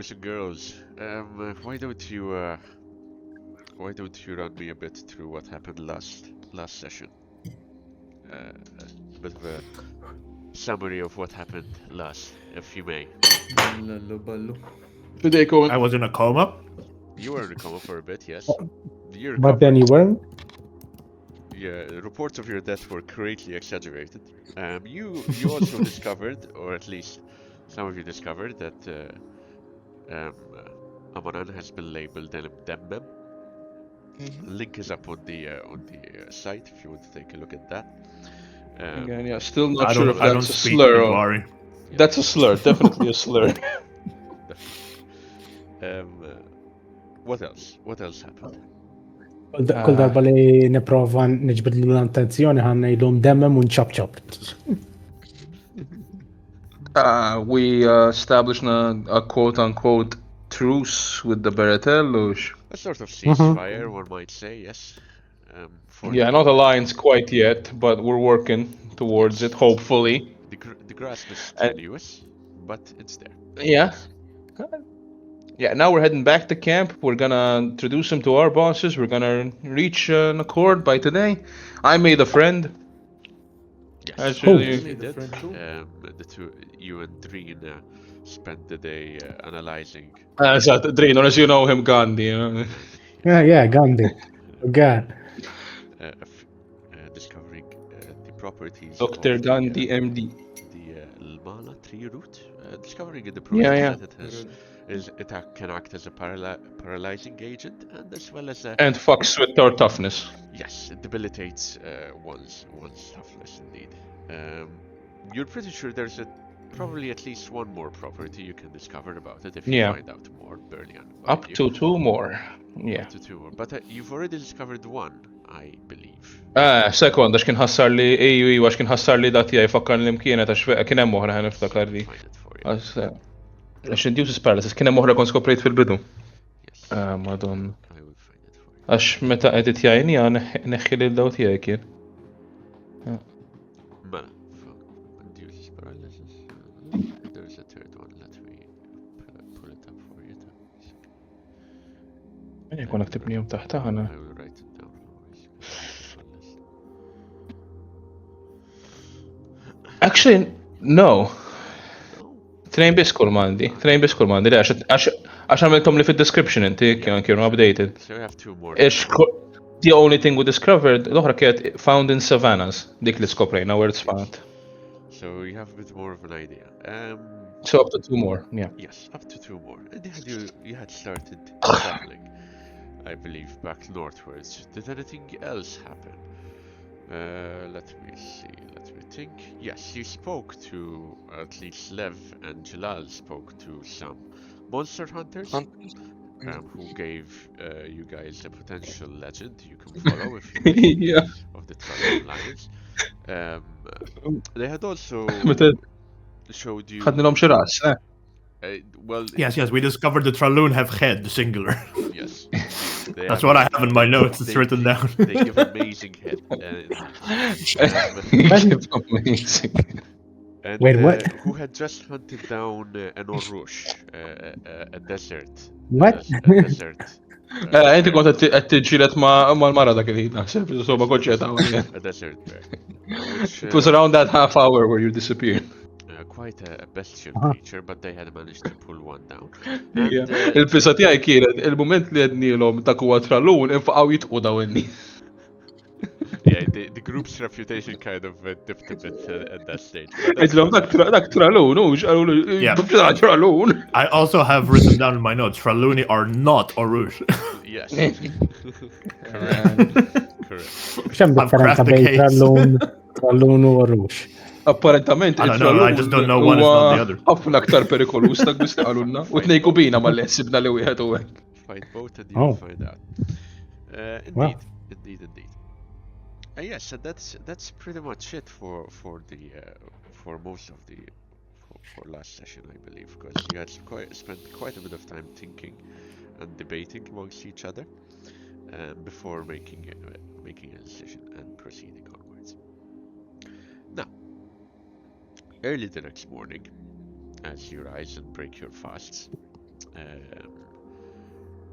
boys and girls, why don't you run me a bit through what happened last session? A bit of a summary of what happened last, if you may. Ballo. I was in a coma. You were in a coma for a bit, yes. You But then you weren't. Yeah, reports of your death were greatly exaggerated. You also discovered, or at least some of you discovered, that Amaran has been labeled Dembem. Link is up on the site if you want to take a look at that. Again, yeah, still not I sure don't. if I don't that's a speak slur. Midwari. That's a slur, definitely a slur. What else? What else happened? Kull darba li niprofa niġbed l-attenzjoni ħanna jilum demmem un ċab. We established a quote-unquote truce with the Beratellos. A sort of ceasefire, one might say, yes. Yeah, not alliance quite yet, but we're working towards it, hopefully. The grasp is tenuous, but it's there. Yeah. Yeah, now we're heading back to camp. We're gonna introduce him to our bosses. We're gonna reach an accord by today. I made a friend. Yes, Actually, you did. The two, you and Dreen, spent the day analyzing. Dreen, as you know him, Gandhi. Yeah, Gandhi. God. Discovering the properties. Dr. of Gandhi, the, MD. The Lmana tree root. Discovering in the process that it can act as a paralyzing agent, and as well as and fucks with our toughness. Yes, it debilitates one's toughness indeed. You're pretty sure there's probably at least one more property you can discover about it if you find out more, Berlian. Up to two more. Yeah. Up to two more, but you've already discovered one, I believe. Sekond, għax kien ħassar li, għax kien ħassar li dati għaj fakkar li mkienet, għax kien hemm oħra ħan iftakar li. Għax induces paralysis, kien hemm oħra kon skoprejt fil-bidu. Madon. Għax meta qed jajni għan neħħi li l-daw tiegħi kien. Mela, induces paralysis. There's a third one, let me pull it up for you. Jekun aktibnijom taħta ħana. I will write it down. Actually, no. Tnejn bis kull mandi, li għax għamiltom li fil-description inti kienu updated. So we have two more. The only thing we discovered, l-oħra kienet found in savannas, dik li skoprejna where it's found. So you have a bit more of an idea. So up to two more, yeah. Yes, up to two more. And you had started traveling, I believe, back northwards. Did anything else happen? Let me see, let me think. Yes, you spoke to, at least Lev and Jalal spoke to some monster hunters who gave you guys a potential legend you can follow if you of the Trollope Lions. They had also showed you... well, yes, we discovered the Tralloon have head, singular. Yes. That's what I have in my notes, it's written down. They give amazing head. Amazing. And, wait, what? Who had just hunted down an Orush, a desert. What? A desert. Inti kont qed tiġġieled mal-mara dak il-ħin naħseb, soba konċeta A desert bear. It was around that half hour where you disappeared. Quite a bestial creature, but they had managed to pull one down. Il-pisa tiegħi kienet il-mument li għednilhom dak huwa Trallun infaqgħu jitqu dawni. Yeah, the group's reputation kind of dipped a bit at that stage. Għedlhom dak Trallun, u x'qalu Trallun. I also have written down in my notes, Tralluni are not Orush. Yes. Correct. Xem differenza bejn Trallun u Rux? Apparentement, I just don't know one is not the other. Ħafna aktar perikolus dak biex taqalulna. U tnejn kubina mal-lessibna li wieħed u hekk. Fight both and you'll find out. Indeed. Yes, and that's pretty much it for most of the for last session, I believe, because you had spent quite a bit of time thinking and debating amongst each other before making a decision and proceeding onwards. Now, early the next morning, as you rise and break your fasts,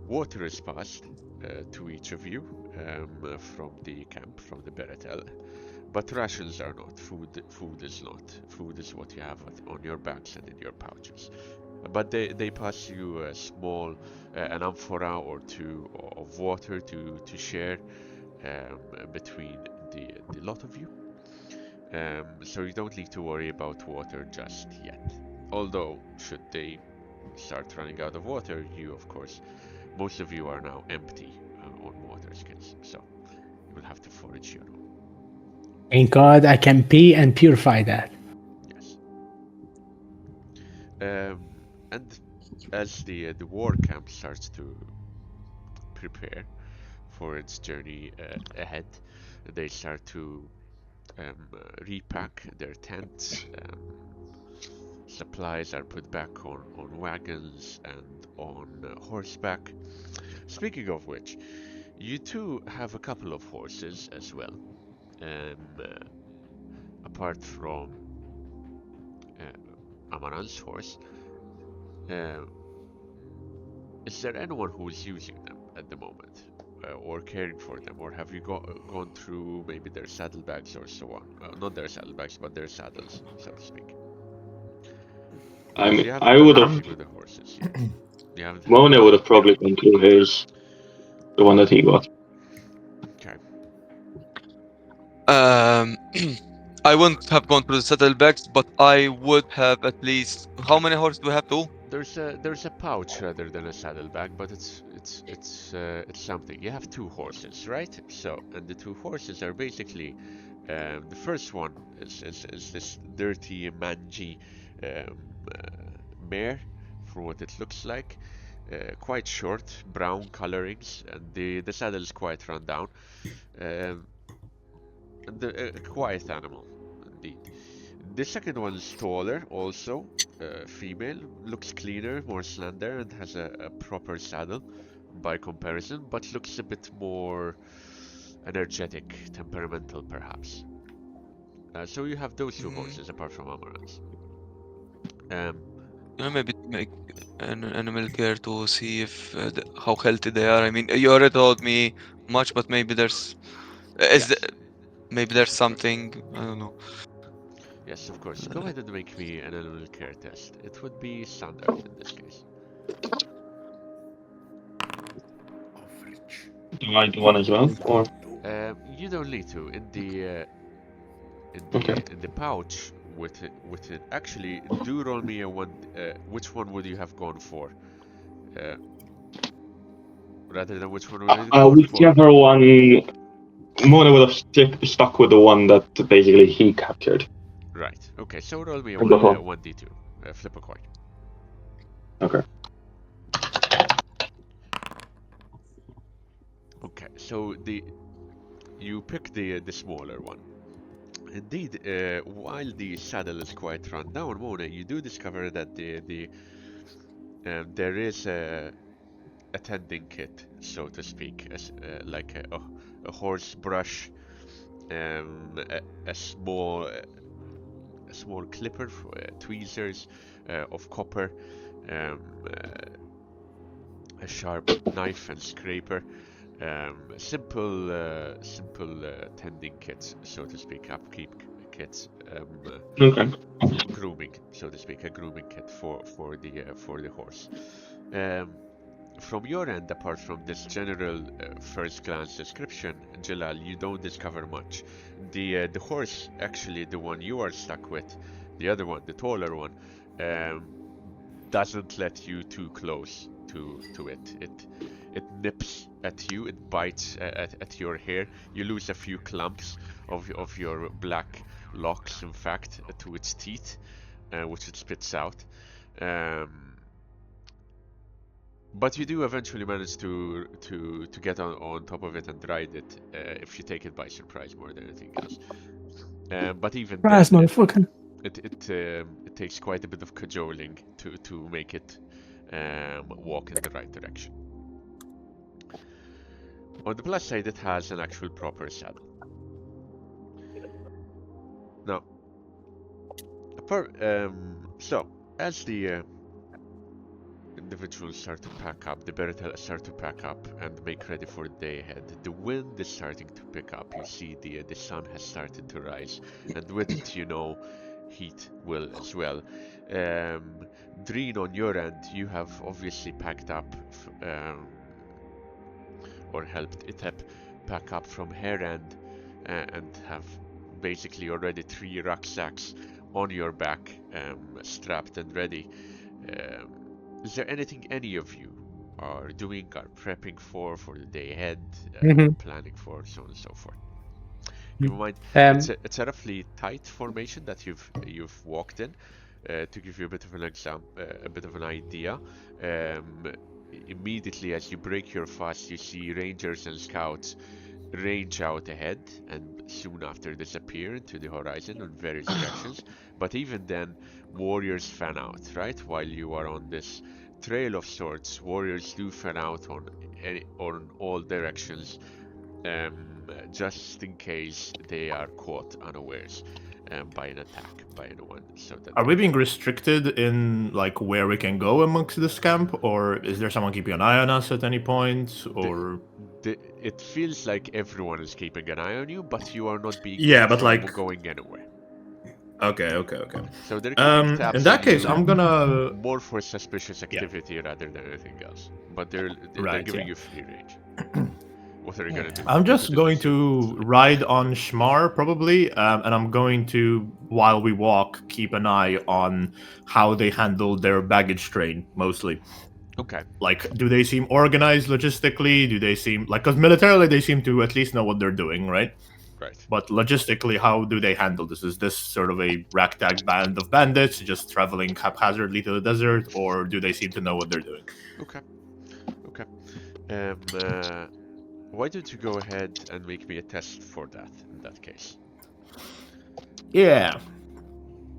water is passed to each of you from the camp, from the Beretel, but rations are not. Food is not. Food is what you have on your backs and in your pouches. But they pass you a small an amphora or two of water to share between the lot of you. So you don't need to worry about water just yet. Although, should they start running out of water, you, of course, most of you are now empty on water skins, so you will have to forage your own. Thank God I can pee and purify that. Yes. And as the war camp starts to prepare for its journey ahead, they start to repack their tents. Supplies are put back on wagons and on horseback. Speaking of which, you two have a couple of horses as well. Apart from Amaran's horse, is there anyone who is using them at the moment? Or caring for them? Or have you gone through maybe their saddlebags or so on? Not their saddlebags, but their saddles, so to speak. I mean, You haven't I done would have. anything with the horses. You haven't had Mona time. would have probably gone through his, the one that he got. Okay. I wouldn't have gone through the saddlebags, but I would have at least. How many horses do we have? Two? There's a pouch rather than a saddlebag, but it's something. You have two horses, right? So, and the two horses are basically the first one is this dirty, mangy mare, for what it looks like. Quite short, brown colorings, and the saddle is quite run down. A quiet animal, indeed. The second one is taller, also female, looks cleaner, more slender, and has a proper saddle by comparison, but looks a bit more energetic, temperamental, perhaps. So you have those two horses apart from Amaranth. Maybe make an animal care to see if how healthy they are. I mean, you already told me much, but maybe there's Yes. maybe there's something I don't know. Yes, of course. Go ahead and make me an animal care test. It would be standard in this case. Do I do one as well? Or You don't need to. Okay. In the pouch with it. Actually, do roll me a one. Which one would you have gone for? Rather than which one would you have gone for? whichever one. Mona would have stuck with the one that basically he captured. Right. Okay. So roll me a And the horse. 1d2. Flip a coin. Okay. Okay. So you pick the smaller one. Indeed, while the saddle is quite run down, Mona, you do discover that there is a tending kit, so to speak, as like a horse brush, a small clipper, for, tweezers of copper, a sharp knife and scraper, simple tending kits, so to speak, upkeep kits, Okay. grooming, so to speak, a grooming kit for the horse. From your end, apart from this general first glance description, Jalal, you don't discover much. The horse, actually, the one you are stuck with, the other one, the taller one, doesn't let you too close to it. It nips at you, it bites at your hair. You lose a few clumps of your black locks, in fact, to its teeth, which it spits out. But you do eventually manage to get on top of it and ride it if you take it by surprise more than anything else. But even Surprise, then, motherfucker. it takes quite a bit of cajoling to make it walk in the right direction. On the plus side, it has an actual proper saddle. Now, so as the individuals start to pack up, the Beritel start to pack up and make ready for the day ahead. The wind is starting to pick up. You see the sun has started to rise, and with it, you know, heat will as well. Dreen, on your end, you have obviously packed up or helped Itep pack up from her end and have basically already 3 rucksacks on your back, strapped and ready. Is there anything any of you are doing, are prepping for the day ahead, planning for, so on and so forth? Keep in mind, it's a roughly tight formation that you've walked in. To give you a bit of an a bit of an idea, immediately as you break your fast, you see rangers and scouts range out ahead and soon after disappear into the horizon on various directions. But even then, warriors fan out, right? While you are on this trail of sorts, warriors do fan out on all directions, just in case they are caught unawares by an attack by anyone. So that are we being restricted in like where we can go amongst this camp, or is there someone keeping an eye on us at any point, or? It feels like everyone is keeping an eye on you, but you are not being going anywhere. Okay. So they're keeping tabs in that on case, you I'm gonna more for suspicious activity rather than anything else. But they're giving you free range. What are you gonna do? I'm just going to ride on Shmar probably, and I'm going to, while we walk, keep an eye on how they handle their baggage train mostly. Okay. Like, do they seem organized logistically? Do they seem like, because militarily they seem to at least know what they're doing, right? Right. But logistically, how do they handle this? Is this sort of a ragtag band of bandits just traveling haphazardly to the desert, or do they seem to know what they're doing? Okay. Why don't you go ahead and make me a test for that, in that case? Yeah.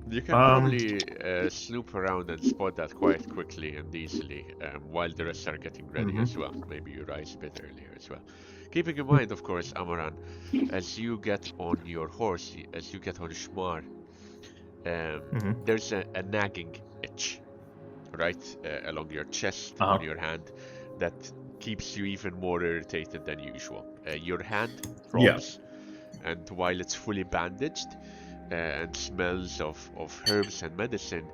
You can probably snoop around and spot that quite quickly and easily, while the rest are getting ready as well. Maybe you rise a bit earlier as well. Keeping in mind, of course, Amaran, as you get on your horse, as you get on Shmar, there's a nagging itch, right, along your chest, on your hand, that keeps you even more irritated than usual. Your hand throbs, and while it's fully bandaged and smells of herbs and medicine,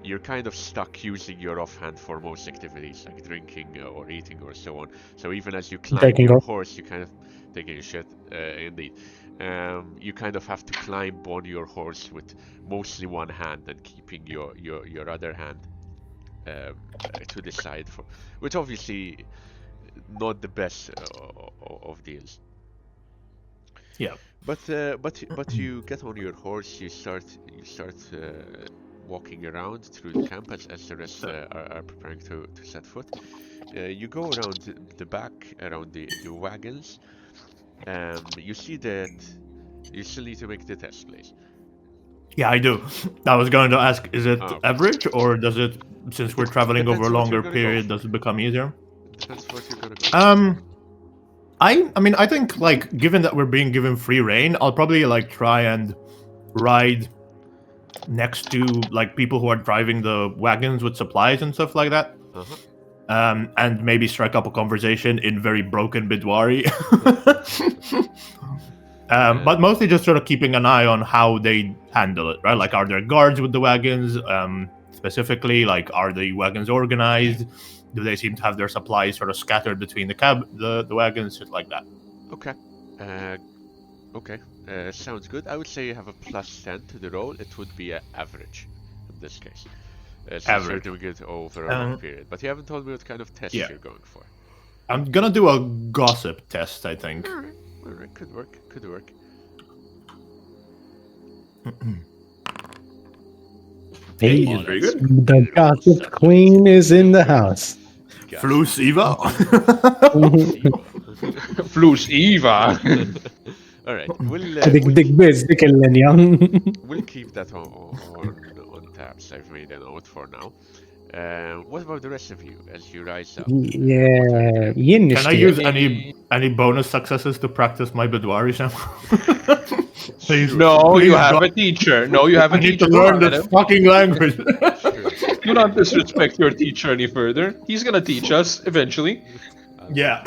you're kind of stuck using your offhand for most activities, like drinking or eating or so on. So even as you climb your horse, you kind of taking a shit, indeed. You kind of have to climb on your horse with mostly one hand and keeping your other hand to the side, for which obviously not the best of deals. Yeah. But you get on your horse. You start walking around through the camp as the rest are preparing to set foot. You go around the back, around the wagons. You see that you still need to make the test, please. Yeah, I do. I was going to ask, is it average, or does it, since we're traveling over a longer period, does it become easier? Depends what you're gonna go. I mean, I think, like, given that we're being given free reign, I'll probably, like, try and ride next to, like, people who are driving the wagons with supplies and stuff like that. And maybe strike up a conversation in very broken Bidwari. But mostly just sort of keeping an eye on how they handle it, right? Like, are there guards with the wagons? Specifically, like, are the wagons organized? Do they seem to have their supplies sort of scattered between the wagons, shit like that? Okay. Sounds good. I would say you have a +10 to the roll. It would be an average in this case. Since you're doing it over a long period. But you haven't told me what kind of test you're going for. I'm gonna do a gossip test, I think. Alright, could work. Hey, very good. The gossip queen is in the house. Flus Eva. Flus Eva. Alright, we'll keep that on tabs. I've made a note for now. What about the rest of you as you rise up? Yeah, Can I use any bonus successes to practice my Bidwari now? No, you have a teacher. No, you have a teacher. I need to learn this fucking language. Do not disrespect your teacher any further. He's gonna teach us eventually. Yeah.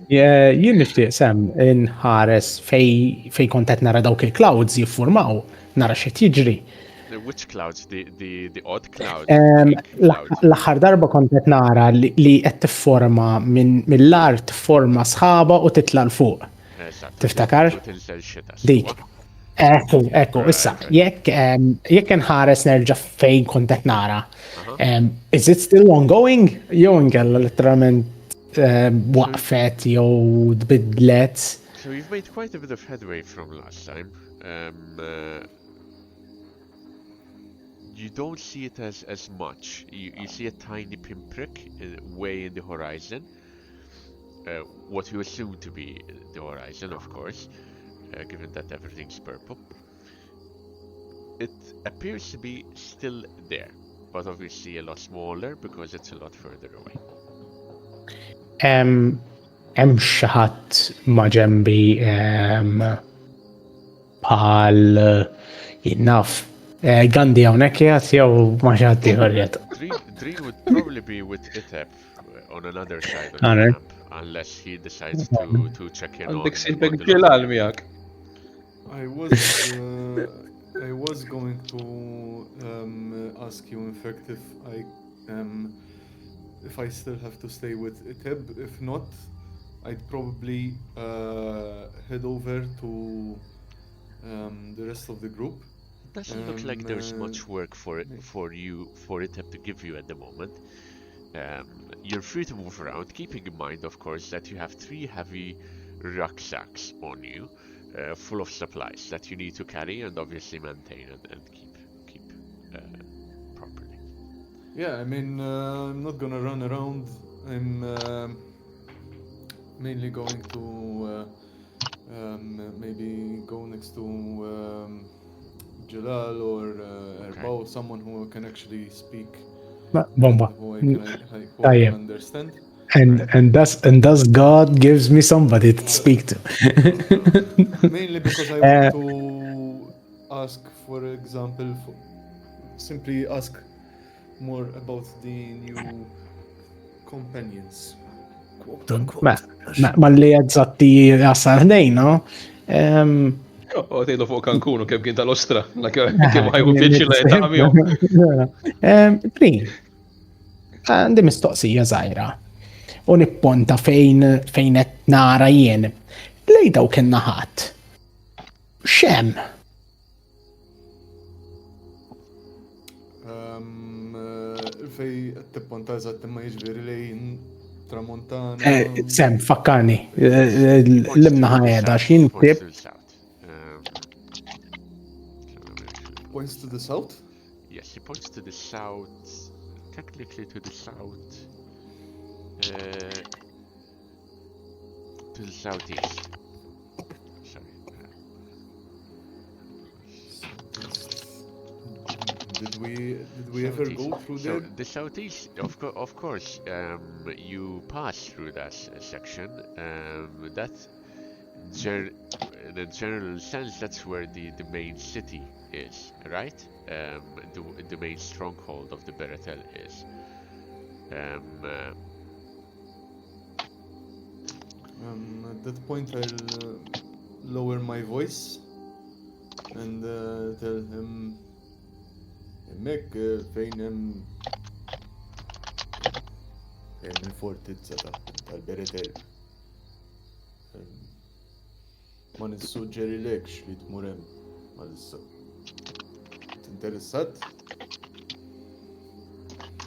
Jien nixtieq Sam inħares fej kont qed nara dawk il-clouds jiffurmaw, nara x'qed jiġri. Which clouds? The odd cloud? L-aħħar darba kont qed nara li qed tifforma mill-art tifforma sħaba u titla' l fuq. Tiftakar? Dik. Ekku, issa, jekk inħares nerġa' fejn kont qed nara. Is it still ongoing? Jew inkella letteralment waqfet jew tbidlet? So you've made quite a bit of headway from last time. You don't see it as much. You see a tiny pinprick way in the horizon. What you assume to be the horizon, of course, given that everything's purple. It appears to be still there, but obviously a lot smaller because it's a lot further away. Hemm xi ħadd ma' ġenbi bħal jinnaf Gandhi hawnhekk qiegħed jew ma' xi ħadd ieħor qiegħed. Dreen would probably be with Itep on another side of the map, unless he decides to check in on. Għandek silbek ġilal miegħek. I was going to ask you, in fact, if I still have to stay with Iteb. If not, I'd probably head over to the rest of the group. Doesn't look like there's much work for Itep to give you at the moment. You're free to move around, keeping in mind, of course, that you have 3 heavy rucksacks on you, full of supplies that you need to carry and obviously maintain and keep properly. Yeah, I mean, I'm not gonna run around. I'm mainly going to maybe go next to Jalal or Erbao, someone who can actually speak, Bomba. who I can understand. And thus God gives me somebody to speak to. Mainly because I want to ask, for example, simply ask more about the new companions. Ma li għadzatti għasar ħdejn, no? Tejdu fuq Cancun u kemm kien tal-ostra, kemm ħajku pieċi la jtaqamjom. Prin, għandi mistoqsija zaħira. U nipponta fejn qed nara jien. Lej dawk in-naħat. Xem? Fej tipponta eżatt imma jiġifieri lejn Tramontana. Sem, fakkani. L-imnaħa qiegħda x'jien tib. Points to the south? Yes, he points to the south, technically to the south, to the southeast. Sorry. Did we ever go through So there? the southeast, of course, you pass through that section. That, in a general sense, that's where the main city is, right? The main stronghold of the Beretel is. At that point, I'll lower my voice and tell him, Mek fejn hemm il-fortizza tal-Beretel. Ma nissuġġerilekx li tmur hemm mal-issa. Interessat?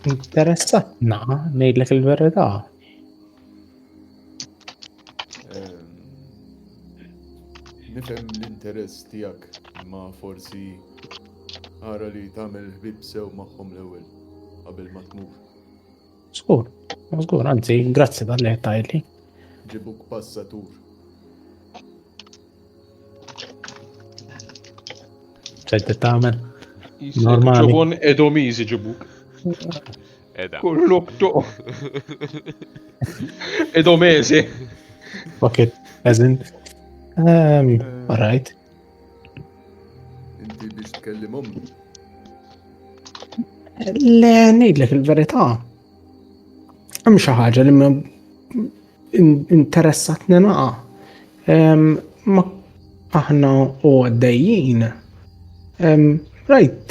Interessatna, ngħidlek il-verità. Nifhem l-interess tiegħek, ma forsi ara li tagħmel ħbieb sew magħhom l-ewwel qabel ma tmur. Żgur, anzi, grazzi tal-li tajli. Ġibuk passatur. ċeddi tagħmel. Normali. Ġobon edomizi ġibuk. Edha. Kullu toq. Edomezi. Fuck it, peasant. All right. Inti biex tkellimhom. Le ngħidlek il-verità. Hemm xi ħaġa li interessatni naqa. Ma aħna u għaddejjin. Rajt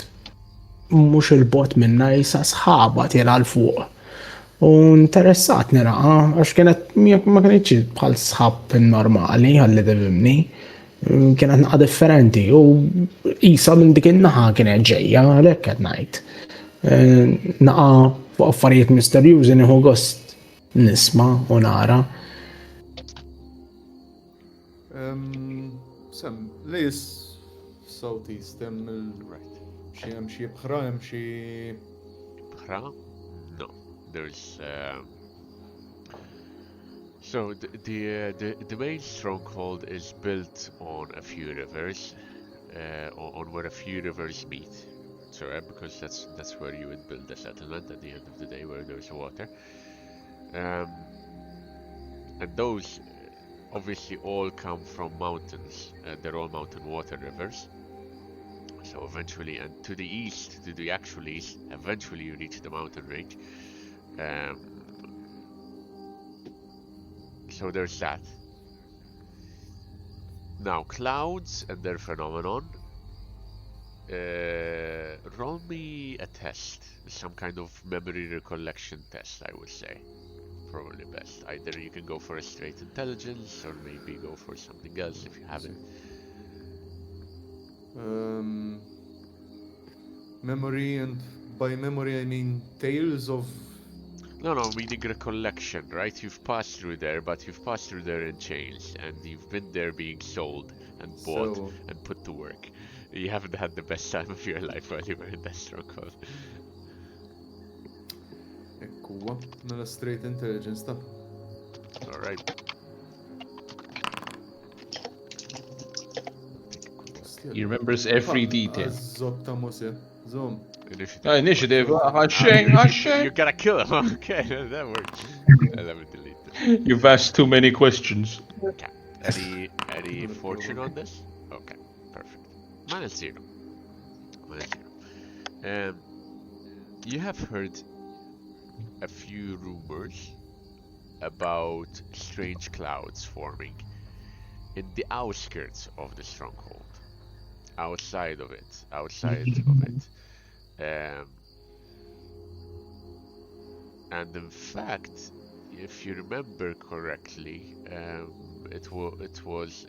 mhux il-bot minna jisa sħaba tiela l-fuq. U interessatni naqa għax kienet ma kienx bħal sħab normali għalli devimni. Kienet naqa differenti u isa minn dik in-naħa kienet ġejja għalhekk qed ngħid. Naqa fuq affarijiet misterjużi nieħu gost nisma' u nara. Sem, lejs southeast hemm xi bħra hemm xi Bħra? No. There's so the main stronghold is built on a few rivers, on where a few rivers meet. So because that's where you would build a settlement at the end of the day, where there's water. And those obviously all come from mountains. They're all mountain water rivers. So eventually, and to the east, to the actual east, eventually you reach the mountain range. So there's that. Now, clouds and their phenomenon. Roll me a test, some kind of memory recollection test, I would say. Probably best. Either you can go for a straight intelligence, or maybe go for something else if you have it. Memory, and by memory I mean tales of... No, meaning recollection, right? You've passed through there, but you've passed through there in chains, and you've been there being sold and bought and put to work. You haven't had the best time of your life while you were in that stronghold. Ekkuwa, mela straight intelligence ta' Alright. He remembers every detail. Zob ta' Mose, zom. Initiative, Hashem. You gotta kill him. Okay, that works. Let me delete this. You've asked too many questions. Okay. Any fortune on this? Okay, perfect. -0. -0. You have heard a few rumors about strange clouds forming in the outskirts of the stronghold. Outside of it. And in fact, if you remember correctly, it was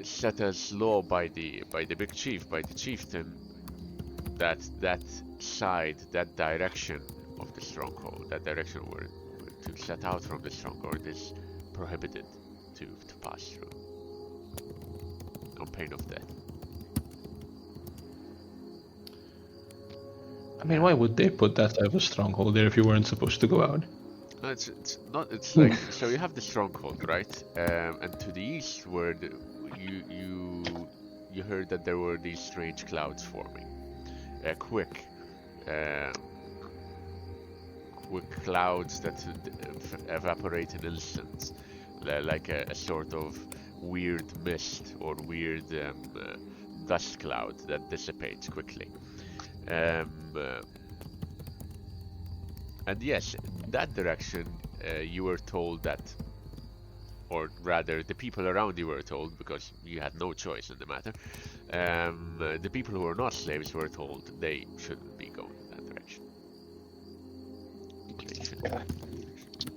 set as law by the big chief, by the chieftain, that side, that direction of the stronghold, that direction where to set out from the stronghold is prohibited to pass through, on pain of death. I mean, why would they put that type of stronghold there if you weren't supposed to go out? No, it's not. It's like, so you have the stronghold, right? And to the east, where you heard that there were these strange clouds forming, quick clouds that evaporate in instants, like a sort of weird mist or weird dust cloud that dissipates quickly. And yes, in that direction, you were told that, or rather, the people around you were told, because you had no choice in the matter. The people who were not slaves were told they shouldn't be going in that direction. They shouldn't go in that direction.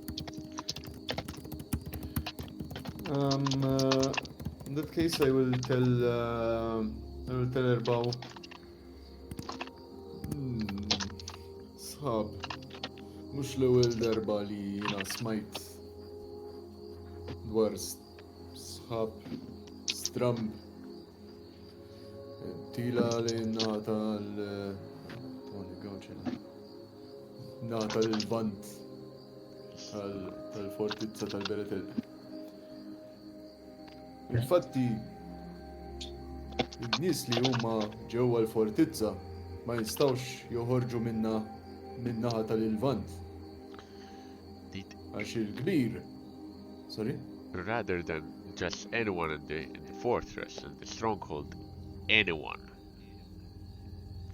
In that case, I will tell Erbao. Sħab, mux l-ewwel darba li jiena smajt dwar sħab stramb tila li nata l-vant tal-fortizza tal-Beretel. Infatti, n-nies li huma ġewwa l-fortizza ma jistawx joħorġu minnaħa tal-Ilvant. Għax il-kbir. Sorry? Rather than just anyone in the fortress, in the stronghold, anyone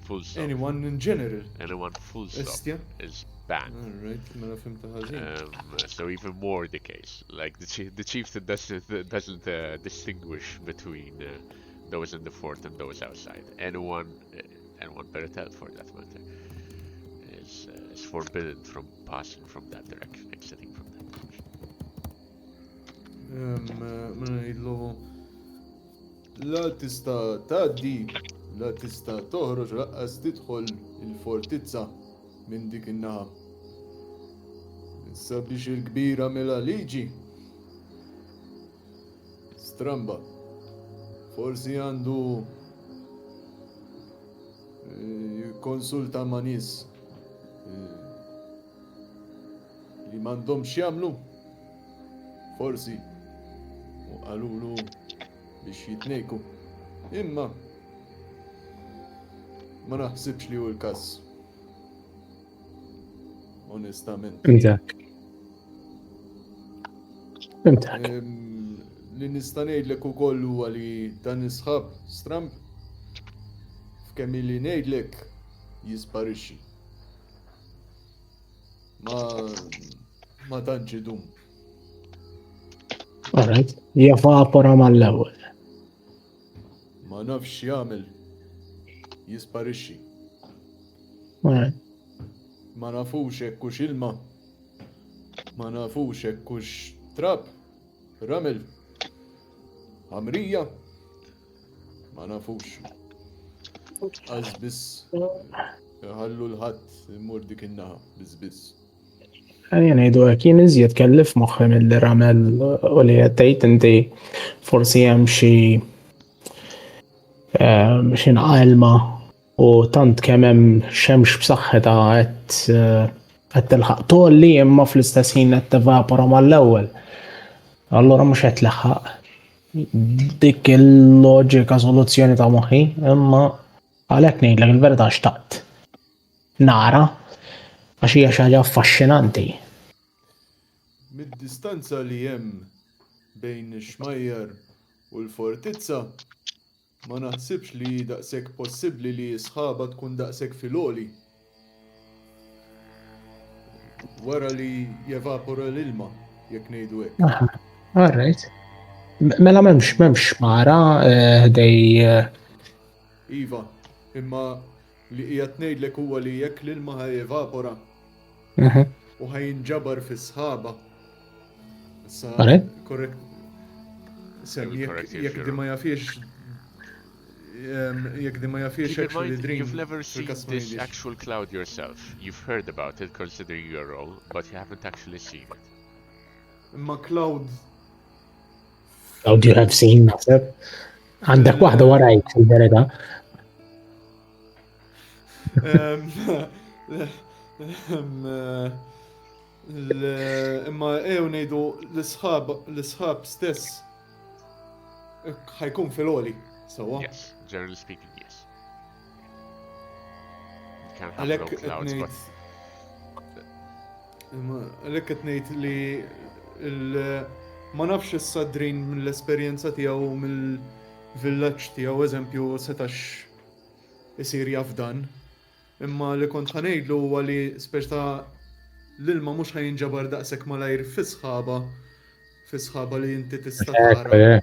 full stop. Anyone in general. Anyone full stop Estja. is banned. Alright, mela fimta ħażin. So even more the case. Like the chieftain doesn't distinguish between those in the fort and those outside. Anyone Beretel for that matter is forbidden from passing from that direction, exiting from that direction. Mela ngħidlu la tista' tgħaddi, la tista' toħroġ laqqas tidħol il-fortizza minn dik in-naħa. Issa biex il-kbira mela liġi. Stramba. Forsi għandu konsulta ma' nies li m'għandhomx jagħmlu. Forsi u qalulu biex jitnejku. Imma ma naħsibx li hu l-każ. Onestament. Fimtek. Li nista' ngħidlek ukoll huwa li dan isħab Stramp f'kemm li ngħidlek jisparixxi. Ma tantx idum. Alright. Jevapora mal-ewwel. Ma nafx jagħmel. Jisparixxi. Alright. Ma nafux hekk hux ilma. Ma nafux hekk hux trab. Ramel. Ħamrija. Ma nafux. Biss ħallu l-ħadd immur dik in-naħa biss. Għajja ngħidu hekk jien iżjed kellif moħħi milli ramel u li qed tgħid inti forsi hemm xi nqalma u tant kemm hemm xemx b'saħħitha qed tilħaq tolli imma fl-istess ħin qed tevapora mal-ewwel. Allura mhux qed tlaħħaq. Dik il-loġika soluzzjoni ta' moħħi, imma għalhekk ngħidlek il-verità xtaqt nara għax hija xi ħaġa affaxxinanti. Mid-distanza li hemm bejn ix-xmajjar u l-fortizza ma naħsibx li daqshekk possibbli li sħaba tkun daqshekk fil-għoli. Wara li jevapora l-ilma, jekk ngħidu hekk. Alright. Mela m'hemmx mara ħdej. Iva, imma li qiegħed ngħidlek huwa li jekk l-ilma ħajevapora u ħajinġabar fis-sħaba. Korrekt. Jekk di ma jafiex actually dream. You've never seen this actual cloud yourself. You've heard about it considering your role, but you haven't actually seen it. Imma cloud. Cloud you have seen, naħseb. Għandek waħda warajk fil-verità. Imma ngħidu l-isħab stess ħajkun fil-għoli. Yes, generally speaking, yes. You can have no clouds, but... Għalek qed ngħid li ma nafx issa Drin mill-esperjenza tiegħu mill-villaġġ tiegħu eżempju setax isir jaf dan. Imma li kont ħanejdlu huwa li speċta l-ilma mhux ħajinġabar daqshekk malajr fi sħaba li inti tista' tara.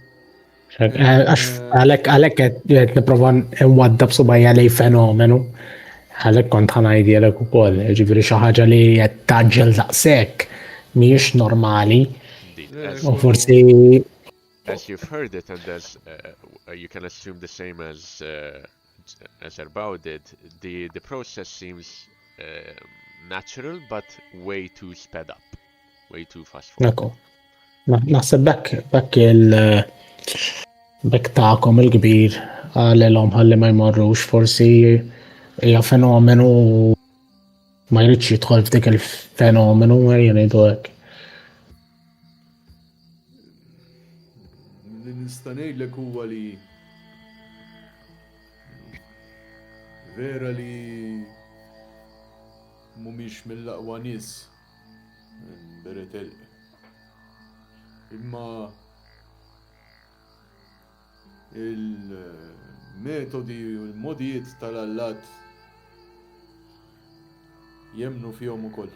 Għalek qed nipprova nwaddab subajja lej fenomenu. Għalek kont ħanajdilek ukoll, ġifieri xi ħaġa li qed taġġel daqshekk mhijiex normali. U forsi. As you've heard it, and as you can assume the same as Erbao did, the process seems natural, but way too sped up, way too fast forward. Naħseb bekk ta'kom il-kbir għalilhom ħalli ma jmorrux forsi hija fenomenu ma jridx jidħol f'dik il-fenomenu jgħidu hekk. Li nista' ngħidlek huwa li vera li mhumiex mill-aqwa nies Beretel. Imma il-metodi u l-modijiet tal-allat jemnu fihom ukoll.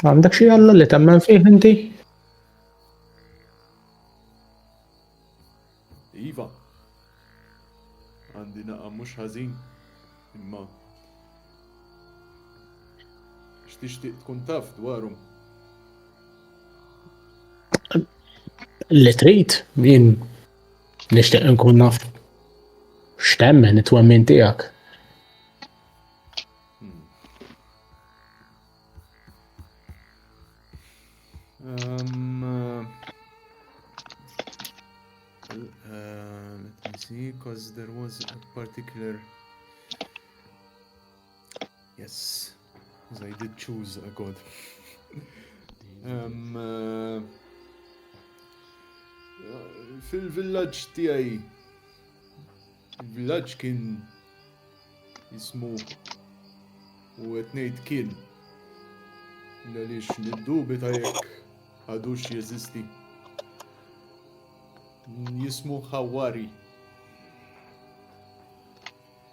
Għandek xi Alla li temmen fih inti? Iva. Għandi naqam mhux ħażin. Imma x'tixtieq tkun taf dwarhom. Li trid jien nixtieq nkun naf x'temmen it-twemmin tiegħek. Let me see, because there was a particular. Yes, because I did choose a god. Fil-villaġġ tiegħi, il-villaġġ kien jismu u qed ngħid kien għaliex niddubita jekk għadux jeżisti. Jismu Ħawari.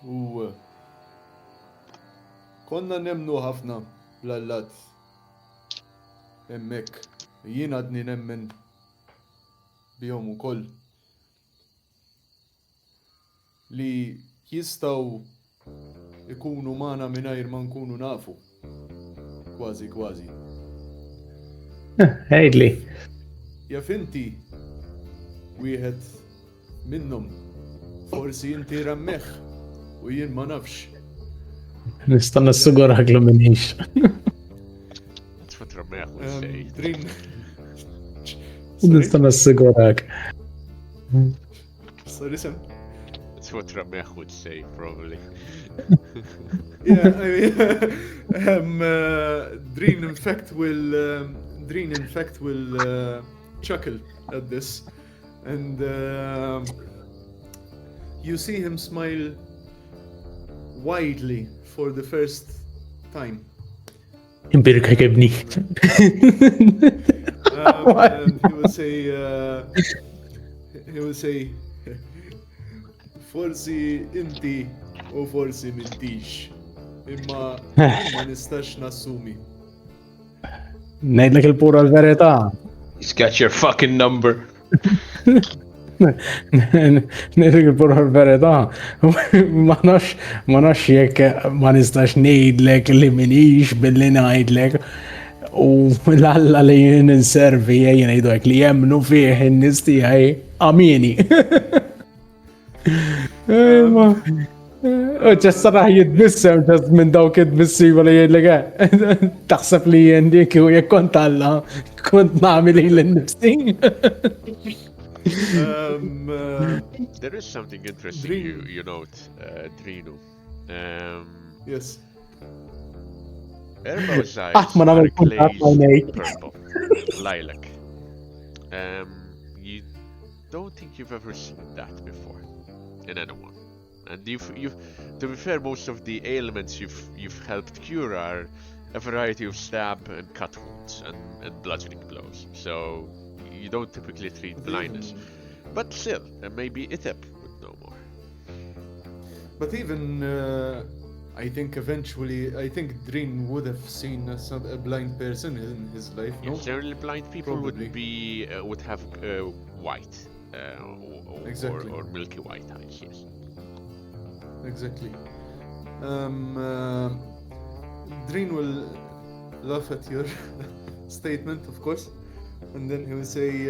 U konna nemnu ħafna bl-Allat. Hemmhekk jien għadni nemmen bihom ukoll li jistgħu ikunu magħna mingħajr ma nkunu nafu. Kważi kważi. Ħejdli. Jaf inti wieħed minnhom forsi inti rammeħ u jien ma nafx. Nista' nassigurek li minix. That's what Ramesh would say. Drin. Nista' nassigurek. Sorry, Sam. That's what Ramesh would say, probably. Yeah, I mean, Drin in fact will chuckle at this, and you see him smile widely for the first time. Imbirka kebni. And he will say, forsi inti u forsi mintix, imma ma nistax nassumi. Ngħidlek il-pura l-verità. He's got your fucking number. Ngħidlek il-pura l-verità. Ma nafx jekk ma nistax ngħidlek li minix billi ngħidlek. U l-Alla li jien inservi jien ngħidlek li jemmnu fih in-nies tiegħi amini. U ċessaraħ jitbissem ċess minn dawk jitbissi wala jgħidlek taħseb li jien dik u jekk kont Alla kont nagħmel l-nifsi. There is something interesting you note, Drinu. Yes. Erba's eyes ma are nagħmel kuntatt glazed għajnejk. purple, lilac. You don't think you've ever seen that before in anyone. And to be fair, most of the ailments you've helped cure are a variety of stab and cut wounds and bludgeoning blows. So you don't typically treat blindness. But still, maybe Itep would know more. But even I think eventually, Drin would have seen a blind person in his life. No? Yes, generally blind people Probably. would have white Exactly. or milky white eyes. Yes. Exactly. Drin will laugh at your statement, of course, and then he will say,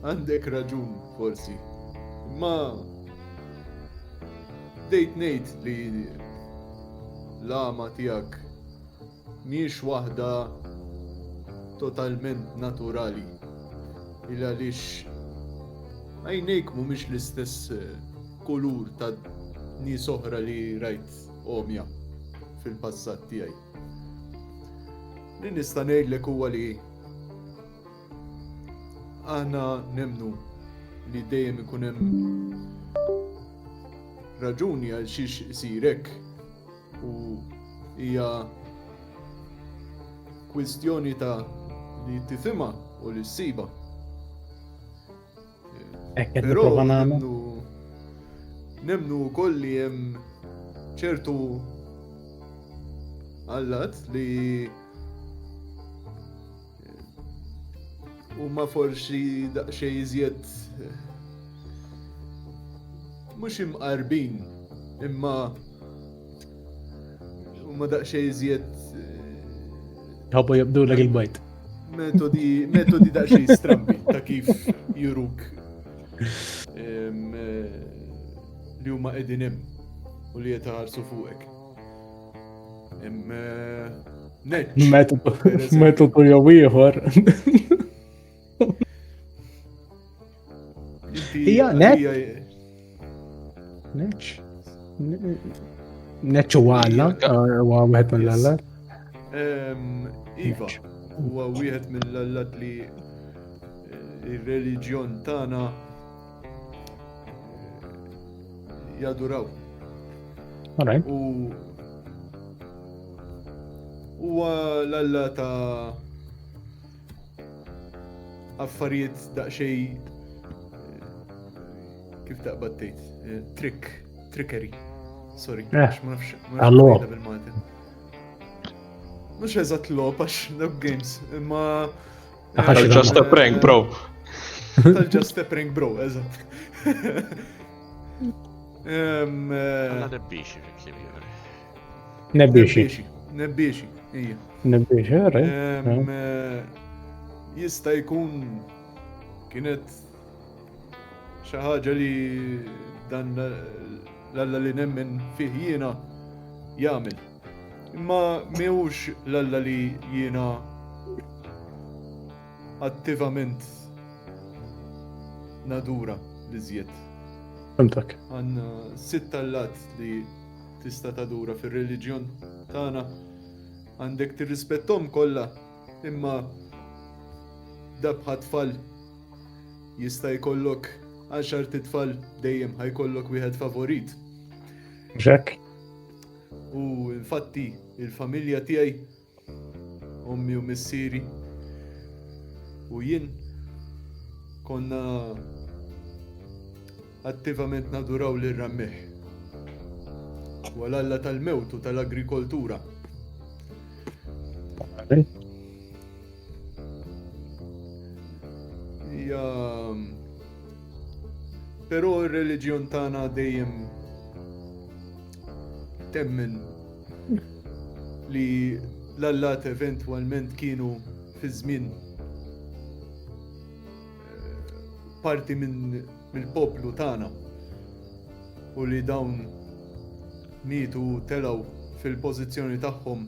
"Għandek raġun, forsi. Ma dejt ngħid li l-għama tiegħek mhijiex waħda totalment naturali. Il għaliex għajnejk mhumiex l-istess kulur ta' nies oħra li rajt omja fil-passat tiegħi. Li nista' ngħidlek huwa li aħna nemnu li dejjem ikun hemm raġuni għal xiex isir hekk u hija kwistjoni ta' li tifhimha u li ssiba. Però nemnu wkoll li hemm ċertu allat li huma forsi daqsxejn iżjed mhux imqarbin imma huma daqsxejn iżjed Ħobbu jibdulek il-bajt. metodi daqsxejn strambi ta' kif juruk li huma qegħdin hemm u li qed iħarsu fuqek. Neċ. Metodu jew ieħor. Hija neċ. Neċ u għalla, huwa wieħed mill-allat. Iva, huwa wieħed mill-allat li ir-reliġjon tagħna jaduraw. Alright. U huwa l-alla ta' affarijiet daqsxejn kif taqbad tgħid, trickery. Sorry, ma nafx Allora. bil-Malti. Mhux eżatt logħob għax dawk games, imma Just a prank, bro. Tal-just a prank, bro, eżatt. Għalla nebbixi fil-klim jgħari. Nebbixi, ija. Nebbixi, alright. Jista' jkun kienet xi ħaġa li dan l-alla li nemmen fih jiena jagħmel. Imma mhux l-alla li jiena attivament nadura li żjed. Fimtek. Għandna 6 allat li tista' tadura fir-reliġjon tagħna. Għandek tirrispettom kollha, imma dabħa tfal jista' jkollok 10 titfal dejjem ħajkollok wieħed favorit. Ġek. U infatti il-familja tiegħi, ommi u missieri u jien konna attivament naduraw lir-rammeħ. U l-alla tal-mewt u tal-agrikoltura. Però r-reliġjon tagħna dejjem temmen li l-allat eventwalment kienu fi żmien parti mill-poplu tagħna u li dawn mietu telgħu fil-pożizzjoni tagħhom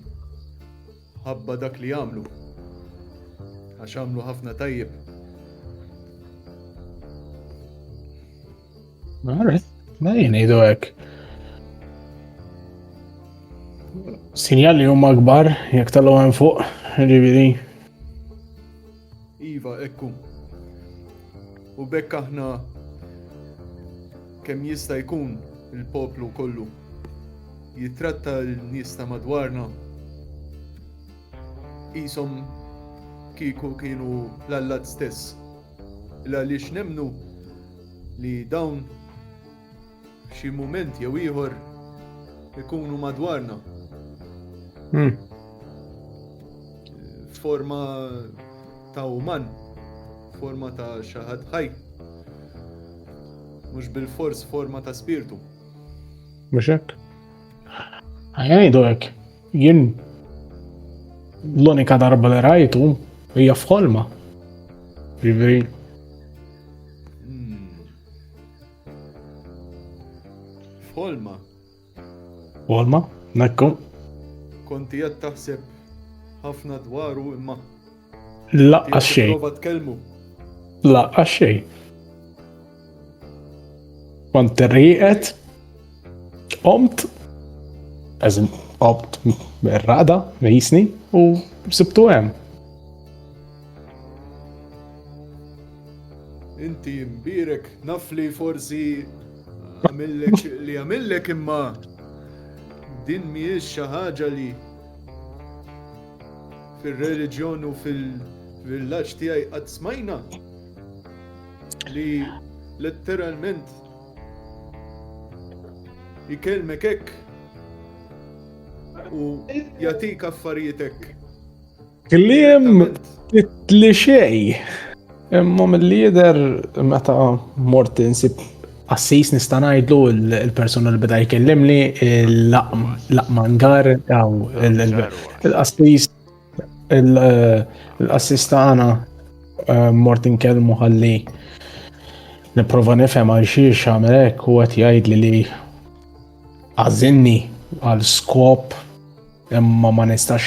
ħabba dak li għamlu għax għamlu ħafna tajjeb. Alright. Ma jgħidu hekk. Sinjali huma kbar jekk talgħu hemm fuq, ġifieri. Iva, ekku. U bekk aħna kemm jista' jkun il-poplu kollu jitratta l-nies ta' madwarna qishom kieku kienu l-allat stess. Għaliex nemnu li dawn f'xi mument jew ieħor ikunu madwarna. Forma ta' uman, forma ta' xi ħadd ħaj. Mhux bil-fors forma ta' spiritu. Mhux hekk. Jgħidu hekk. Jien l-unika darba li rajtu hija f'ħolma. Ġifieri. F'ħolma. F'ħolma? Nekku. Konti qed taħseb ħafna dwaru imma Laqqa xejn. prova tkellmu. Laqqa xejn. Kont irrieqet, qomt, eżin qomt mir-raqda, jisni, u sibtu hemm. Inti mbirek naf li forsi għamillek imma din mhijiex xi ħaġa li fir-reliġjon u fil-villaġġ tiegħi qatt smajna li letteralment ikellmek hekk u jatik affarietek. Kliem li xej. Imma mill-lider meta mort insib assis nista' ngħidlu il-persuna li beda jkellimni l-laqmangar jew l-assis l-assis tagħna mort inkellmu ħalli nipprova nifhem għal xiex għamel hekk u qed jgħidli li għażilni għal skop imma ma nistax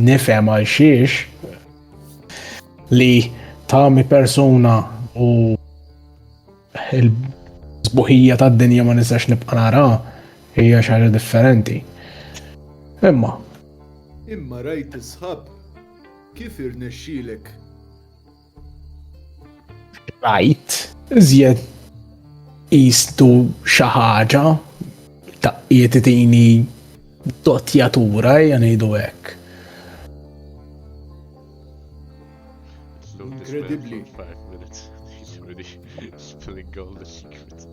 nifhem għal xiex li tagħmi persuna u il-sbuħija tad-dinja ma nistax nibqa' nara hija xi ħaġa differenti. Imma rajt isħab kif irnexxielek. Rajt iżjed qistu xi ħaġa taqqiet tini dottjatura hija ngħidu hekk. Incredibly. 5 minutes. He's already spilling all the secrets.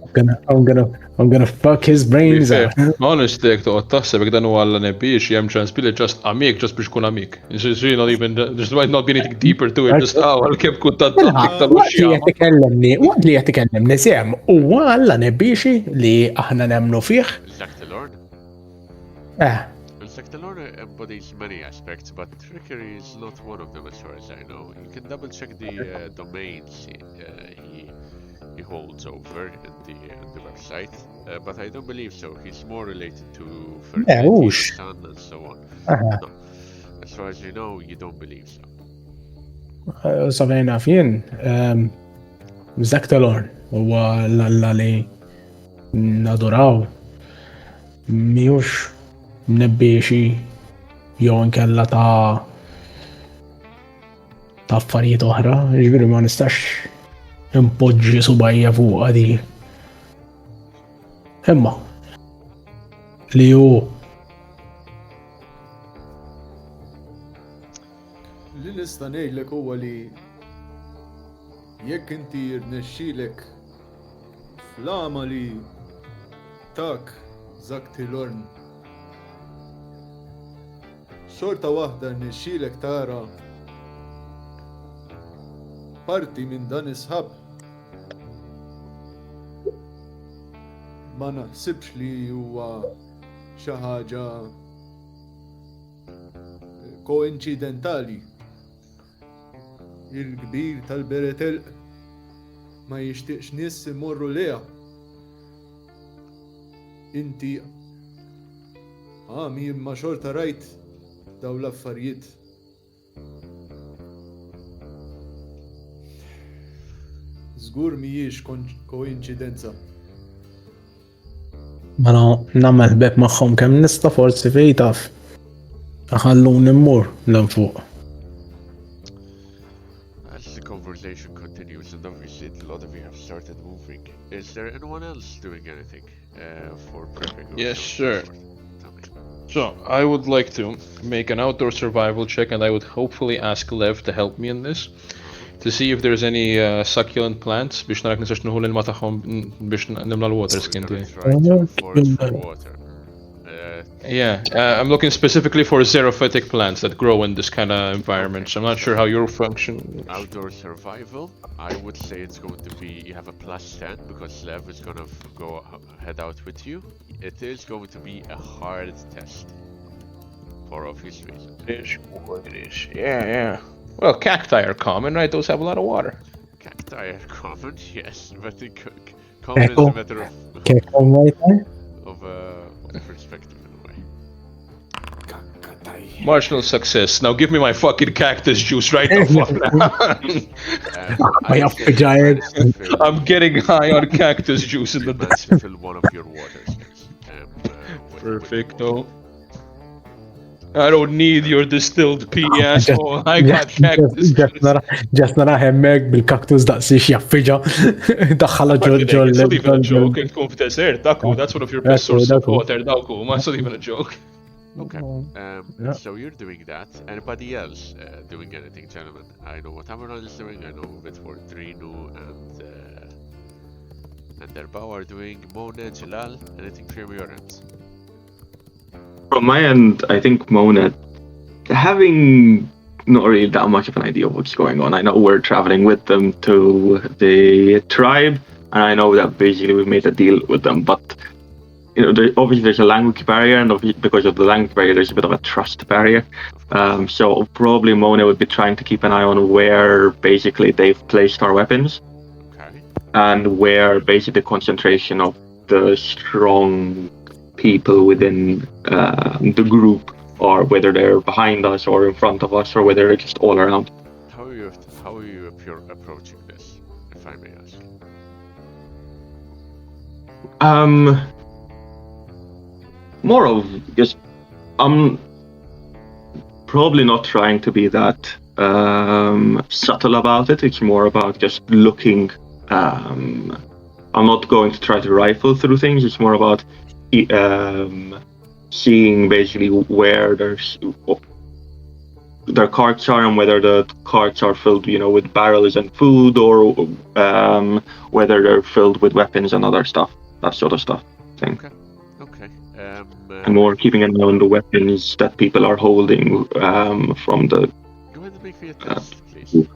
I'm gonna fuck his brains out. Honestly, jek toqgħod taħseb jekk dan huwa l-nebiex hemm chance li just amik just biex kun amik. Not even there might not be anything deeper to it, just għal kemm kun tat-taħtik tal-uxja. Waqt li qed tikellimni sehem huwa alla nebbiexi li aħna nemmnu fih. Zaktelorn? Zaktelorn embodies many aspects, but trickery is not one of them as far as I know. You can double check the domains he holds over in the website, but I don't believe so. He's more related to fertility, sun, and so on. No. As far as you know, you don't believe so. Sabajna fien, Zaktelorn huwa l-alla li naduraw miux nebbiexi jew inkella ta' affarijiet oħra, ġifieri ma nistax impoġġi subajja fuq di. Imma li hu li nista' ngħidlek huwa li jekk inti rnexxielek fl-għama li tak Zaktelorn xorta waħda rnexxielek tara parti minn dan isħab ma naħsibx li huwa xi ħaġa koinċidentali. Il-kbir tal-Beretel ma jixtieqx nies imorru leha. Inti mi imma xorta rajt daw l-affarijiet. Żgur mhijiex koinċidenza. Ma nagħmel bek magħhom kemm nista' forsi fejn taf. Aħalluni mmur l fuq. As the conversation continues, and obviously a lot of you have started moving, is there anyone else doing anything for prepping? Yes, sir. So, I would like to make an outdoor survival check, and I would hopefully ask Lev to help me in this. To see if there's any succulent plants biex narak nisax nuhu l-ilma taħħom biex nimla l-water skin tiegħi. Yeah, I'm looking specifically for xerophytic plants that grow in this kind of environment, so I'm not sure how your function... Outdoor survival, I would say it's going to be, you have a +10 because Lev is going to head out with you. It is going to be a hard test, for obvious reasons. Yeah. Well, cacti are common, right? Those have a lot of water. Cacti are common, yes, but common is a matter of perspective. Marginal success. Now give me my fucking cactus juice right the fuck now. I'm getting high on cactus juice in the desert. Fill one of your waters. Perfecto. I don't need your distilled pea, asshole. I got cactus juice. Just nara hemmek bil-kaktus daqsix jaffiġa. Daħħala ġol. It's not even a joke. It's desert. That's one of your best sources of water. It's not even a joke. Okay, so you're doing that. Anybody else doing anything, gentlemen? I know what Amaran is doing, I know what Drinu and Derbao are doing. Mona, Jalal, anything from your end? From my end, I think Mona, having not really that much of an idea of what's going on. I know we're traveling with them to the tribe, and I know that basically we made a deal with them. But obviously there's a language barrier, and because of the language barrier, there's a bit of a trust barrier. So probably Mona would be trying to keep an eye on where basically they've placed our weapons, and where basically the concentration of the strong people within the group, or whether they're behind us or in front of us, or whether they're just all around. How are you approaching this, if I may ask? More of just I'm probably not trying to be that subtle about it. It's more about just looking. I'm not going to try to rifle through things. It's more about seeing basically where their carts are, and whether the carts are filled, with barrels and food, or whether they're filled with weapons and other stuff, that sort of stuff. Okay. And more keeping an eye on the weapons that people are holding from the. Go ahead and make me a test, please.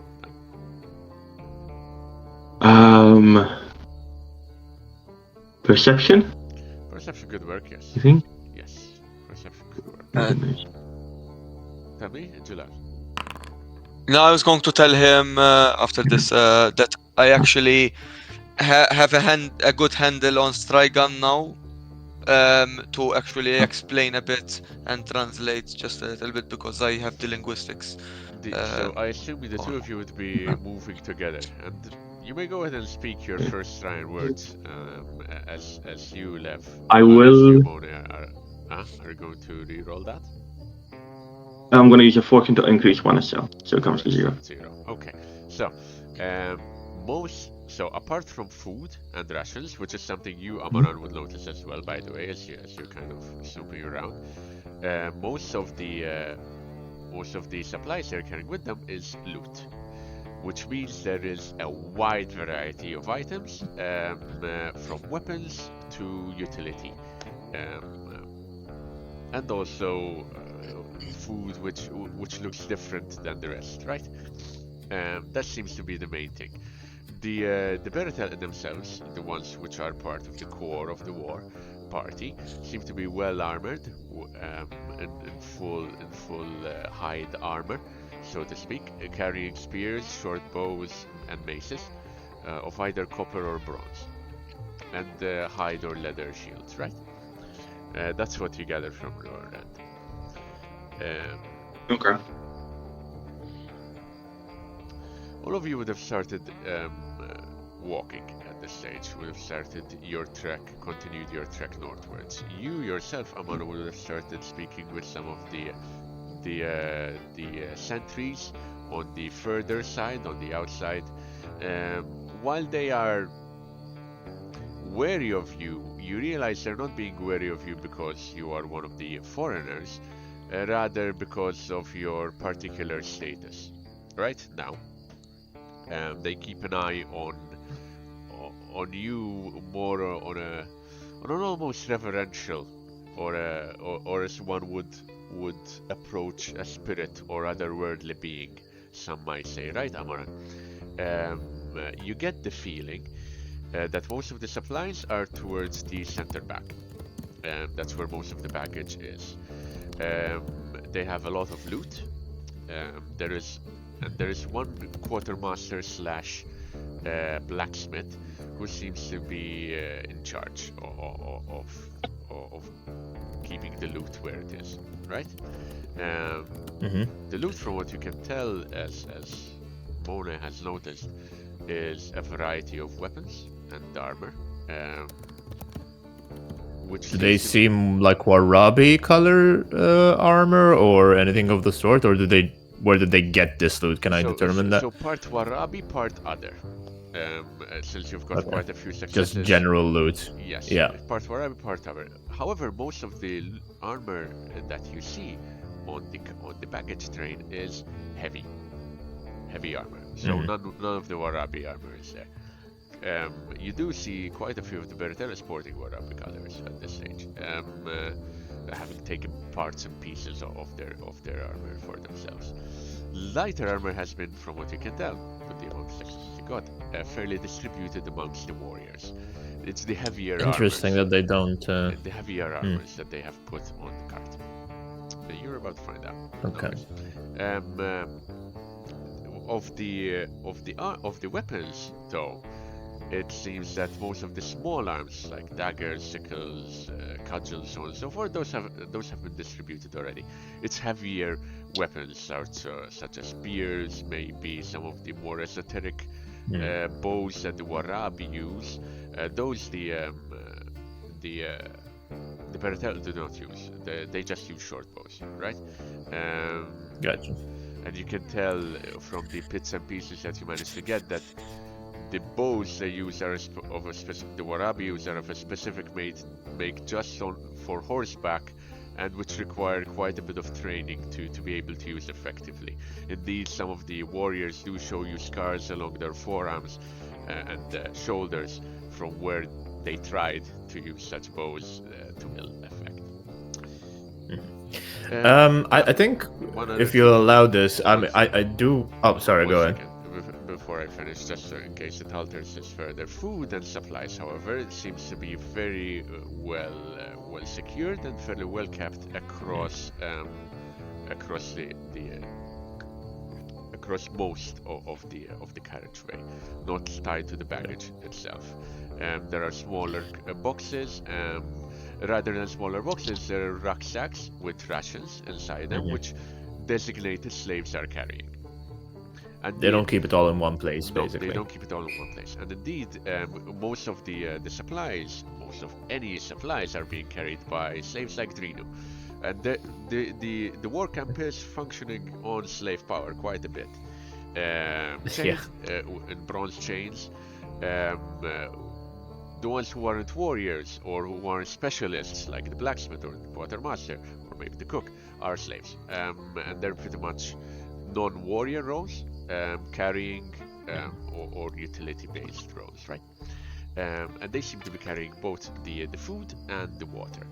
Perception? Perception could work, yes. You think? Yes, perception could work. Tell me, July. No, I was going to tell him after this that I actually have a good handle on Strigun now, to actually explain a bit and translate just a little bit, because I have the linguistics. So I assume the two of you would be moving together, and you may go ahead and speak your first Ryan words as you left. I will. Are you going to re-roll that? I'm going to use a fortune to increase one as well, so it comes to 0. Okay, so apart from food and rations, which is something you, Amaran, would notice as well, by the way, as you're kind of snooping around, most of the supplies they're carrying with them is loot, which means there is a wide variety of items, from weapons to utility, and also food which looks different than the rest, right? That seems to be the main thing. The Beratel themselves, the ones which are part of the core of the war party, seem to be well armored, in full hide armor, so to speak, carrying spears, short bows, and maces of either copper or bronze, and hide or leather shields, right? That's what you gather from your end. Okay. All of you would have started walking at this stage. Would have started your trek, continued your trek northwards. You yourself, Amano, would have started speaking with some of the sentries on the further side, on the outside. While they are wary of you, you realize they're not being wary of you because you are one of the foreigners, rather because of your particular status. Right now, they keep an eye on you more on an almost reverential, or as one would approach a spirit or otherworldly being, some might say, right, Amaran? You get the feeling that most of the supplies are towards the center back. That's where most of the baggage is. They have a lot of loot. There is one quartermaster / blacksmith who seems to be in charge of keeping the loot where it is, right? The loot, from what you can tell, as Mona has noticed, is a variety of weapons and armor. Which do they seem like Warabi color armor or anything of the sort, or where did they get this loot? Can I determine that? So part Warabi, part other. Since you've got quite a few successes. Just general loot. Yes. Yeah. Part Warabi, part other. However, most of the armor that you see on the baggage train is heavy armor. So none of the Warabi armor is there. You do see quite a few of the Beretella sporting Warabi colors at this stage. having taken parts and pieces of their armor for themselves. Lighter armor has been, from what you can tell, with the amount of sections you got, fairly distributed amongst the warriors. It's the heavier Interesting armors, that they don't. the heavier armors that they have put on the cart. You're about to find out. Okay. Of the weapons, though, it seems that most of the small arms, like daggers, sickles, cudgels, so on and so forth, those have been distributed already. It's heavier weapons, such as spears, maybe some of the more esoteric bows that the Warabi use. Those the Baratel do not use. They just use short bows, right? Gotcha. And you can tell from the bits and pieces that you managed to get that the bows they use are of a specific. The Warabi use are of a specific make just for horseback, and which require quite a bit of training to be able to use effectively. Indeed, some of the warriors do show you scars along their forearms and shoulders from where they tried to use such bows to ill effect. I think if you'll allow this, I do. Oh, sorry. Go ahead. Before I finish, just in case it alters this further, food and supplies, however, it seems to be very well secured and fairly well kept across most of the carriageway, not tied to the baggage itself. There are smaller boxes. Rather than smaller boxes, there are rucksacks with rations inside them, which designated slaves are carrying. And they don't keep it all in one place, basically. They don't keep it all in one place. And indeed, most of the supplies, most of any supplies, are being carried by slaves like Drinu. And the war camp is functioning on slave power quite a bit. In bronze chains. The ones who aren't warriors or who aren't specialists, like the blacksmith or the quartermaster or maybe the cook, are slaves. And they're pretty much non-warrior roles, carrying or utility-based roles, right? And they seem to be carrying both the food and the water.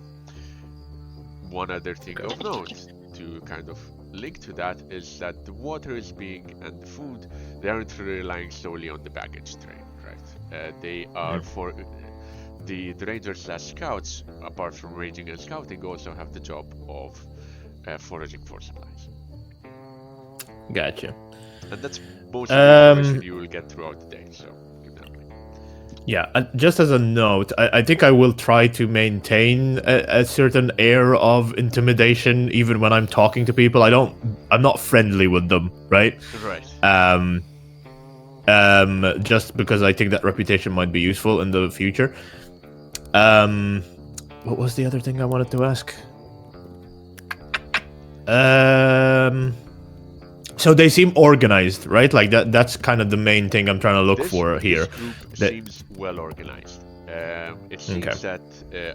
One other thing of note to kind of link to that is that the water is and the food, they aren't relying solely on the baggage train, right? They are for the rangers / scouts, apart from ranging and scouting, also have the job of foraging for supplies. Gotcha. And that's most of the information you will get throughout the day, so keep that in mind. Yeah, just as a note, I think I will try to maintain a certain air of intimidation even when I'm talking to people. I'm not friendly with them, right? Right. Just because I think that reputation might be useful in the future. What was the other thing I wanted to ask? So they seem organized, right? Like that's kind of the main thing I'm trying to look for here. This group seems well organized. It seems that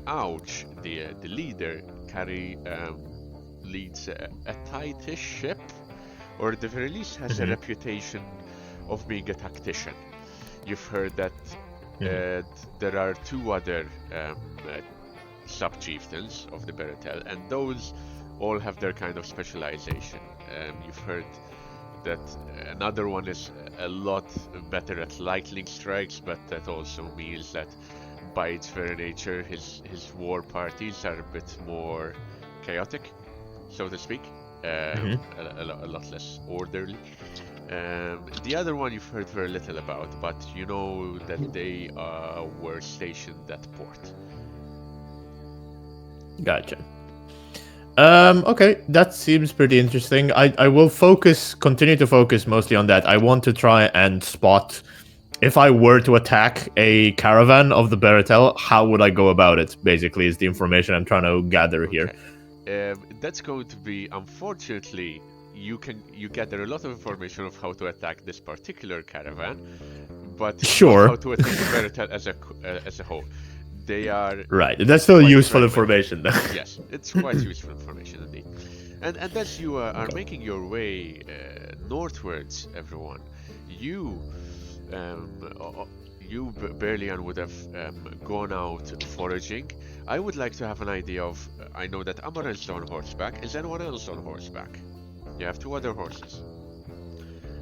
Ouch, the leader, leads a tightish ship, or at the very least has a reputation of being a tactician. You've heard that there are two other sub-chieftains of the Baratel, and those all have their kind of specialization. You've heard that another one is a lot better at lightning strikes, but that also means that by its very nature his war parties are a bit more chaotic, so to speak, a lot less orderly. The other one you've heard very little about, but you know that they were stationed at port. Gotcha. Okay, that seems pretty interesting. I will continue to focus mostly on that. I want to try and spot, if I were to attack a caravan of the Baratel, how would I go about it, basically, is the information I'm trying to gather here. That's going to be, unfortunately, you gather a lot of information of how to attack this particular caravan, but sure, how to attack the Baratel as a whole. They are right. That's still useful information, though. Yes, it's quite useful information indeed. And as you are making your way northwards, everyone, you you, Berlian, would have gone out foraging. I would like to have an idea of. I know that Amaranth's on horseback. Is anyone else on horseback? You have 2 other horses.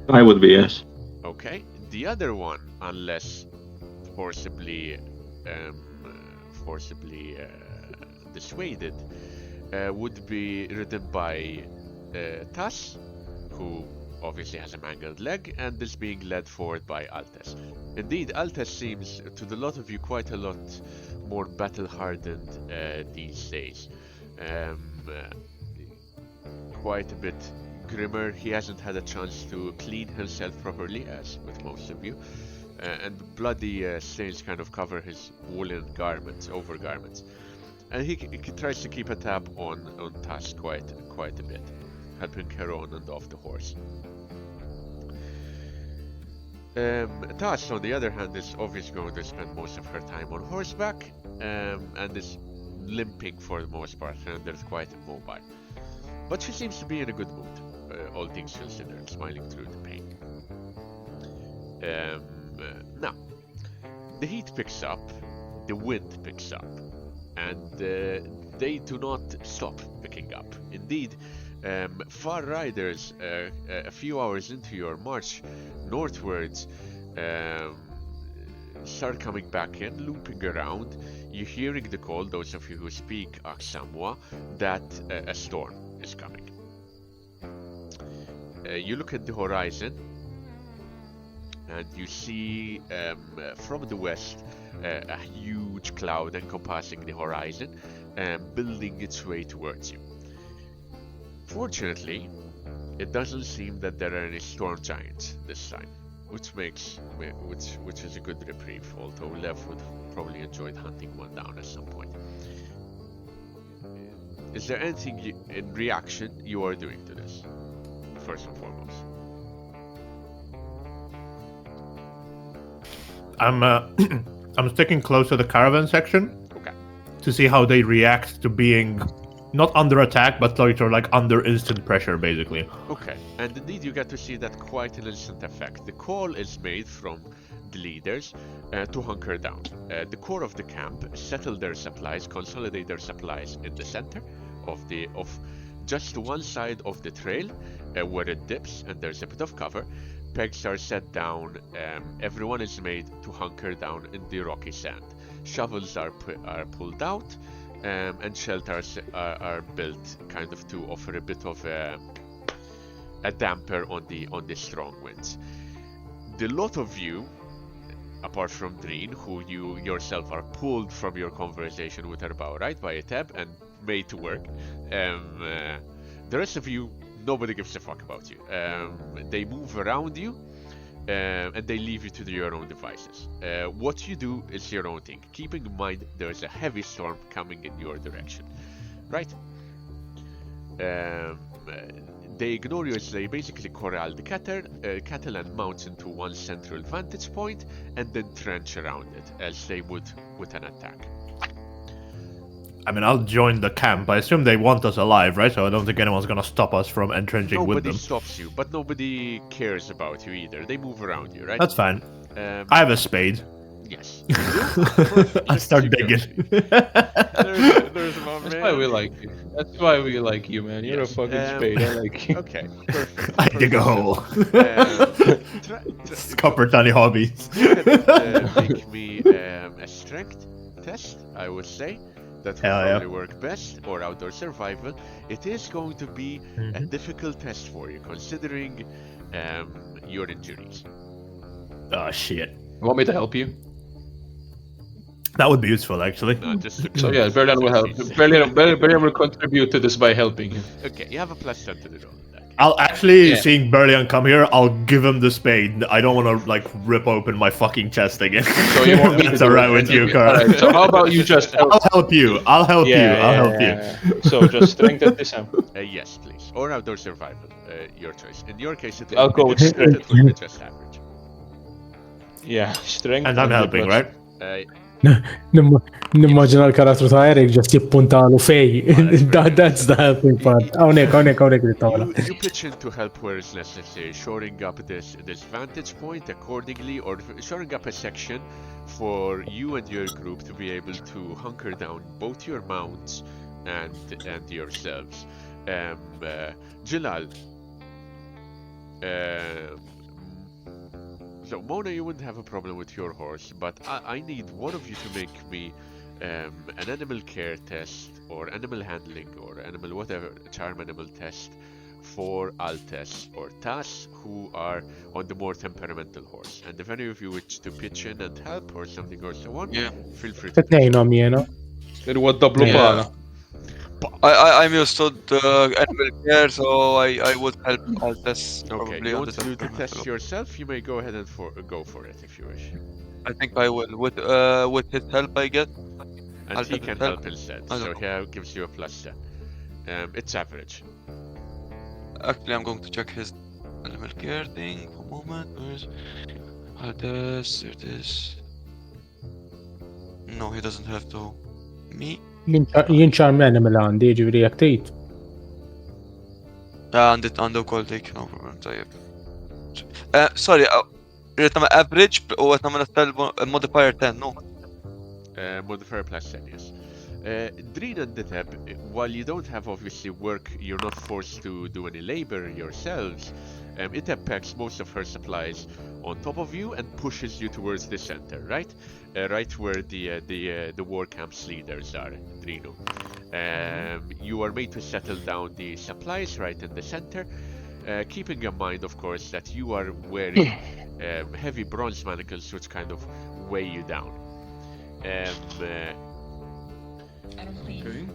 I would be, yes. Okay. The other one, unless forcibly dissuaded, would be ridden by Tas, who obviously has a mangled leg, and is being led forward by Altes. Indeed, Altes seems, to the lot of you, quite a lot more battle-hardened these days. Quite a bit grimmer. He hasn't had a chance to clean himself properly, as with most of you, and bloody stains kind of cover his woolen garments, overgarments. And he tries to keep a tab on Tas quite a bit, helping her on and off the horse. Tas, on the other hand, is obviously going to spend most of her time on horseback, and is limping for the most part, rendered quite immobile. But she seems to be in a good mood, all things considered, smiling through the pain. Now, the heat picks up, the wind picks up, and they do not stop picking up. Indeed, far riders, a few hours into your march northwards, start coming back in, looping around. You're hearing the call, those of you who speak Aksamwa, that a storm is coming. You look at the horizon, and you see from the west a huge cloud encompassing the horizon, building its way towards you. Fortunately, it doesn't seem that there are any storm giants this time, which is a good reprieve, although Lev would probably enjoyed hunting one down at some point. Is there anything in reaction you are doing to this, first and foremost? I'm sticking close to the caravan section. Okay. To see how they react to being not under attack, but like under instant pressure, basically. Okay, and indeed you get to see that quite an instant effect. The call is made from the leaders to hunker down. The core of the camp settle their supplies, consolidate their supplies in the center of just one side of the trail where it dips, and there's a bit of cover. Pegs are set down. Everyone is made to hunker down in the rocky sand. Shovels are pulled out. And shelters are built kind of to offer a bit of a damper on the strong winds. The lot of you, apart from Dreen, who you yourself are pulled from your conversation with Erbao, right, by a tab and made to work. The rest of you, nobody gives a fuck about you. They move around you. And they leave you to your own devices. What you do is your own thing, keeping in mind there's a heavy storm coming in your direction, right? They ignore you as they basically corral the cattle and mount into one central vantage point, and then trench around it, as they would with an attack. I mean, I'll join the camp. I assume they want us alive, right? So I don't think anyone's gonna stop us from entrenching with them. Nobody stops you, but nobody cares about you either. They move around you, right? That's fine. I have a spade. Yes. I start digging. There's That's why we like you. That's why we like you, man. You're a fucking spade. I like you. Okay, perfect. I dig a hole. Copper tiny hobbies. Make me a strength test, I would say. That will probably work best, or outdoor survival. It is going to be a difficult test for you, considering your injuries. Oh shit! You want me to help you? That would be useful, actually. No, just So yeah, Berlian will help. Berlian will contribute to this by helping you. Okay, you have a +10 to the roll. I'll actually, seeing Berlian come here, I'll give him the spade. I don't want to, like, rip open my fucking chest again. So you want me to That's alright with you, Carl. Right, so how about you just help? I'll help you. I'll help you. So just strength at this time. Yes, please. Or outdoor survival. Your choice. In your case, I'll go with strength. It will be just average. Yeah, strength. And I'm helping, right? Nimmaġina l-karattru ta' Eric ġast jippuntalu fej. That's the helping part. Hawnhekk li You pitch in to help where it's necessary, shoring up this vantage point accordingly, or shoring up a section for you and your group to be able to hunker down both your mounts and yourselves. Jalal. So Mona, you wouldn't have a problem with your horse, but I need one of you to make me an animal care test, or animal handling, or animal whatever, charm animal test for Altes or Tas, who are on the more temperamental horse. And if any of you wish to pitch in and help or something or so on, feel free to. Tnejnom jena. Huwa d-dopplu bħala. I'm used to the animal care, so I would help Altes. Okay, you want to do the test yourself? You may go ahead and go for it if you wish. I think I will. With his help, I get. And he can help instead, so he gives you a +10. It's average. Actually, I'm going to check his animal care thing for a moment. Where's Altes? There it is. No, he doesn't have to. Me? Jinċarm animal għandi, ġivri jak tejt. Għandu kol dik, no problem, tajjeb. Sorry, rritna ma average u għetna ma nastal modifier 10, no? Modifier +10, yes. Dreen and Diteb, while you don't have obviously work, you're not forced to do any labor yourselves, Iteb packs most of her supplies on top of you and pushes you towards the center, right? Right where the war camp's leaders are, Drino. You are made to settle down the supplies right in the center, keeping in mind, of course, that you are wearing heavy bronze manacles which kind of weigh you down.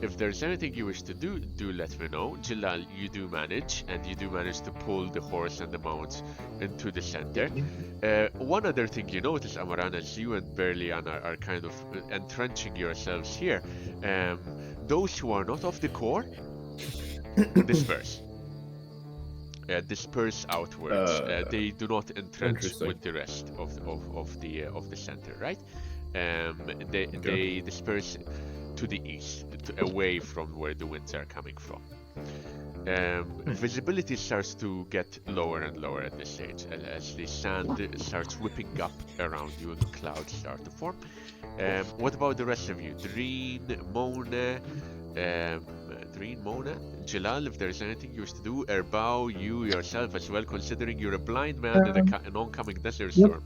If there's anything you wish to do let me know. Jalal, you do manage to pull the horse and the mounts into the center. One other thing you notice, Amaran, as you and Berlian are kind of entrenching yourselves here, those who are not of the core disperse. Disperse outwards. They do not entrench with the rest of the center, right? They disperse to the east, away from where the winds are coming from. Visibility starts to get lower and lower at this stage as the sand starts whipping up around you and clouds start to form. What about the rest of you? Dreen, Mona, Jalal, if there's anything you wish to do, Erbao, you yourself as well, considering you're a blind man in an oncoming desert storm.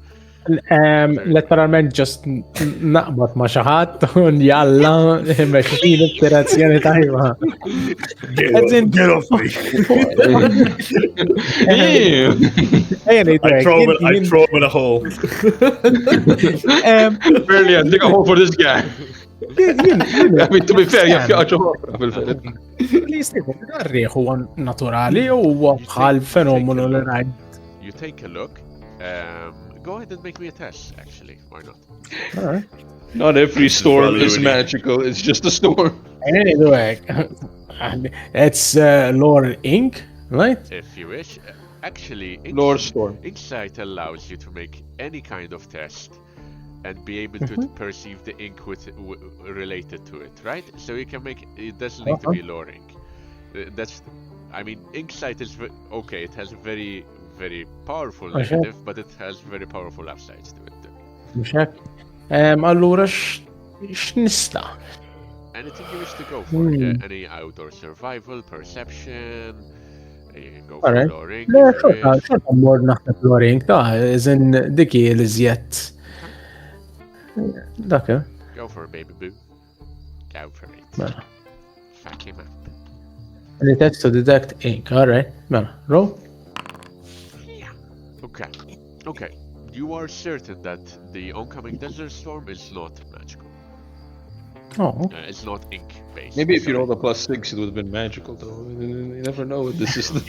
Letteralment just naqbad ma xaħat un jalla meċin operazzjoni tajma. Get off me. I throw him in a hole. Brilliant, dig a hole for this guy. I mean, to be fair, jaf jaħġu ħofra. Li jistibu, għarriħu għan naturali u għal fenomenu l-rajt. You take a look. Go ahead and make me a test, actually. Why not? Alright. Not every storm is magical, it's just a storm. Anyway, it's Lore Inc., right? If you wish. Actually, Lore Storm. Insight allows you to make any kind of test and be able to perceive the ink related to it, right? So you can make it doesn't need to be Lore Ink. I mean, Insight is okay. It has a very powerful negative, but it has very powerful upsides to it too. Mxek. Allura x'nista? Anything you wish to go for? Any outdoor survival, perception? You can go for Loring. Xorta mor naħseb Loring, iżin diki l-iżjed. Dak, Go for it, baby boo. Go for it. Mela. Fuck him up. Any text to detect ink, alright. Mela, roll. Okay. You are certain that the oncoming desert storm is not magical. Oh. It's not ink-based. Maybe if you rolled a +6, it would have been magical, though. You never know with this system.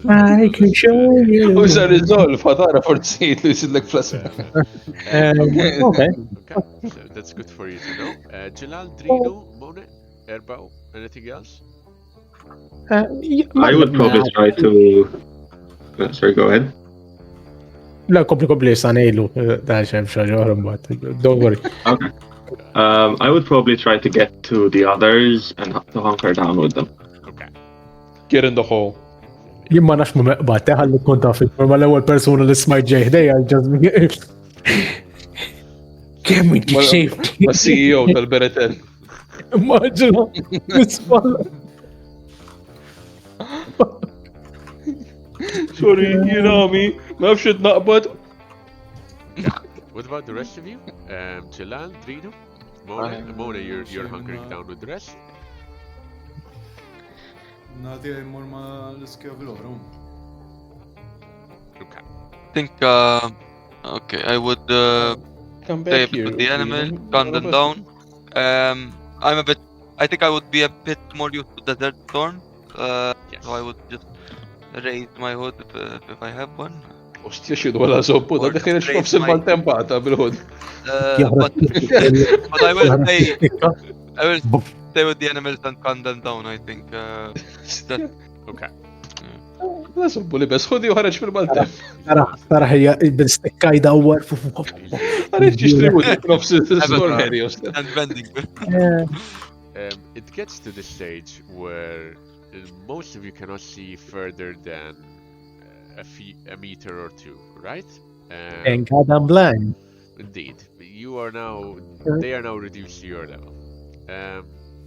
I can show you. Who's a resolve? Hatara forsi jitlu like plus. Okay. So that's good for you to know. Jalal, Drino, Mone, Erbao, anything else? I would probably try to. Sorry, go ahead. La kompli sanejlu, da xem xaġa oħra mbagħad. Don't worry. Okay. I would probably try to get to the others and to hunker down with them. Okay. Get in the hole. Jien ma nafx ma meqbad, ħalli tkun taf ma l-ewwel persuna li smajt ġej ħdejja just kemm inti xejf. Ma CEO tal-Beretel. Immaġina, nisfalla. Sorry, Rami, ma nafx naqbad. What about the rest of you? Chilan, Drino, Mona, you're hunkering down with the rest. Nati għajmur ma l-iskja bil-orum. Okay. I think, okay, I would Come stay back here. with the animal, gun them down. I think I would be a bit more used to the Desert Storm. Yes. So I would just raise my hood if I have one. Ostja xidu għala zoppu, da deħin il-xnofs il-maltempata bil-ħod. But I will stay with the animals and gun them down, I think. Okay. Da zoppu li bes, ħodi uħarġ fil-maltemp. Tara ħija bil-stekka jdawwar. Għarġ ġiġri u il-nofs il-storm And bending. It gets to the stage where most of you cannot see further than a meter or two, right? And God, I'm blind. Indeed. You are now, they are now reduced to your level.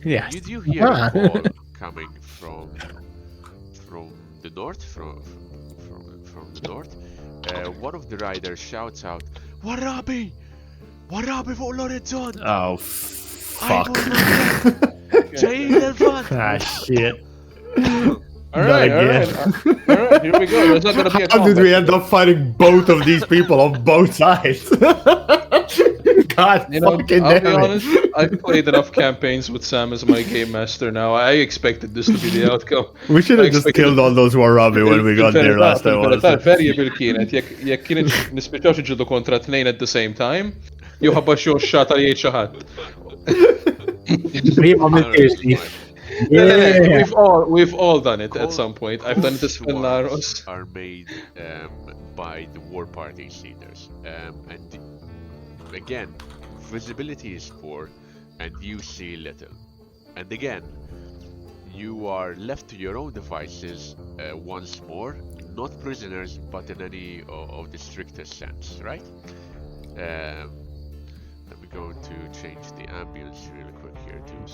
Yes. You do hear a call coming from the north, from the north. One of the riders shouts out, Warabi! Warabi fuq l-orizzont! Oh, fuck. Ġejjin il-fat! Ah, shit. Alright, again. alright, here we go. There's not gonna be a How did we combat. end up fighting both of these people on both sides? God You know, fucking I'll be damn it. honest, I've played enough campaigns with Sam as my game master now. I expected this to be the outcome. We should have just killed all those Warabi when we got there last time. honestly. Variable kienet, jek kienet nispiċaw ġidu kontra tnejn at the same time, jew ħabba xo xata li jgħid xi ħadd. We've all done it at some point. I've done it as Fellaros. Are made by the war party leaders, and again, visibility is poor, and you see little. And again, you are left to your own devices once more, not prisoners, but in any of the strictest sense, right? Let me go to change the ambience real quick here too.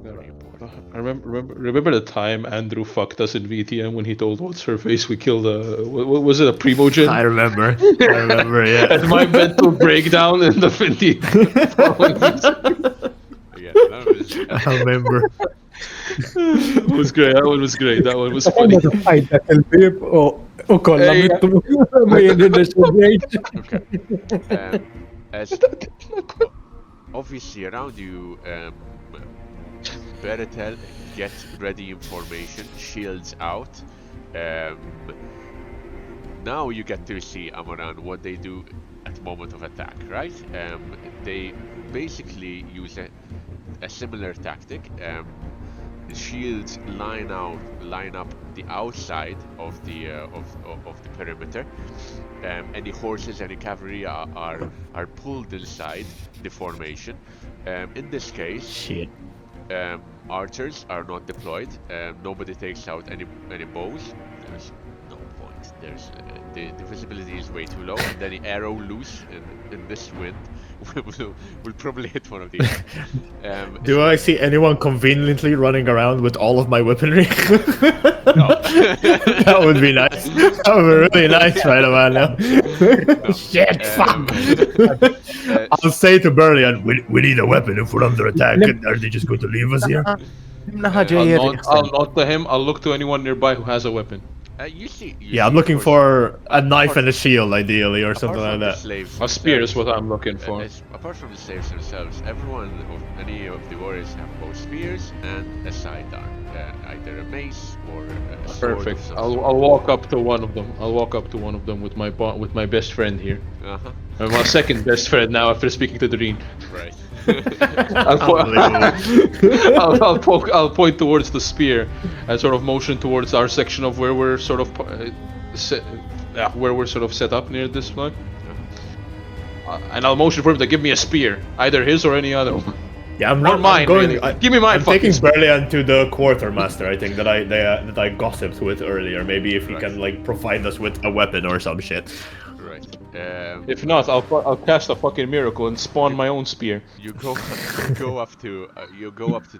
Very important. I remember the time Andrew fucked us in VTM when he told what's her face we killed a was it a Primogen? I remember, yeah. And my mental breakdown in the Yeah, that was, I remember. It was great. That one was great. That one was funny. okay. As obviously around you, Beretel, get ready information, shields out. Now you get to see Amaran what they do at the moment of attack, right? They basically use a similar tactic. The shields line up the outside of the perimeter. Any horses, any cavalry are pulled inside the formation. In this case, Shit. Archers are not deployed. Nobody takes out any bows. There's no point. There's the visibility is way too low, and any arrow loose in this wind will probably hit one of these. Do I see anyone conveniently running around with all of my weaponry? No. That would be nice. That would be really nice right about now. Shit, fuck. I'll say to Burleon, we need a weapon if we're under attack. Are they just going to leave us here? I'll nod to him. I'll look to anyone nearby who has a weapon. You see, Yeah, I'm looking for a knife and a shield, ideally, or something like that. A spear is what I'm looking for. Apart from the slaves themselves, any of the warriors have both spears and a sidearm, either a mace or a sword. Perfect. of some I'll sort. walk up to one of them. I'll walk up to one of them with my best friend here. Uh-huh. My second best friend now after speaking to Doreen. Right. I'll point towards the spear and sort of motion towards our section of where we're sort of set up near this flag. and I'll motion for him to give me a spear, either his or any other one. Yeah, I'm Or not mine, going. really. Give me mine. I'm taking Berlian to the quartermaster. I think that I gossiped with earlier. Maybe if he can like provide us with a weapon or some shit. Right. If not, I'll cast a fucking miracle and spawn my own spear. You go up to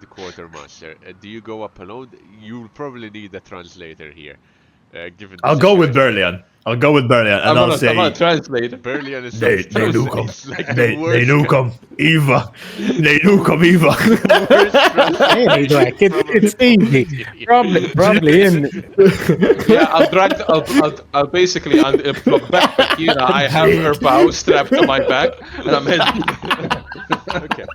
the quartermaster. Do you go up alone? You'll probably need a translator here. Given the I'll go with situation. Berlian. I'll go with Berlian, and I'll say. I'm gonna translate. Berlian is They like the worst nukem Eva. They nukem Eva. Anyway, it's easy. Probably in. Yeah, I'll basically look back. You know, I have her bow strapped to my back, and I'm heading. Okay.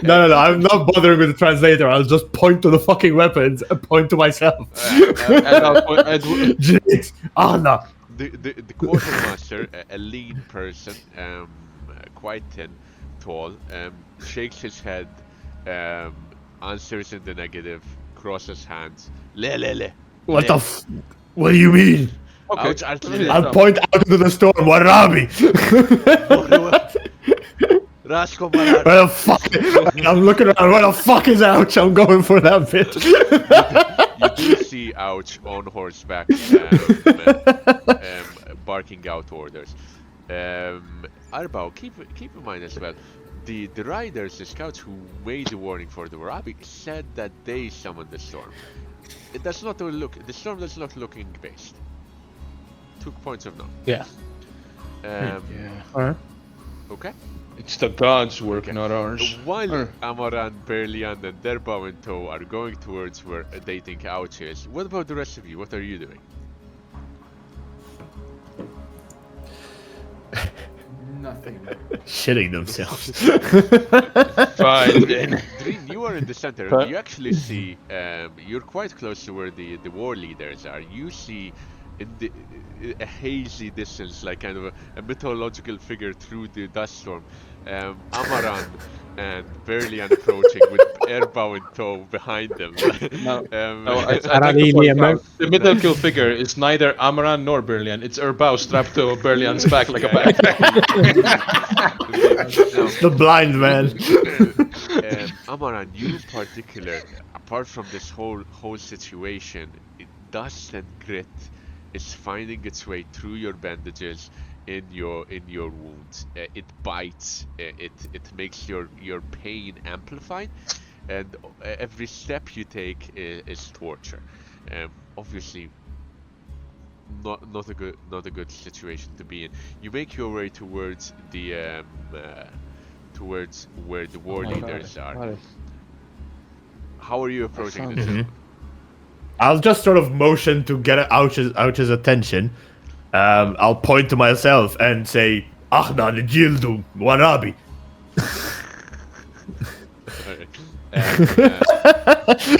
No. I'm not bothering with the translator. I'll just point to the fucking weapons and point to myself. And I'll point. Jeez. Anna. The quartermaster, a lean person, quite thin, tall, shakes his head, answers in the negative, crosses hands. Le. What the what do you mean? Okay. I'll point out into the storm. Warabi. Where the fuck? I'm looking around. Where the fuck is Ouch? I'm going for that bit. You do see Ouch on horseback, barking out orders. Arbao, keep in mind as well, the riders, the scouts who made the warning for the Warabi said that they summoned the storm. It does not look. The storm does not look ink-based. 2 points of no. Yeah. Okay. It's the gods' work, not ours. While Amaran, Berlian, and Derba and Tow are going towards where they think Ouch is, what about the rest of you? What are you doing? Nothing. Shitting themselves. Fine then. Dream, you are in the center. Huh? You actually see, you're quite close to where the war leaders are. You see in a hazy distance, like kind of a mythological figure through the dust storm. Amaran and Berlian approaching with Airbow in tow behind them. The mythical figure is neither Amaran nor Berlian. It's Erbao strapped to Berlian's back like a backpack. The blind man. Amaran, you in particular, apart from this whole situation, dust and grit is finding its way through your bandages, in your wounds. It bites. It makes your pain amplified, and every step you take is torture. Obviously, not a good situation to be in. You make your way towards the towards where the war leaders are. How are you approaching this? I'll just sort of motion to get Ouch's attention. I'll point to myself and say, Ahna the Jildu Warabi.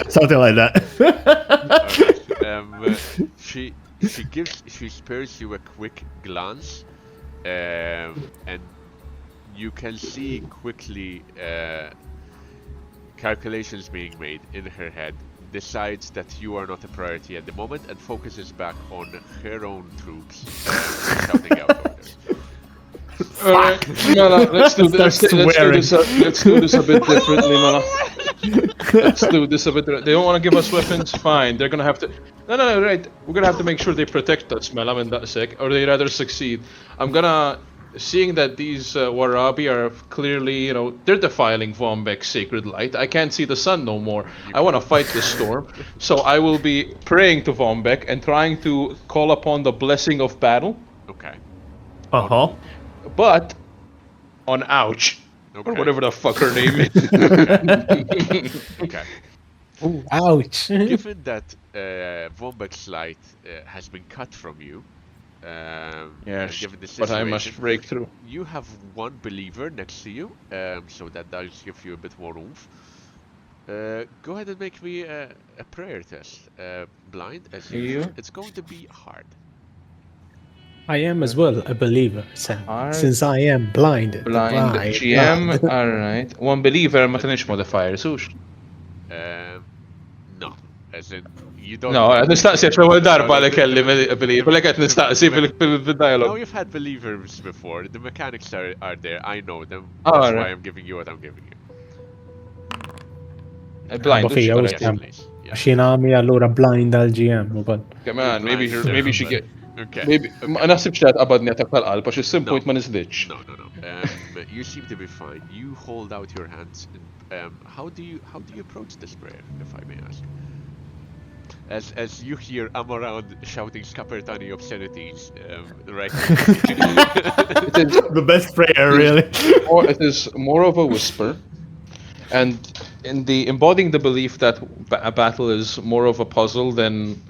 Something like that. She spares you a quick glance, and you can see quickly calculations being made in her head. Decides that you are not a priority at the moment and focuses back on her own troops, shouting out orders. No, let's do this a bit differently, man. Let's do this a bit. They don't want to give us weapons. Fine, they're gonna have to. No, right. We're gonna have to make sure they protect us, man. I'm in that sec, or they rather succeed. I'm gonna. Seeing that these Warabi are clearly, they're defiling Vombek's sacred light. I can't see the sun no more. I want to fight this storm. So I will be praying to Vombek and trying to call upon the blessing of battle. Okay. But on Ouch. Okay. Or whatever the fuck her name is. Okay. Ooh, ouch. Given that Vombek's light has been cut from you, yes, given the but I must break through. You have one believer next to you, so that does give you a bit more oomph. Go ahead and make me a prayer test. Blind, as usual. It's going to be hard. I am as well a believer, since I am blind. Blind GM, alright. One believer, ما تنش modifier, سوش. No. As in, you don't. No, nistaqsi l-ewwel darba li kelli believer, li qed nistaqsi No, fil-dialogue. you've had believers before. The mechanics are there. I know them. Oh, That's right. why I'm giving you what I'm giving you. But Blind, fija, correct. Yes, Yeah. please. Yes. Xina mi allura blind għal-GM u bad. Come on, maybe she get... Okay. Maybe, ma naħsibx li qabadni attak tal-qalb, għax is-sim point ma niżlitx. No. You seem to be fine. You hold out your hands. And, how do you approach this prayer, if I may ask? As you hear Amaran shouting Scapertani obscenities, right? The best prayer, really. It is more of a whisper, and in the embodying the belief that a battle is more of a puzzle than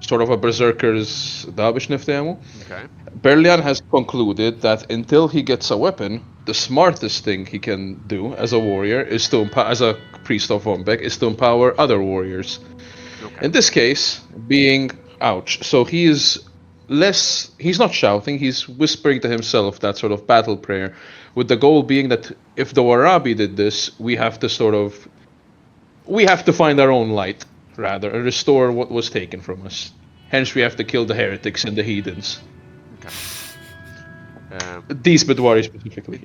sort of a berserker's da biex niftehmu. Okay. Berlian has concluded that until he gets a weapon, the smartest thing he can do as a warrior is to as a priest of Vombek is to empower other warriors. Okay. In this case, being ouch. So he's not shouting, he's whispering to himself that sort of battle prayer, with the goal being that if the Warabi did this, we have to find our own light, rather, and restore what was taken from us. Hence, we have to kill the heretics and the heathens. Okay. These Bedwari specifically.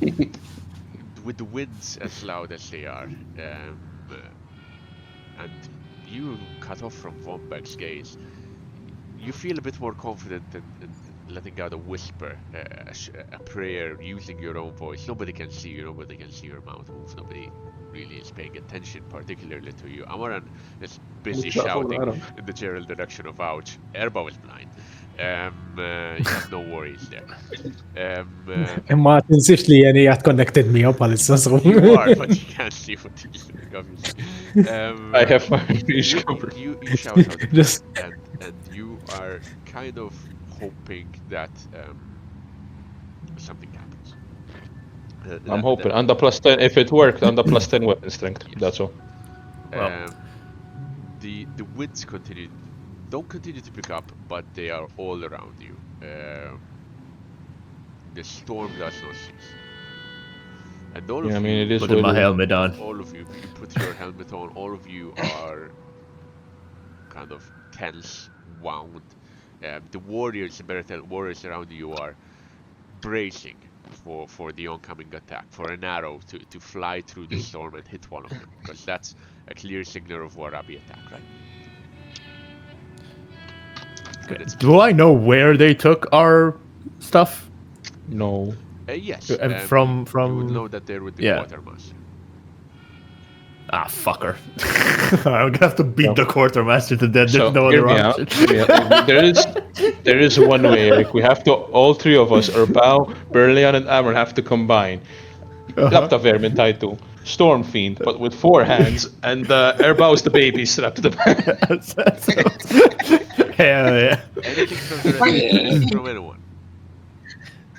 Indeed. With the winds as loud as they are, and you cut off from Vombek's gaze, you feel a bit more confident in letting out a whisper, a prayer, using your own voice. Nobody can see you, nobody can see your mouth move, nobody really is paying attention particularly to you. Amaran is busy shouting in the general direction of Ouch. Erba was blind. You have no worries there. Imma tinsix li jeni għat connected miegħu palissa so. You are, but you can't see what he's doing, obviously. I have my reach covered. You shout out Just- and you are kind of hoping that something happens. I'm hoping. Under plus 10, if it worked, under plus 10 weapon strength. Yes. That's all. The winds don't continue to pick up, but they are all around you. The storm does not cease. And all of Yeah, I you, mean, it is Putting what my it is. helmet on. all of you put your helmet on, all of you are kind of tense, wound. The warriors, the Beratel warriors around you are bracing for the oncoming attack, for an arrow to fly through the storm and hit one of them, because that's a clear signal of Warabi attack, right? Do I know where they took our stuff? No. Yes. From You would know that they're with the quartermaster. Ah, fucker. I'm gonna have to beat the quartermaster to death. So, There's no hear other me out. option. Hear me out. There is one way, Eric. We have to, all three of us, Urbao, Berlian, and Amr have to combine. Lapta Vermin Taitu, Storm Fiend, but with 4 hands, and Urbao is the baby strapped to the back. Hell yeah. Anything from anyone?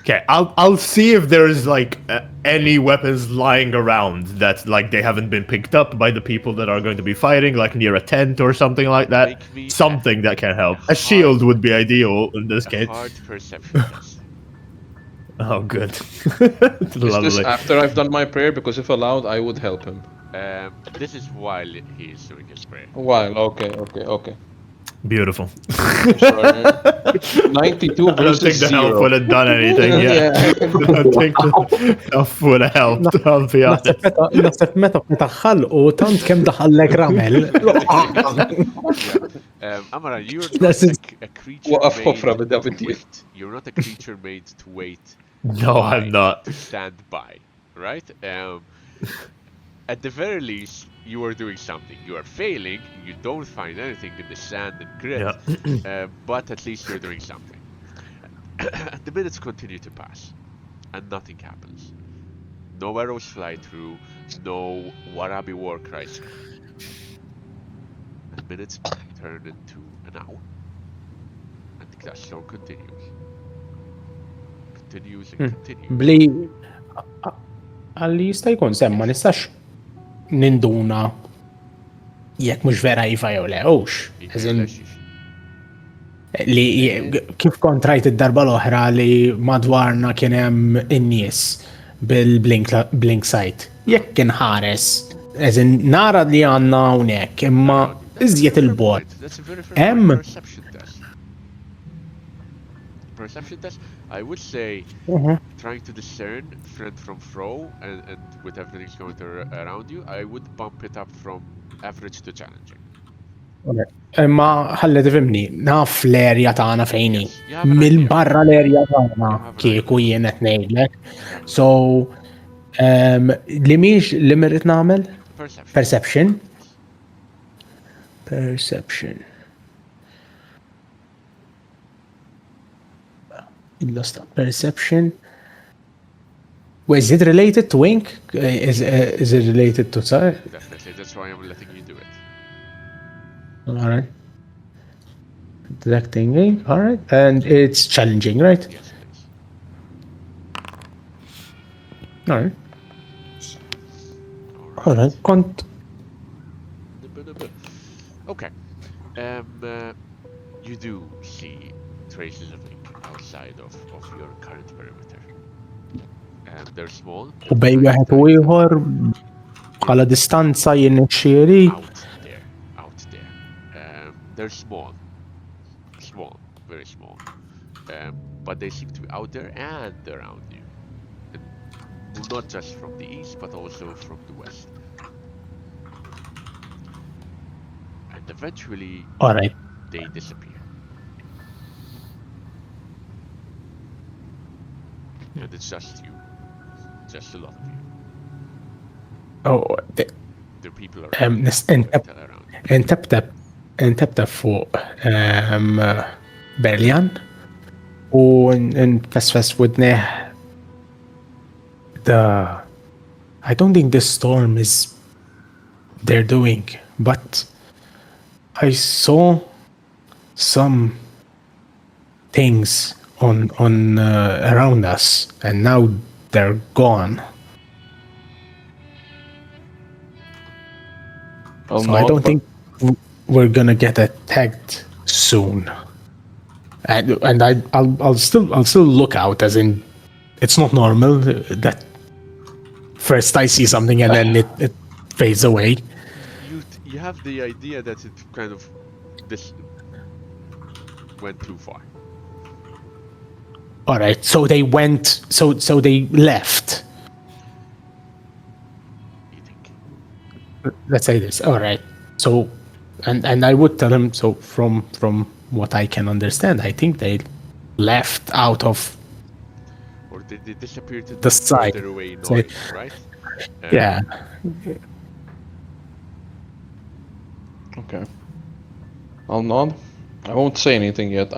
Okay, I'll see if there's like any weapons lying around that like they haven't been picked up by the people that are going to be fighting, like near a tent or something like that. Make me Something that can help. A shield would be ideal in this A case. hard perception test. Oh, good. Is this Lovely. after I've done my prayer? Because if allowed, I would help him. This is while he is doing his prayer. While, okay. Beautiful. 92 I don't versus think the help 0. would have done anything. Yeah. I don't think the help would have helped. I'll be honest. Naħseb meta taħħal u tant kemm daħallek ramel. Amara, you're not That's it. a creature Waqaf ħofra made bidda to biddi. wait. You're not a creature made to wait. No, I'm not. To stand by, right? At the very least, you are doing something. You are failing. You don't find anything in the sand and grit, but at least you're doing something. The minutes continue to pass, and nothing happens. No arrows fly through. No Warabi war cries. And minutes turn into an hour, and the clash storm continues. Continues and continues. Bli għalli jista' jkun semma nistax ninduna jekk mhux vera jifa jew le hux. Li kif kont rajt id-darba l-oħra li madwarna kien hemm in-nies bil-blink sight. Jekk inħares eżin nara li għanna hawnhekk imma iżjed il-bot. That's a very fair Hemm. point. Perception test. Perception test. I would say trying to discern friend from foe, and with everything going around you, I would bump it up from average to challenging. Imma ħalli tifhimni, naf l-erja tagħna fejni. Yes, you have an idea. Mill-barra l-erja tagħna You have an kieku jien qed ngħidlek. So li mhix li mirrid nagħmel? Perception. Perception. Lost perception. Well, is it related to ink? Is it related to Tsar? Definitely. That's why I'm letting you do it. Alright. Detecting ink, alright. And it's challenging, right? Yes, please. Alright. Alright. Okay. You do see traces of ink outside of your current perimeter. They're small. U bej wieħed u ieħor bħala distanza jinnixieri. Out there. They're small, very small. But they seem to be out there and around you. And not just from the east, but also from the west. And eventually, Alright. they disappear. And it's just you. Just a lot of you. Oh, There are people around. انتبتب فوق برليان ونفسفس ودنه. I don't think this storm is they're doing, but I saw some things on around us, and now they're gone. So I don't think we're gonna get attacked soon. And I'll still look out, as in it's not normal that first I see something and then it fades away. You have the idea that it kind of this went too far. All right, so they went. So they left. You think? Let's say this. All right. So, and I would tell him. So from what I can understand, I think they left out of. Or did they disappear to the side. further away So- noise, right? Yeah. Okay. I'll nod. I won't say anything yet.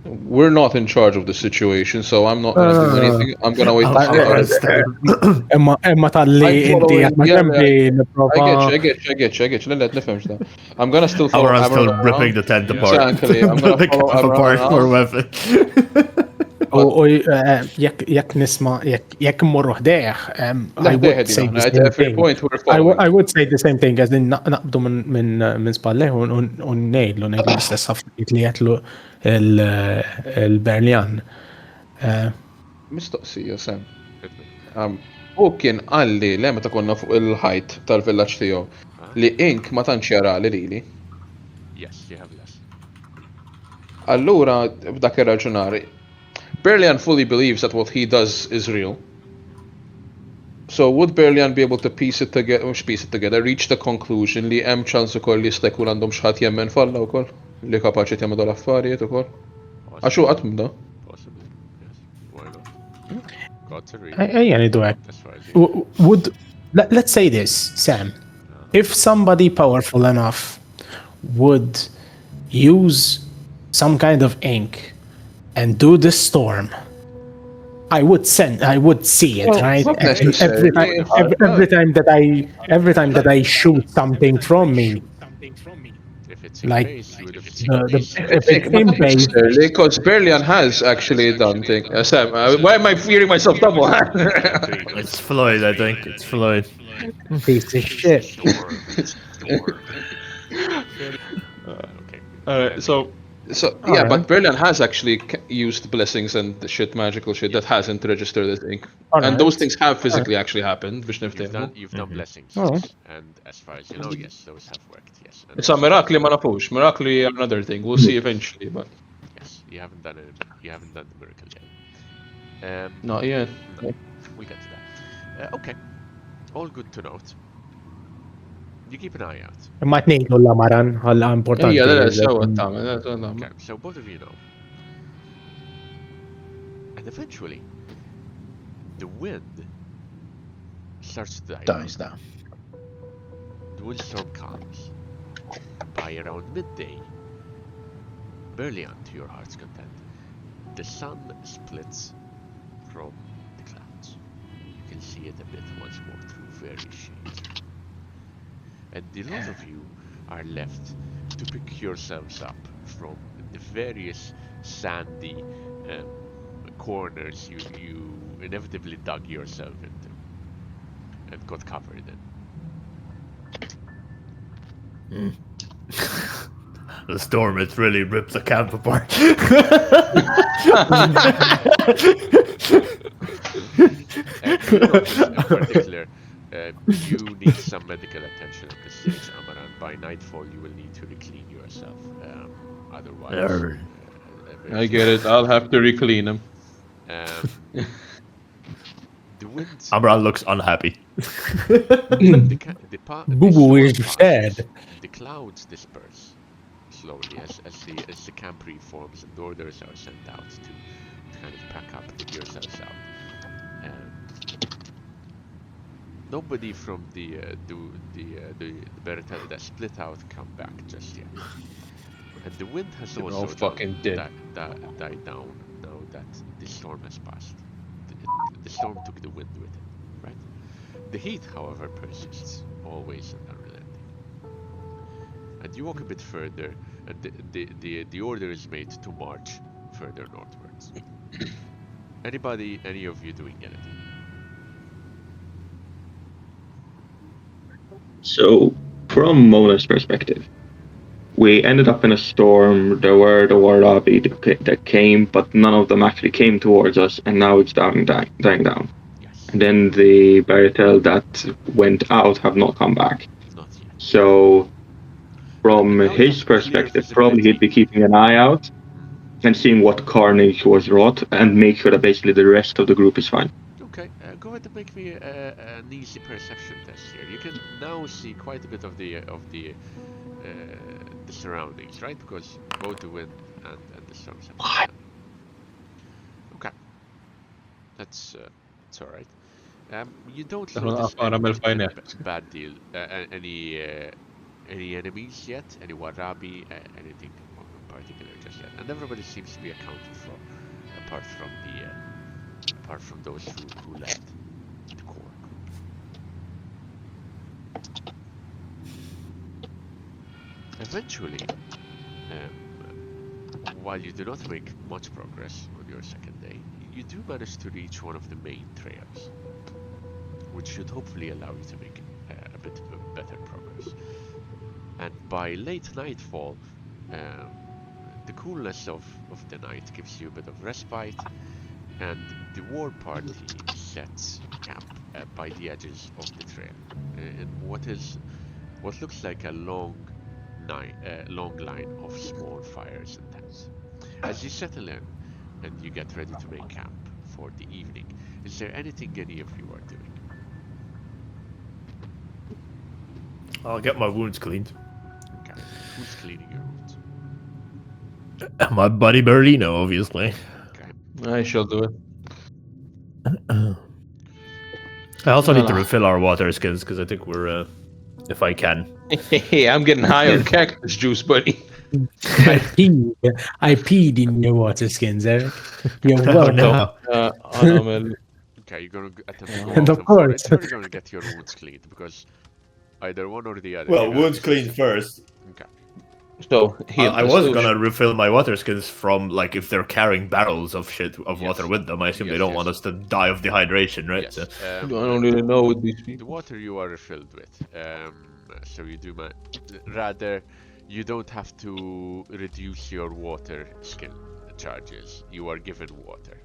We're not in charge of the situation, so I'm not gonna do anything. I'm gonna wait to see how it Emma talli inti yeah, għatma yeah. tempi niprofa. I get you. Let nifhemx da. I'm gonna still follow Our still Amber ripping the around. tent apart. Exactly. I'm gonna The follow camp Amber apart around. for weapon. U jekk nisma jekk mmorru ħdejh, I would say the same At every thing. point we're following. I would say the same thing, as in naqbdu minn spalleħ u ngħidlu l-istess affarijiet li jgħetlu il-Berljan. Mistoqsija, Sam. U kien għalli le meta konna fuq il-ħajt tal-villaġġ tiegħu li ink ma tantx jara li lili. Yes, you have less. Allura b'dak ir-raġunari, Berlian fully believes that what he does is real. So would Berlian be able to piece it together, reach the conclusion li hemm ċans ukoll li jista' jkun għandhom xi ħadd jemmen falla wkoll li kapaċi jagħmlu dal affarijiet ukoll? Għax hu qatt da. Possibly, yes. Why not? Got to read. Ejja nidu hekk. That's right. Let's say this, Sam. If somebody powerful enough would use some kind of ink and do the storm, I would see it, right? not And necessarily. every time that I shoot something from me, If it's in like, base, you would have seen if it's in base, Because Berlian has actually done things. Sam, why am I fearing myself double? It's Floyd, I think. It's Floyd. piece of shit. Okay. So yeah, Alright. but Berlian has actually used blessings and the shit, magical shit that hasn't registered as ink. Alright. And those things have physically actually happened, biex niftehmu. You've done blessings, Alright. yes. And as far as you know, yes, those have worked, yes. And It's a those- miracli ma nafux. Miracli are another thing. We'll see eventually, but Yes, you haven't done the miracle yet. not yet. No, we'll get to that. Okay, all good to note. You keep an eye out. Ma tnejdu l-amaran għalla importanti. Yeah, that's what I'm. Okay, so both of you know. And eventually, the wind starts to die. Dies down. The windstorm calms. By around midday, Berlian, to your heart's content, the sun splits from the clouds. You can see it a bit once more through various shades. And the lot of you are left to pick yourselves up from the various sandy corners you inevitably dug yourself into and got covered in. The storm has really ripped the camp apart. You notice in particular, you need some medical attention at this stage, Amaran. By nightfall, you will need to re-clean yourself. Otherwise, I get it. I'll have to re-clean them. The winds. Amran looks unhappy. Bubu is sad. The clouds disperse slowly as the camp reforms and orders are sent out to kind of pack up, get yourselves out. Nobody from the Beretel that split out come back just yet. And the wind has They're also all fucking dead. died down now that the storm has passed. The storm took the wind with it, right? The heat, however, persists, always and unrelenting. And you walk a bit further, and the order is made to march further northwards. Any of you doing anything? So, from Mona's perspective, we ended up in a storm. There were the Warlabi that came, but none of them actually came towards us, and now it's dying down. Yes. And then the Baratel that went out have not come back. Not yet. So, from Without his clear perspective, probably he'd be visibility. keeping an eye out and seeing what carnage was wrought, and make sure that basically the rest of the group is fine. Okay, go ahead and make me an easy perception test here. You can now see quite a bit of the surroundings, right? Because both the wind and the storms have happened. Okay, that's all right. You don't notice any bad deal, any enemies yet, any Warabi, anything in particular just yet, and everybody seems to be accounted for, apart from those who left the core. Eventually, while you do not make much progress on your second day, you do manage to reach one of the main trails, which should hopefully allow you to make a bit of better progress. And by late nightfall, the coolness of the night gives you a bit of respite, and the war party sets camp by the edges of the trail in what looks like a long line of small fires and tents. As you settle in and you get ready to make camp for the evening, is there anything any of you are doing? I'll get my wounds cleaned. Okay. Who's cleaning your wounds? My buddy Berlino, obviously. Okay. I shall do it. I also need to refill our water skins because I think we're, if I can. Hey, I'm getting high on cactus juice, buddy. I peed in your water skins, Eric. You're welcome. No. Okay, you're gonna attempt to go And out of course. It's probably gonna get your wounds cleaned because either one or the other. Well, you're gonna wounds be clean successful. first. Okay. So I was gonna refill my water skins from, like, if they're carrying barrels of water with them. I assume they don't want us to die of dehydration, right? Yes. So, I don't really know with these people. The water you are refilled with. So you do rather you don't have to reduce your water skill charges, you are given water.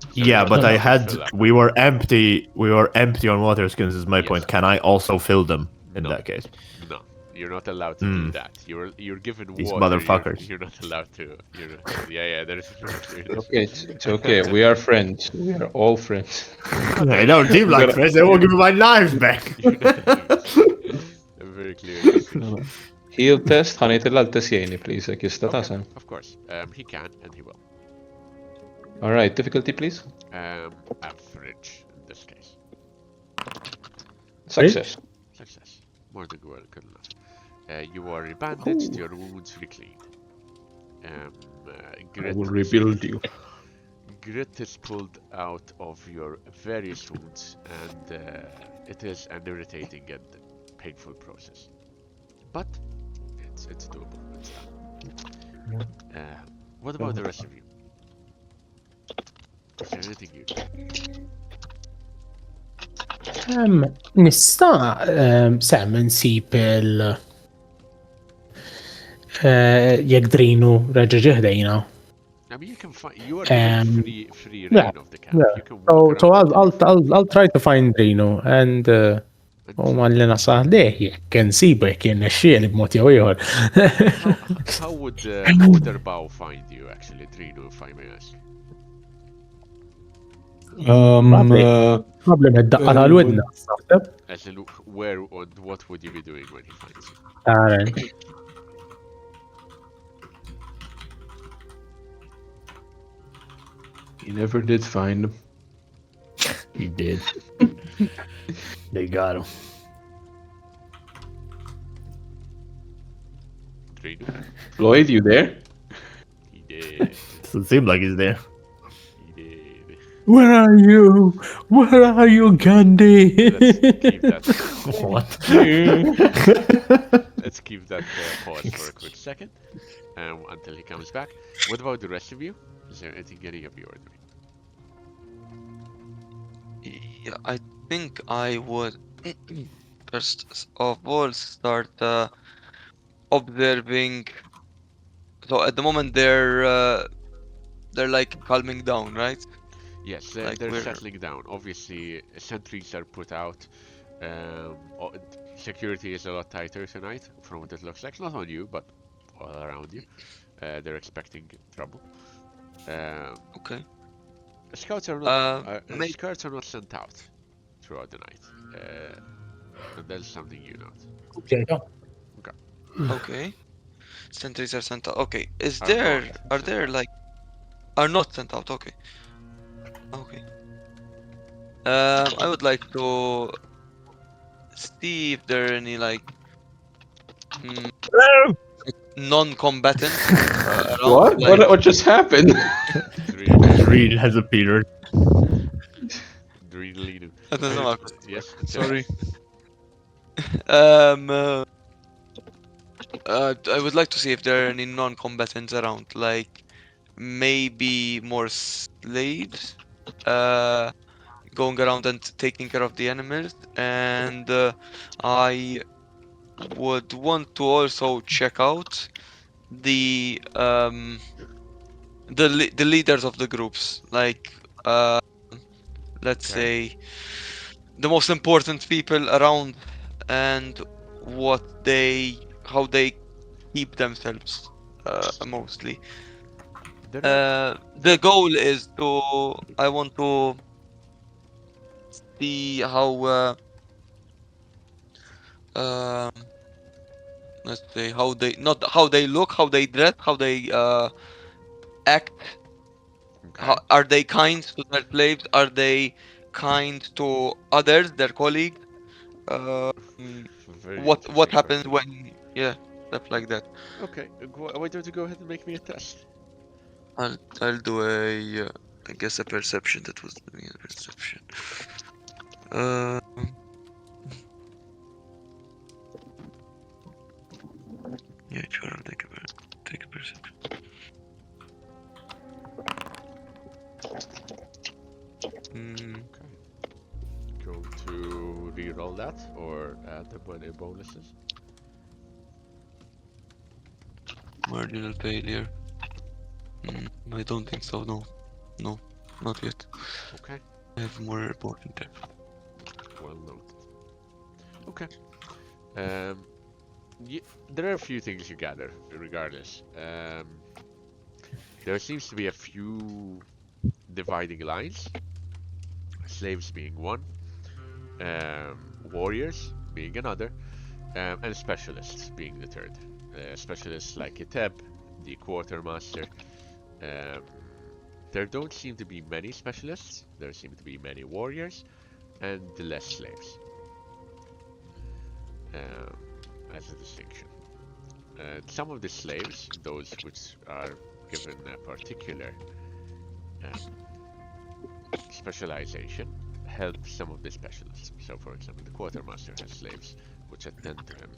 So Yeah, you're but not I allowed to had fill up. we were empty. We were empty on water skins. Is my Yes. point. Can I also fill them in No. that case? No, you're not allowed to do that. You're given These water. motherfuckers. You're not allowed to. Yeah. There is a very clear. Okay, it's okay. We are friends. We are all friends. I don't seem like Gotta- friends. They won't give me my knives back. A very clear distinction. Heal test, ħanejt il-altess jgħini, please, jek jista tasem. Of course, he can and he will. Alright, difficulty, please. Average in this case. Success. Success. More than good enough. You are rebandaged, your wounds recleaned. I Grit, will rebuild you. grit is pulled out of your various wounds, and it is an irritating and painful process. But it's doable. It's done. What about the rest of you? Is there anything you do? Nista Sam nsib jekk drinu reġa' ġeħdejna. I mean, you can find. You are given free reign yeah, of the camp. yeah. You can walk So around. I'll try to find Drino and ma li nasah deħ jekk nsibu jekk jirnexxieli b'mod jew ieħor. How would Erbao find you actually, Drino, if I may ask? Problem id-daqqa tal-widna. As in, where or what would you be doing when he finds you? Alright. He never did find him. He did. They got him. Drino? Lloyd, you there? He did. Doesn't seem like he's there. He did. Where are you? Where are you, Gandhi? Let's keep that. What? Let's keep that pause for a quick second, until he comes back. What about the rest of you? Is there anything any of you are doing? Yeah, I think I would first of all start observing. So at the moment they're like calming down, right? Yes, Like they're we're- settling down. Obviously, sentries are put out. Security is a lot tighter tonight, from what it looks like. Not on you, but all around you. They're expecting trouble. Okay. Scouts are not. may- Scouts are not sent out throughout the night. And that's something you note. Okay. Sentries are sent out. Okay. Are not Are sent there out. like are not sent out? Okay. Okay. I would like to see if there are any like non-combatants around. What? Like, What just happened? Reed has appeared. Dreidel. Yes. Sorry. I would like to see if there are any non-combatants around, like maybe more slaves, going around and taking care of the animals, and I would want to also check out the leaders of the groups, like let's say the most important people around and how they keep themselves mostly. The goal is I want to see how let's say not how they look, how they dress, how they act. Are they kind to their slaves? Are they kind to others, their colleagues? What happens when stuff like that. Okay, why don't you go ahead and make me a test? I'll do I guess a perception. That was doing a perception. Yeah, sure. I'll take a perception. Going to re-roll that or add the bonuses? Marginal failure. I don't think so, no. No, not yet. Okay, I have more important there. well noted. Okay. There are a few things you gather, regardless. There seems to be a few dividing lines. Slaves being one, warriors being another, and specialists being the third. Specialists like Iteb, the quartermaster. There don't seem to be many specialists. There seem to be many warriors, and less slaves. As a distinction. Some of the slaves, those which are given a particular specialization, help some of the specialists. So, for example, the quartermaster has slaves which attend to him.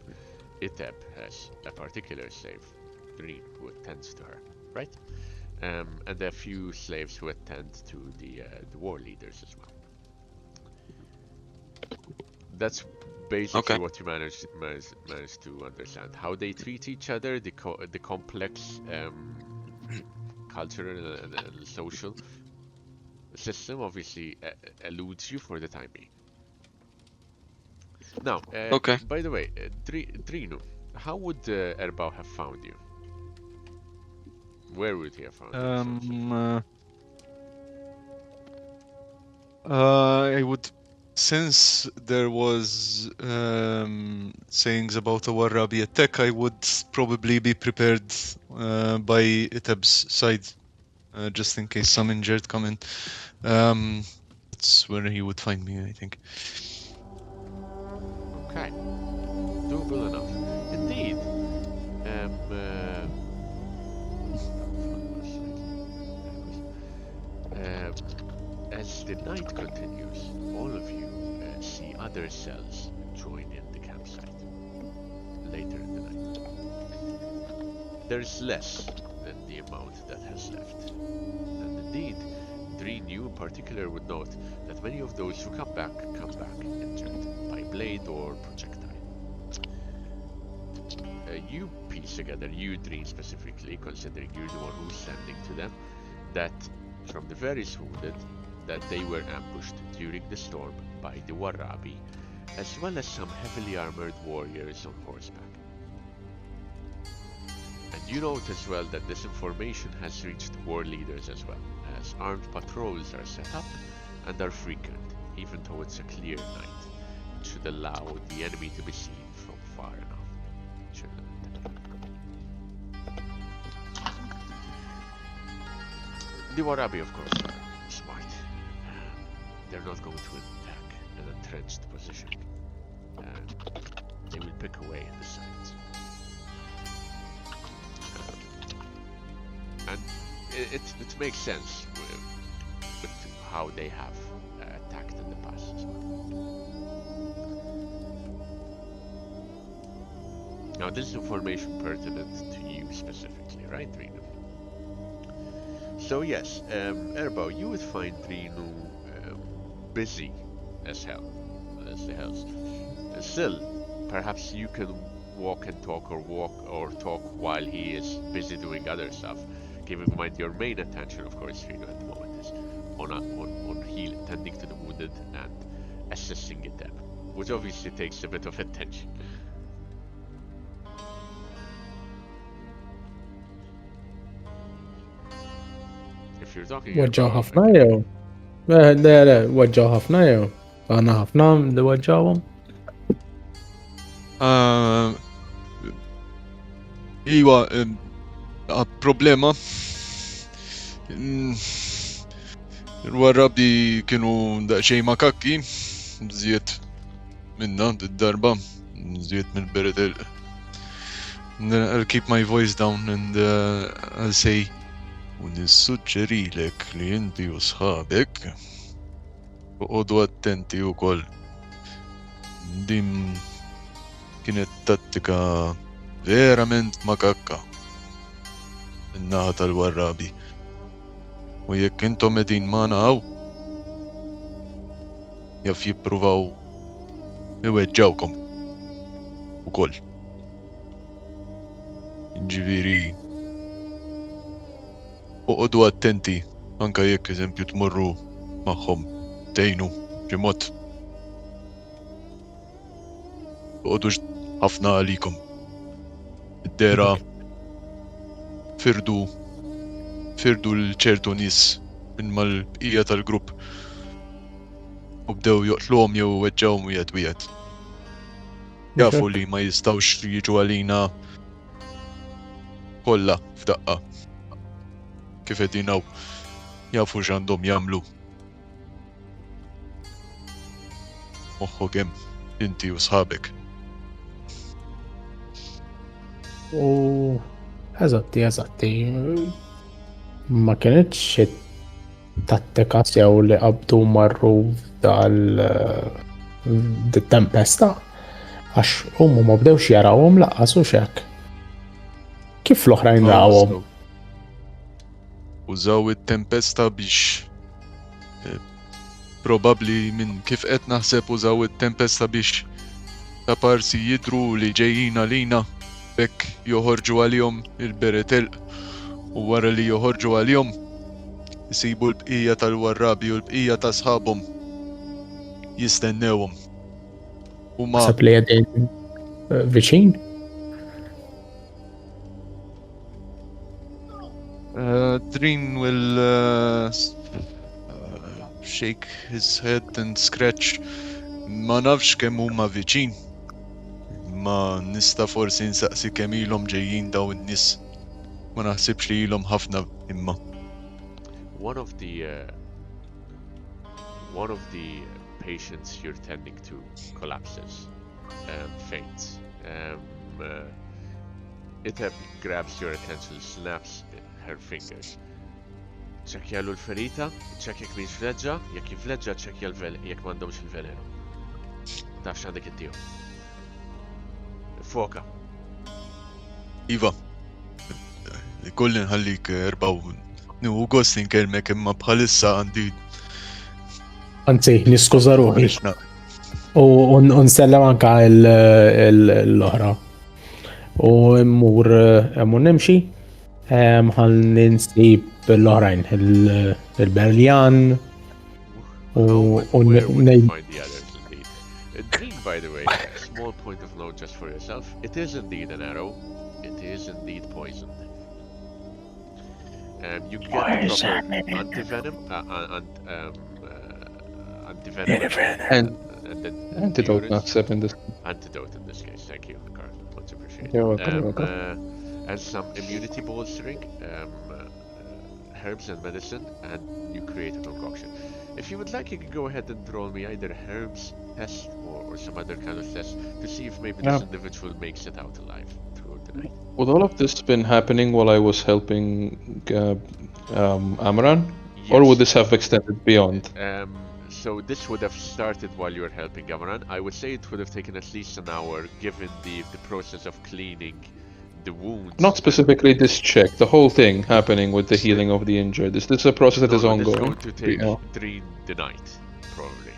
Iteb has a particular slave, Green, who attends to her, right? And there are a few slaves who attend to the war leaders as well. That's basically what you managed to understand. How they treat each other, the complex cultural and social system obviously eludes you for the time being. Now, by the way, Drinu, how would Erbau have found you? Where would he have found you? I would, since there was sayings about a Warabi attack, I would probably be prepared by Iteb's side, just in case some injured come in. That's where he would find me, I think. Okay, doable enough. Indeed. As the night continues, all of you see other cells join in the campsite later in the night. There's less than the amount that has left. And indeed, Dreen, you in particular would note that many of those who come back injured by blade or projectile. You piece together, you Dreen specifically, considering you're the one who's sending to them, that from the various wounded, that they were ambushed during the storm by the Warabi, as well as some heavily armored warriors on horseback. And you note as well that this information has reached war leaders as well, as armed patrols are set up and are frequent, even though it's a clear night, which should allow the enemy to be seen from far enough. The Warabi, of course, are smart. They're not going to attack an entrenched position. They will pick away at the sides. And it makes sense with how they have attacked in the past as well. Now, this is information pertinent to you specifically, right, Reno? So yes, Erbau, you would find Drinu busy as hell, as the hells. Still, perhaps you can walk and talk, or talk while he is busy doing other stuff. Keeping in mind your main attention, of course, Drinu at the moment is on heal, tending to the wounded and assisting in them, which obviously takes a bit of attention. وجهوا هفنايو لا وجهوا هفنايو أنا هفنام اللي وجههم ايوه problema الورابي كانوا دaqxej makakki زيت minna d-darba زيت من البرد. I'll keep my voice down and I'll say nissuġġerilek li inti u sħabek uqgħodu attenti wkoll. Din kienet tattika verament makakka min-naħa tal-Warabi. U jekk intom qegħdin magħna hawn jaf jippruvaw iweġġawkom ukoll. Ġifieri Uqodu attenti, anka jekk eżempju tmorru magħhom tgħinu ġimgħat. Uqodux ħafna għalikom. Id-dera firdu l-ċertu nies minn mal-bqija tal-grupp u bdew joqtluhom jew weġġawhom wieħed. Jafu li ma jistawx jiġu għalina kollha f'daqqa. Kif qed jingħu jafu x'għandhom jagħmlu. Moħħok hemm inti u sħabek. U eżatti. Ma kienitx tattika sew li qabdu marru dal-tempesta għax huma ma bdewx jarawhom laqqas u xek. Kif l-oħrajn rawhom? Użaw it-tempesta biex probabbli minn kif qed naħseb użaw it-tempesta biex ta' parsi jidru li ġejjin għalina bekk joħorġu għalihom il-beretel u wara li joħorġu għalihom isibu l-bqija tal-warrabi u l-bqija ta' sħabhom jistennewhom. Huma Sab li għedin viċin? Drin will shake his head and scratch. Ma nafx kemm huma viċin. Ma nista' forsi nsaqsi kemm ilhom ġejjin daw in-nies. Ma naħsibx li ilhom ħafna imma. One of the patients you're tending to collapses, faints. It grabs your attention, snaps her fingers. ċekja l-ferita, ċekja jek miex vleġġa, jek jivleġġa ċekja jek m'għandhomx il-velenu. Tafx għandek id-tiju. Foka. Iva, kolli nħallik erbaw. U gost inkelmek imma bħalissa għandi. Anzi, niskuża ruħi. U nsellem anka l-oħra. U mmur nimxi, ħal ninsib l-oħrajn, il-Berljan. Where would you find the others indeed? Drink, by the way, small point of note just for yourself. It is indeed an arrow. It is indeed poisoned. You get proper anti-venom, And antidote, not in this. Antidote in this case. Thank you, Carl. Much appreciated. You're welcome. And some immunity bolstering, herbs and medicine, and you create a concoction. If you would like, you can go ahead and roll me either herbs test or some other kind of test to see if maybe this individual makes it out alive throughout the night. Would all of this been happening while I was helping Amaran? Yes. Or would this have extended beyond? So this would have started while you were helping Amaran. I would say it would have taken at least an hour, given the process of cleaning the wounds. Not specifically this check, the whole thing happening with the healing of the injured. Is this a process that is ongoing? It's going to take during the night, probably.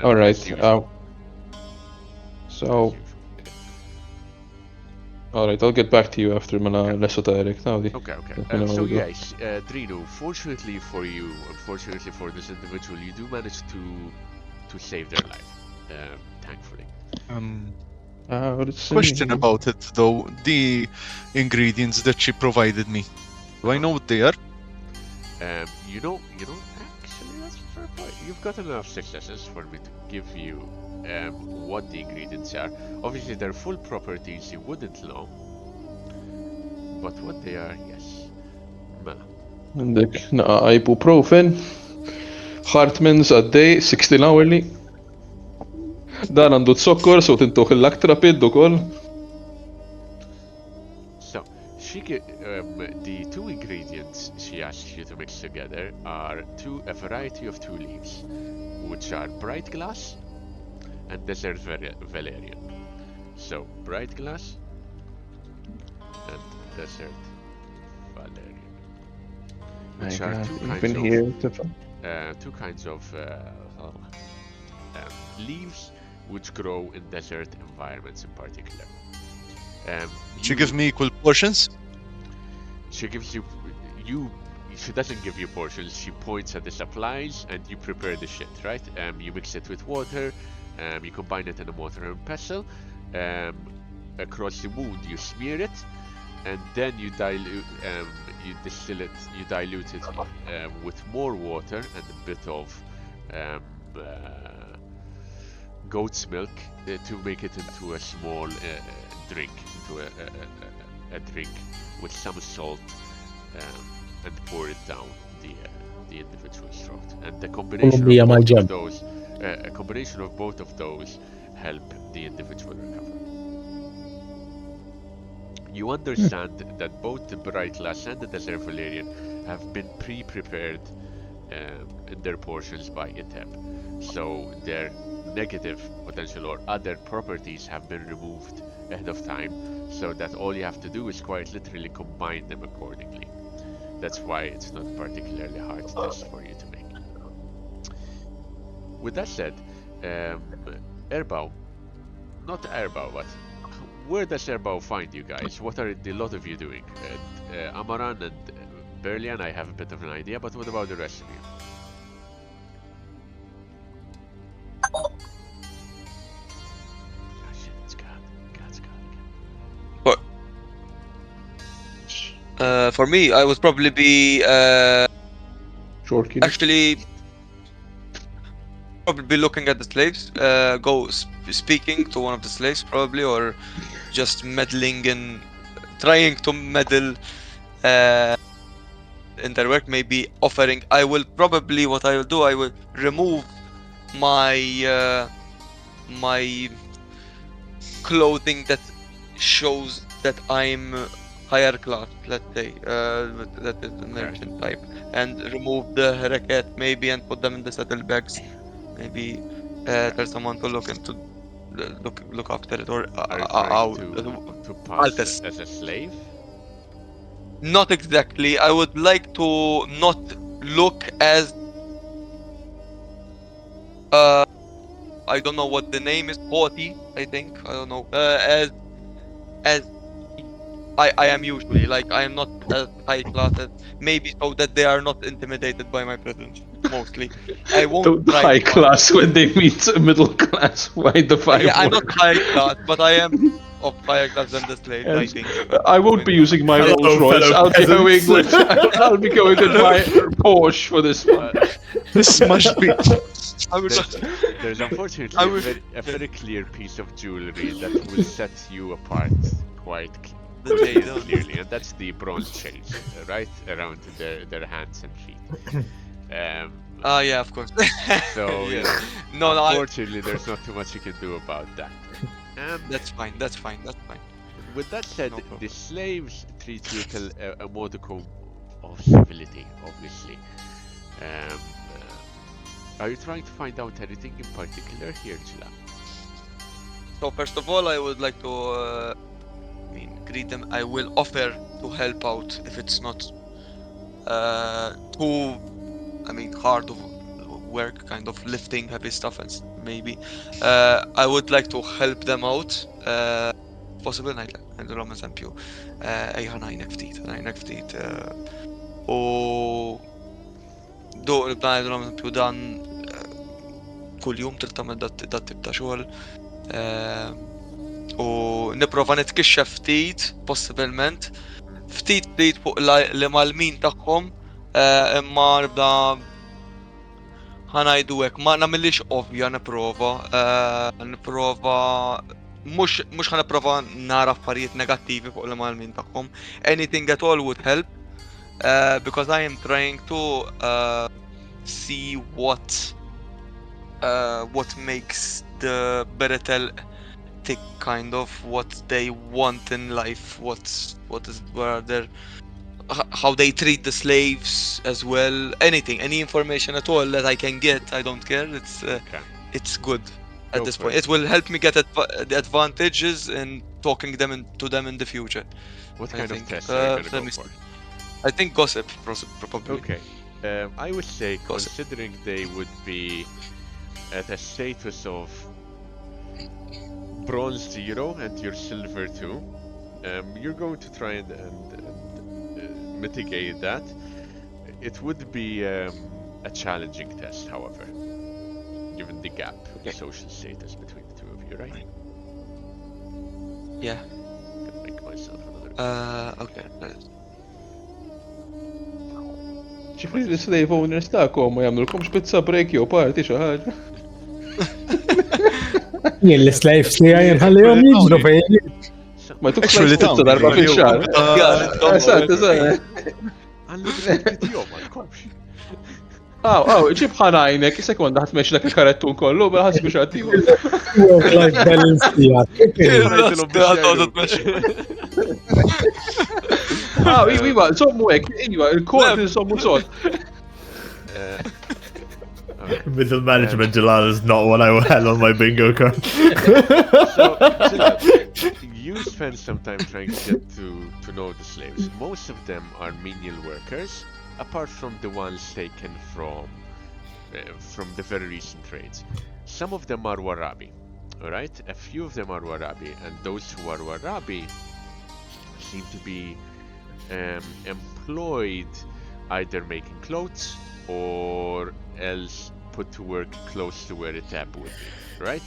Alright, so... Alright, I'll get back to you after Mala Lesoteric. Okay. So yes, Drinu, fortunately for you, unfortunately for this individual, you do manage to save their life, thankfully. Question about it though, the ingredients that she provided me. Do I know what they are? You don't actually, that's a fair point. You've got enough successes for me to give you what the ingredients are. Obviously their full properties you wouldn't know, but what they are, yes. Mela. Għandek ibuprofen, Hartmann's għaddej 16 hourly. Dan għandu t-sokkor, so tintuħ l-Actrapid ukoll. So, the two ingredients she asked you to mix together are a variety of 2 leaves, which are bright glass and desert valerian. So, bright glass and desert valerian, which are two kinds of leaves which grow in desert environments in particular. She gives me equal portions? She gives you she doesn't give you portions. She points at the supplies, and you prepare the shit, right? You mix it with water. You combine it in a mortar and pestle. Across the wound, you smear it, and then you dilute. You distill it. You dilute it with more water and a bit of goat's milk to make it into a small drink, into a drink with some salt, and pour it down the individual's throat. And the combination of both of those help the individual recover. You understand that both the Bright Lass and the Desert Valerian have been pre-prepared in their portions by Iteb, so their negative potential or other properties have been removed ahead of time, so that all you have to do is quite literally combine them accordingly. That's why it's not particularly hard test for you to make. With that said, Erbao, not Erbao, but where does Erbao find you guys? What are the lot of you doing? Amaran and Berlian, I have a bit of an idea, but what about the rest of you? For me, I would probably be Shortkin. actually probably be looking at the slaves, speaking to one of the slaves probably, or just meddling and trying to meddle in their work, maybe offering. I will probably, what I will do, I will remove my my clothing that shows that I'm higher class, let's say, that is the merchant type, and remove the harakat maybe and put them in the saddlebags. Maybe there's someone to look after it, or Are you trying to pass as a slave? Not exactly. I would like to not look as I don't know what the name is, haughty, I think. I don't know. As I am usually, like, I am not as high class as, maybe, so that they are not intimidated by my presence. Mostly, I won't The try high to class when they meet middle class. Why the five? Yeah, I'm not high class, but I am of higher class than the slaves, I Yes. think. I won't be using my Hello, Rolls Royce. fellow I'll be going with peasants. I'll be going with my Porsche for this one. This must be. I would There's unfortunately a very clear piece of jewelry that will set you apart quite clearly, and that's the bronze chain, right around their hands and feet. yeah, of course. So Yeah. unfortunately, there's not too much you can do about that. That's fine. With that said, No problem. the slaves treat you with a modicum of civility, obviously. Are you trying to find out anything in particular here, Jila? So first of all, I would like to greet them. I will offer to help out if it's not too, hard of work, kind of lifting heavy stuff, and maybe I would like to help them out. Possible ngħidilhom eżempju ejja ngħinek ftit u ngħidilhom eżempju dan kuljum trid tagħmel dat tip ta' xogħol u nipprova nitkixxef ftit possibilment ftit fuq l-malmin tagħhom imma nibda ħanajdu hekk ma nagħmilix ovvja nipprova mhux ħanipprova nara affarijiet negattivi fuq l-malmin tagħhom. Anything at all would help because I am trying to see what makes the Beretel tick, kind of what they want in life, how they treat the slaves as well. Any information at all that I can get, I don't care. It's good at this point. It will help me get the advantages in talking to them in the future. What kind of test are you gonna go for? I think gossip, probably. Okay. I would say, considering they would be at a status of bronze 0 and you're silver 2, you're going to try and mitigate that. it would be a challenging test, however, given the gap in social status between the two of you, right? Yeah. Can make myself another. Okay. ċifri l-slave owners ta'kom ma jamlulkomx pizza break jew party xi ħaġa. Jien l-slaves li nħallihom jiġru fejn. Ma tuk slice pizza darba fil-xahar. Eżatt. Unlimited jom, ma tkomx. Ġib ħanajnek, sekonda ħatmex dak il-karettun kollu, bħal ħasbu xatti. Work-life balance tijak. Iva, sommu ek, il-kod sommu sot. Middle management, Jalal, is not what I had on my bingo card. So, you spend some time trying to get to know the slaves. Most of them are menial workers, apart from the ones taken from the very recent trades. Some of them are Warabi, alright? A few of them are Warabi, and those who are Warabi seem to be employed either making clothes or else put to work close to where a tap would be, right?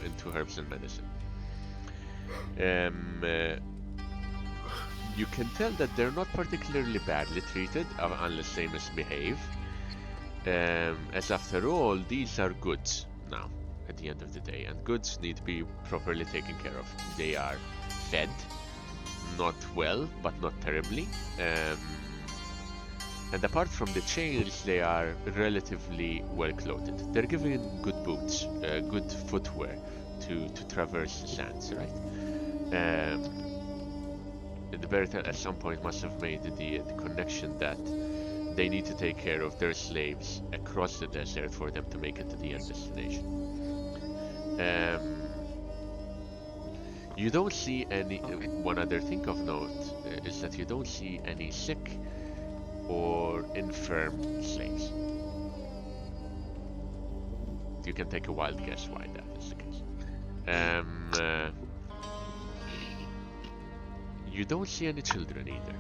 Into herbs and medicine. You can tell that they're not particularly badly treated unless they misbehave, as after all, these are goods now at the end of the day, and goods need to be properly taken care of. They are fed, not well, but not terribly, and apart from the chains, they are relatively well clothed. They're given good boots, good footwear to traverse the sands, right? The Baratel at some point must have made the connection that they need to take care of their slaves across the desert for them to make it to the end destination. You don't see any. One other thing of note is that you don't see any sick or infirm slaves. You can take a wild guess why that is the case. You don't see any children either.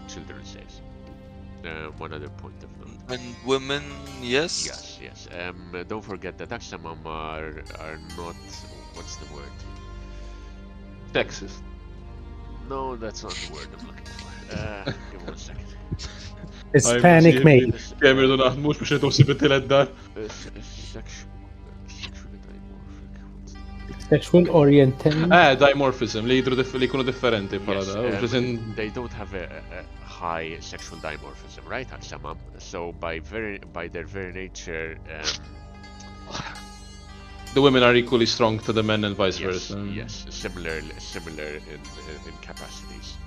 Children slaves. One other point of note. And women, yes? Yes. Don't forget that Aksamam are not. What's the word? Sexist. No, that's not the word I'm looking for. Give me 1 second. Hispanic male. Kemm irdu naħdmux biex nitgħu sibit dar. Sexual oriented. Dimorphism li jkunu differenti bħala da. They don't have a high sexual dimorphism, right, Aksamam? So by their very nature, the women are equally strong to the men and vice versa. Yes, similar in capacities.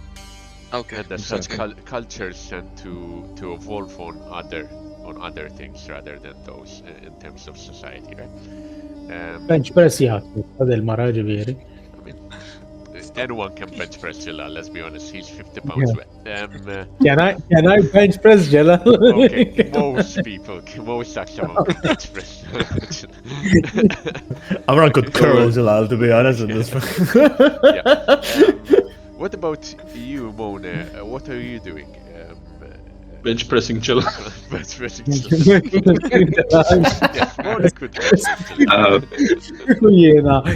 Okay. And as such, cultures tend to evolve on other things rather than those in terms of society, right? Bench press jgħat, għadil mara ġiviri. I mean, anyone can bench press Jalal, let's be honest, he's 50 pounds wet. Can I bench press Jalal? Okay, most Aksamam can bench press. I'm not good curl, Jalal, to be honest in this one. What about you, Mona? What are you doing? Bench pressing Jalal. Bench pressing Jalal. Yes, Mona could bench Jalal.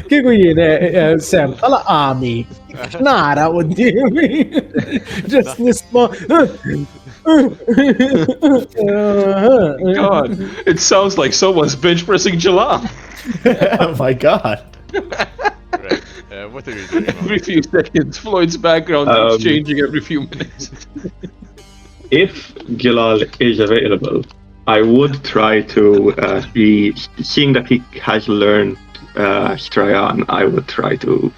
Kiku jiena, Sam, tala għami. Nara u d-dimi. Just nisma. God, it sounds like someone's bench pressing Jalal. Oh my god. Right. What are you doing? Every few seconds, Floyd's background is changing every few minutes. If Gilal is available, I would try to be seeing that he has learned Strayan. I would try to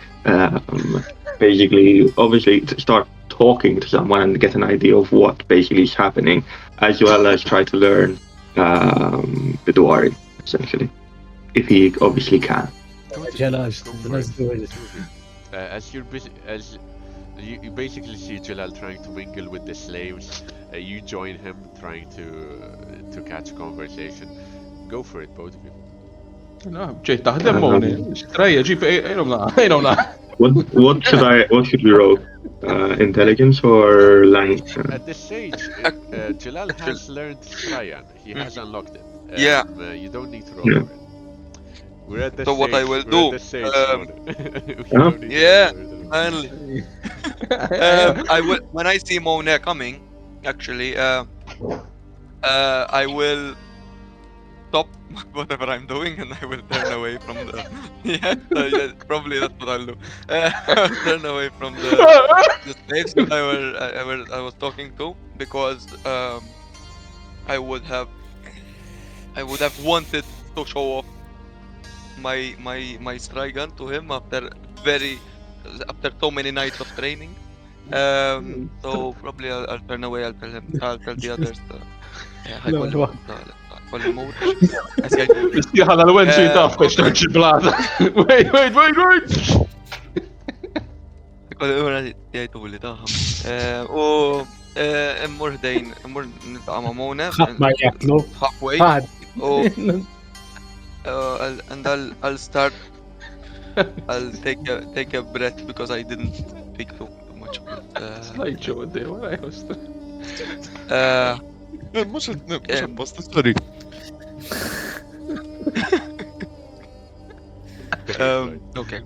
basically, obviously, start talking to someone and get an idea of what basically is happening, as well as try to learn the Duari, essentially, if he obviously can. As you basically see Jalal trying to mingle with the slaves, you join him trying to catch a conversation. Go for it, both of you. No, ġej taħdem Moni. Strajja, ġib, ejnom na. What should we roll? intelligence or language? At this stage, Jalal has learned Strayan. He has unlocked it. Yeah. You don't need to roll Yeah. for it. We're at this So stage. what I will We're at do, this stage, um, we Yeah. don't need yeah, to roll for it. finally. I will when I see MoA coming, actually, I will stop whatever I'm doing and I will turn away from the. Yeah, probably that's what I'll do. I'll turn away from the slaves that I was talking to because I would have wanted to show off my Strigan to him after so many nights of training. So probably I'll turn away. I'll tell the others. ħajkolli mowt. Mistiħ għal l-wensu jitaf biex taħġ il-blada. Wait! Jajtu li taħam. U immur ħdejn, immur nitqa ma' Mona. Ma jatlu. Halfway. And I'll start. I'll take a breath because I didn't speak too much. Slide show għaddej, wara jħost. مش بس sorry. Okay.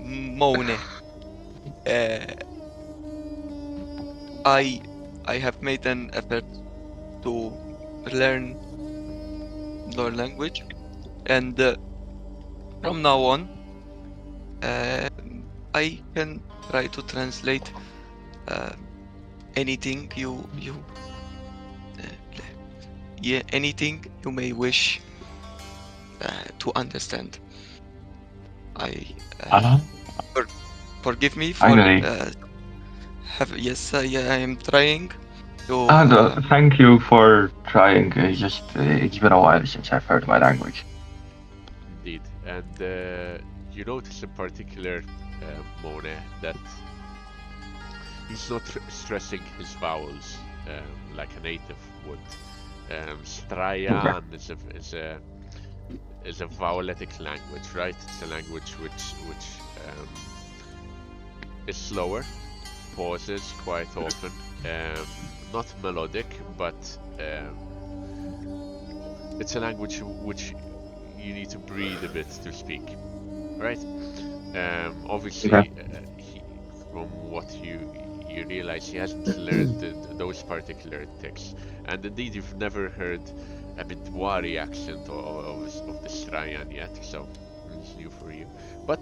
Mona. I have made an effort to learn your language, and from now on, I can try to translate anything anything you may wish to understand. Forgive me for I am trying to. Thank you for trying. It's been a while since I've heard my language. Indeed, and you notice in particular, Mona, that he's not stressing his vowels like a native would. Strayan is a voweletic language, right? It's a language which is slower, pauses quite often, not melodic, but it's a language which you need to breathe a bit to speak, right? Obviously, from what you realize, he hasn't learned those particular texts, and indeed you've never heard a Bidwari accent of the Strayan yet, so it's new for you. But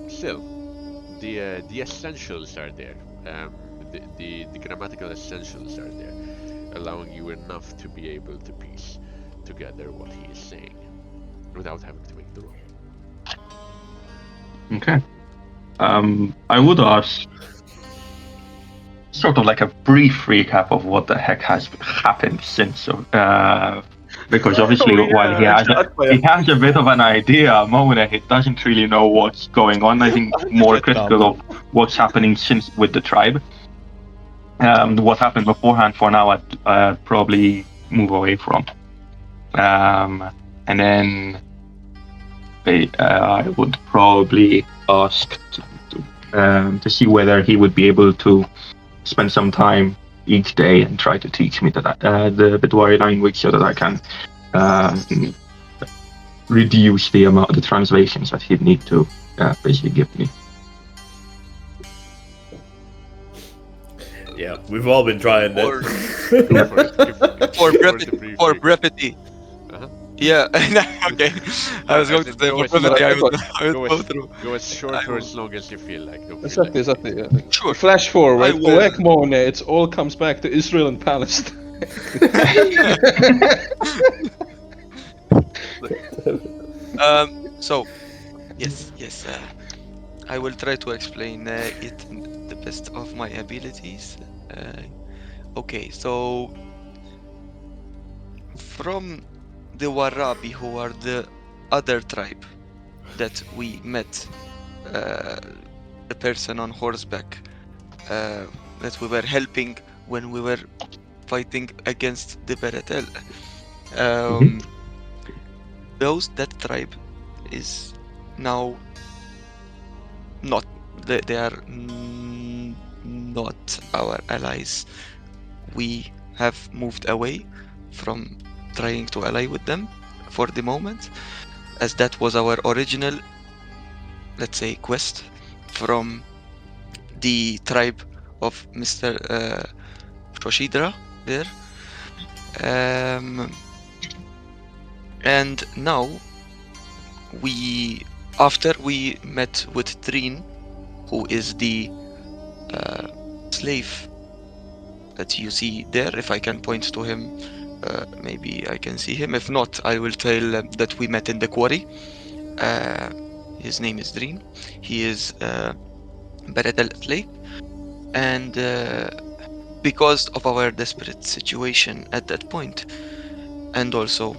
still, the essentials are there. The grammatical essentials are there, allowing you enough to be able to piece together what he is saying without having to make the roll. Okay. I would ask sort of like a brief recap of what the heck has happened since, because obviously while he has a bit of an idea, Mona, he doesn't really know what's going on. I think more critical of what's happening since with the tribe. What happened beforehand for now I'd probably move away from. And then I would probably ask to see whether he would be able to spend some time each day and try to teach me the Bidwari language so that I can reduce the amount of the translations that he'd need to basically give me. Yeah, we've all been trying that. For brevity. Yeah, okay. I was going to say for brevity, I would go through. Go as short or as long as you feel like. Exactly. Yeah. Sure. Flash forward. will. Mona, it all comes back to Israel and Palestine. So, yes. I will try to explain it in the best of my abilities. Okay, so from the Warabi, who are the other tribe that we met, the person on horseback that we were helping when we were fighting against the Beretel. That tribe is now not. They are not our allies. We have moved away from trying to ally with them for the moment, as that was our original, let's say, quest from the tribe of Mr. Shoshidra there. And now after we met with Trin, who is the slave that you see there. If I can point to him, maybe I can see him. If not, I will tell that we met in the quarry. His name is Dream. He is Beretel slave, and because of our desperate situation at that point, and also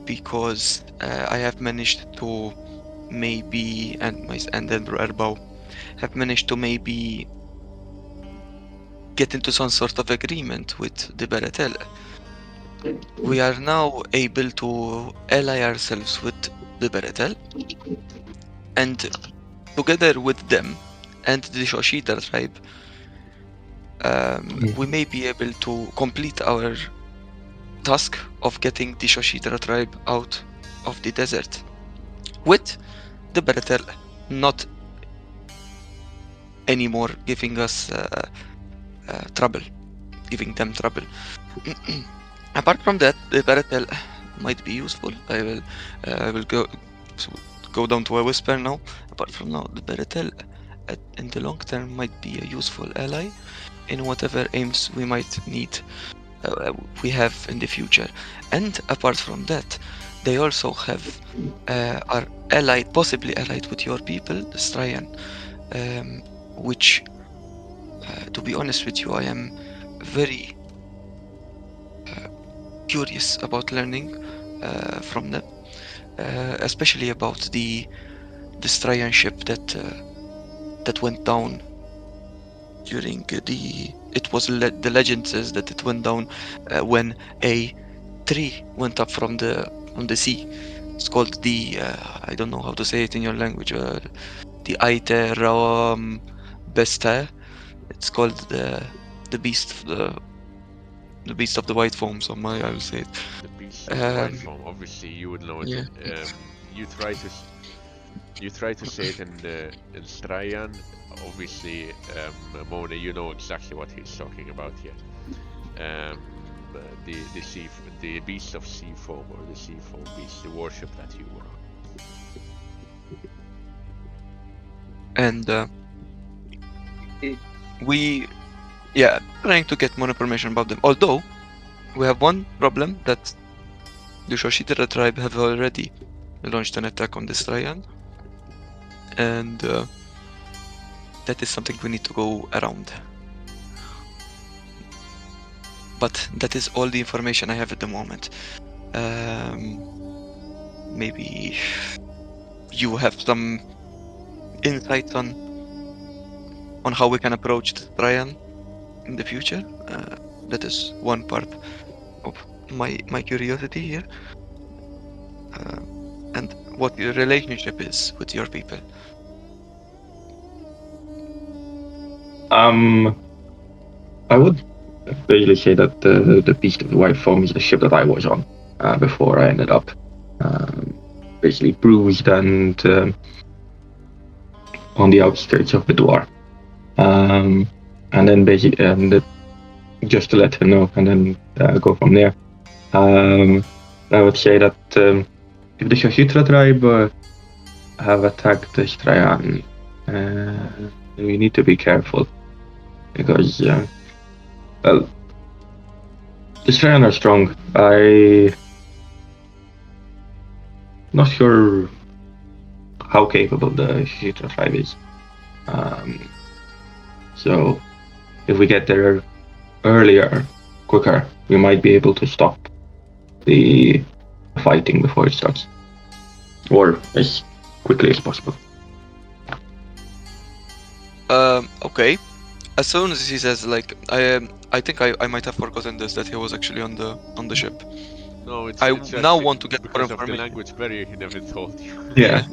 because I have managed to maybe, and Erbao have managed to maybe get into some sort of agreement with the Beretel. We are now able to ally ourselves with the Beretel, and together with them and the Shoshidra tribe, we may be able to complete our task of getting the Shoshidra tribe out of the desert with the Beretel not anymore giving us trouble, giving them trouble. Apart from that, the Beretel might be useful. I will go down to a whisper now. Apart from now, the Beretel in the long term might be a useful ally in whatever aims we might need, we have in the future. And apart from that, they also have are allied, possibly allied with your people, the Strayan, which, to be honest with you, I am very curious about learning from them, especially about the Strayan ship that went down during the legend says that it went down when a tree went up from the sea. It's called the I don't know how to say it in your language, the Aite Rawam Besta. It's called the beast of the white foam. So I will say it. The beast of the white foam. Obviously, you would know it. Yeah. You try to say it in Strayan. Obviously, Mona, you know exactly what he's talking about here. The beast of sea foam, or the sea foam beast, the warship that you were on. And we trying to get more information about them. Although we have one problem, that the Shoshidra tribe have already launched an attack on the Strayan, and that is something we need to go around. But that is all the information I have at the moment. Maybe you have some insights on how we can approach the Strayan in the future. That is one part of my curiosity here, and what your relationship is with your people. I would basically say that the Beast of the White Foam is the ship that I was on before I ended up basically bruised and on the outskirts of Bidwar. And then basically, just to let him know, and then go from there. I would say that if the Shoshidra tribe have attacked the Strayan, we need to be careful, because well, the Strayan are strong. I'm not sure how capable the Shoshidra tribe is. So if we get there earlier, quicker, we might be able to stop the fighting before it starts, or as quickly as possible. Okay. As soon as he says, like, I think I might have forgotten this, that he was actually on the ship. No, it's I just now want to get more because of the information. language barrier he never told you. Yeah.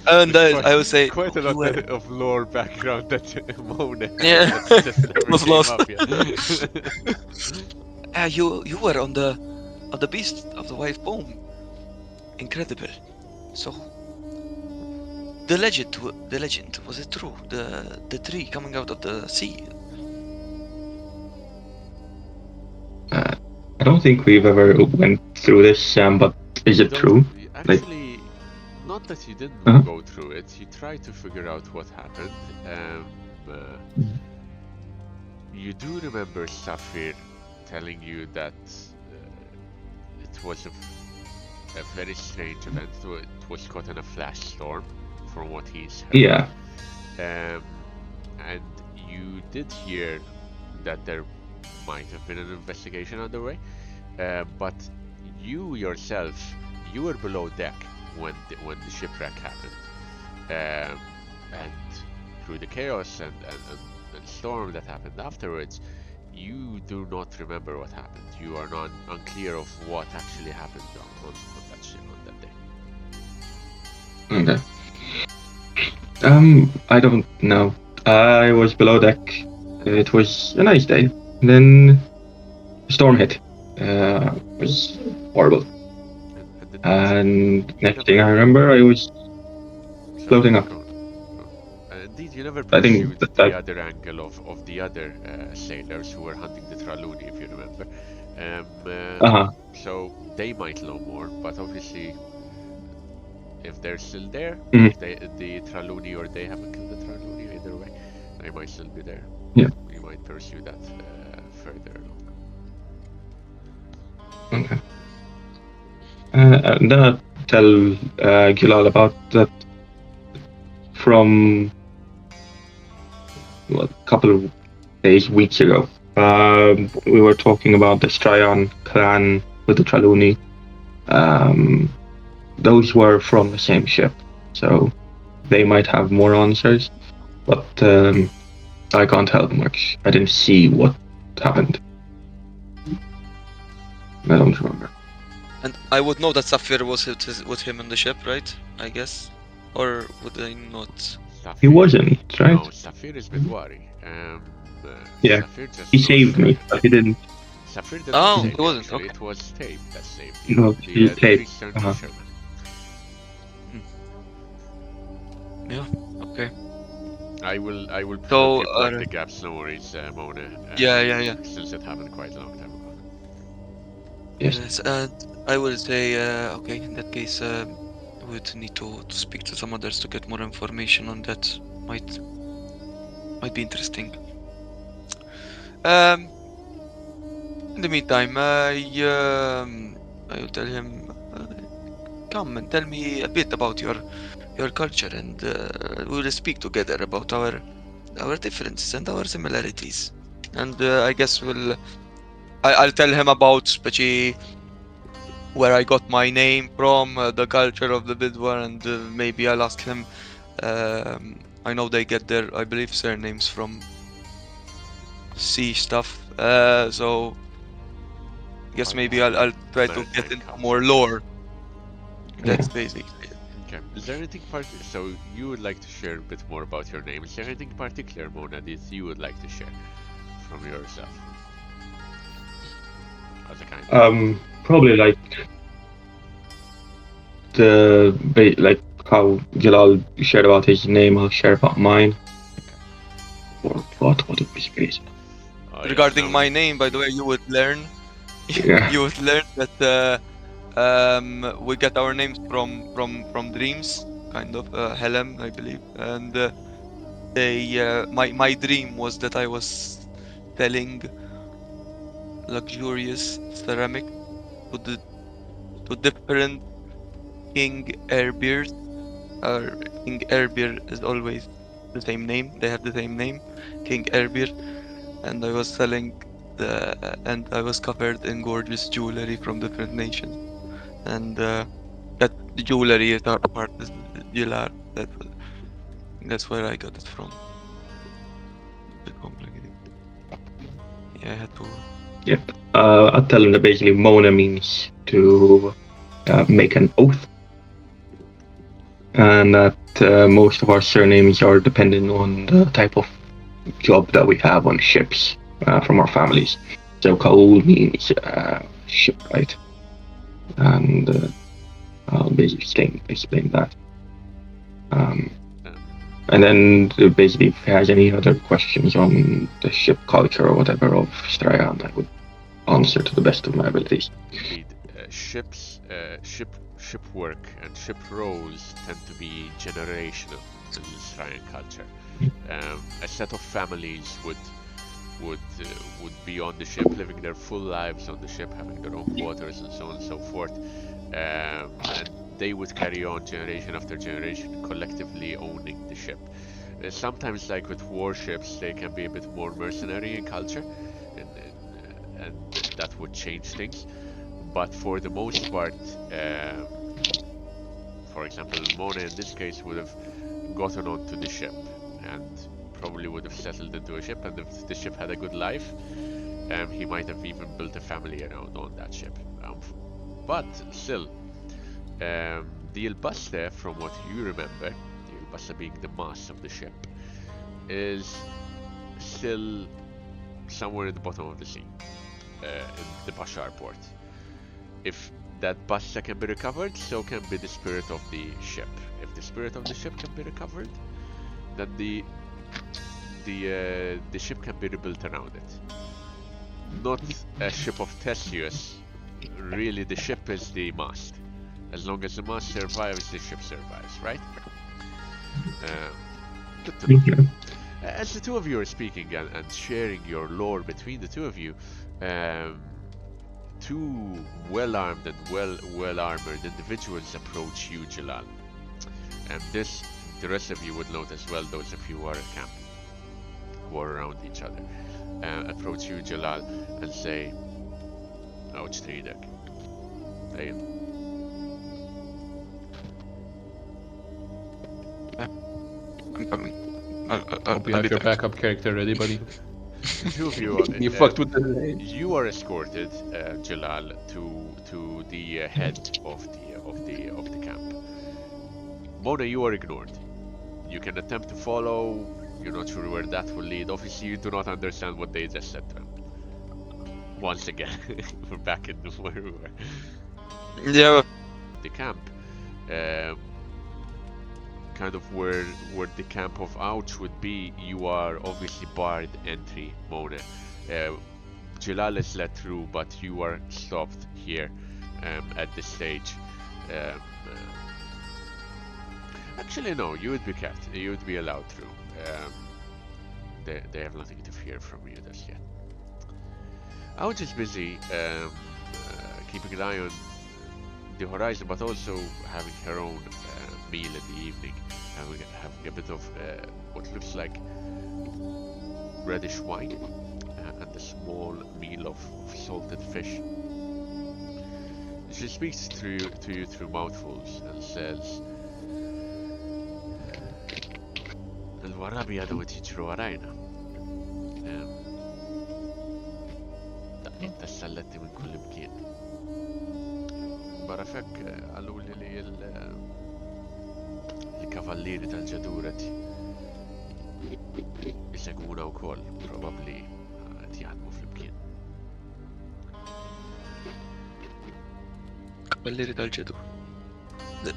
And There's I would say quite a you lot were, of lore background that Mona has yeah, that just never was came lost. up yet. You were on the beast of the white foam. Incredible. So the legend was it true? The tree coming out of the sea. I don't think we've ever went through this, but is You it don't- true? Actually, not that you didn't Uh-huh. go through it. You tried to figure out what happened. You do remember Safir telling you that it was a very strange event. It was caught in a flash storm, from what he's heard. Yeah. And you did hear that there might have been an investigation underway, but you yourself, you were below deck when the shipwreck happened, and through the chaos and storm that happened afterwards, you do not remember what happened. You are not unclear of what actually happened on that ship on that day. Okay. I don't know. I was below deck. It was a nice day. Then a storm hit. It was horrible. And next thing I remember, I was floating up. Indeed, you never I think pursued the other angle of the other sailors who were hunting the Traluni, if you remember. So they might know more, but obviously, if they're still there, if the Traluni or they haven't killed the Traluni, either way, they might still be there. Yeah. You might pursue that further along. Okay. And then I'll tell Gilal about that from a couple of days, weeks ago. We were talking about the Stryan clan with the Traluni. Those were from the same ship, so they might have more answers, but I can't help much. I didn't see what happened. I don't remember. And I would know that Safir was with him on the ship, right? I guess, or would I not? He wasn't, right? No, Safir is Midwari. Yeah, Safir just he saved me, but he didn't. Safir didn't Oh, save it you, wasn't, actually. okay. It was Tape that saved No, you. he The Tape. Eastern Uh-huh. fisherman. Yeah. Okay. I will So, probably plug the gaps, no worries, Mona. Yeah. Since it happened quite a long time ago. Yes, and I will say, okay, in that case, we would need to speak to some others to get more information on that. Might be interesting. In the meantime, I will tell him, come and tell me a bit about your culture, and we will speak together about our differences and our similarities. And I guess I'll tell him about especially where I got my name from, the culture of the Bidwar, and maybe I'll ask him. I know they get their, I believe, surnames from sea stuff. So I guess maybe I'll try to get into more lore. That's basically it. Okay. Is there anything so you would like to share a bit more about your name? Is there anything particular, Mona, that you would like to share from yourself? As a kind. Probably like how Jalal shared about his name, I'll share about mine. What would be based? Regarding my name, by the way, you would learn. Yeah. You would learn that we get our names from dreams, kind of Helem, I believe, and my dream was that I was selling luxurious ceramic to different King Airbeers. King Airbeer is always the same name. They have the same name, King Airbeer, and I was selling and I was covered in gorgeous jewelry from different nations, and that jewelry is part is Gilar. That's where I got it from. A bit complicated. Yeah, I had to. Yep. I'll tell him that basically Mona means to make an oath, and that most of our surnames are dependent on the type of job that we have on ships from our families. So Kaul means shipwright, and I'll basically explain that. And then basically, if he has any other questions on the ship culture or whatever of Strayan, I would answer to the best of my abilities. Indeed, ship work and ship roles tend to be generational in the Australian culture. A set of families would be on the ship, living their full lives on the ship, having their own quarters and so on and so forth, and they would carry on generation after generation, collectively owning the ship. Sometimes, like with warships, they can be a bit more mercenary in culture, and that would change things. But for the most part, for example, MoA in this case would have gotten onto the ship and probably would have settled into a ship, and if the ship had a good life, he might have even built a family around on that ship. But still, the Ilbasta, from what you remember, the Ilbasta being the mast of the ship, is still somewhere at the bottom of the sea, in the Bashar port. If that Basta can be recovered, so can be the spirit of the ship. If the spirit of the ship can be recovered, then the ship can be rebuilt around it. Not a ship of Theseus. Really, the ship is the mast. As long as the mast survives, the ship survives, right? Good to know. As the two of you are speaking and sharing your lore between the two of you, two well-armed and well-armored individuals approach you, Jalal. And this, the rest of you would note as well, those of you who are at camp, who are around each other, approach you, Jalal, and say, "Ouch, Tridek." Hey. I'm coming. Hope you have your backup character ready, buddy. Two of you, You fucked with the name. You are escorted, Jalal, to the head of the camp. MoA, you are ignored. You can attempt to follow. You're not sure where that will lead. Obviously, you do not understand what they just said to him. Once again, we're back in where we were. Yeah. The camp, kind of where the camp of Ouch would be. You are obviously barred entry, MoA. Jalal is let through, but you are stopped here at this stage. Actually, no, you would be kept. You would be allowed through. They have nothing to fear from you just yet. Ouch is busy keeping an eye on the horizon, but also having her own meal in the evening, having a bit of what looks like reddish wine and a small meal of salted fish. She speaks to you through mouthfuls and says, "Il-warabi għadu jiġru warajna. Daqqiet tas-salletti minn kull imkien. Barra fekk għalluli li il-kavallieri tal-ġadurati jisegwuna wkoll, probabbli qed jaħdmu flimkien." Kavallieri tal-ġadur.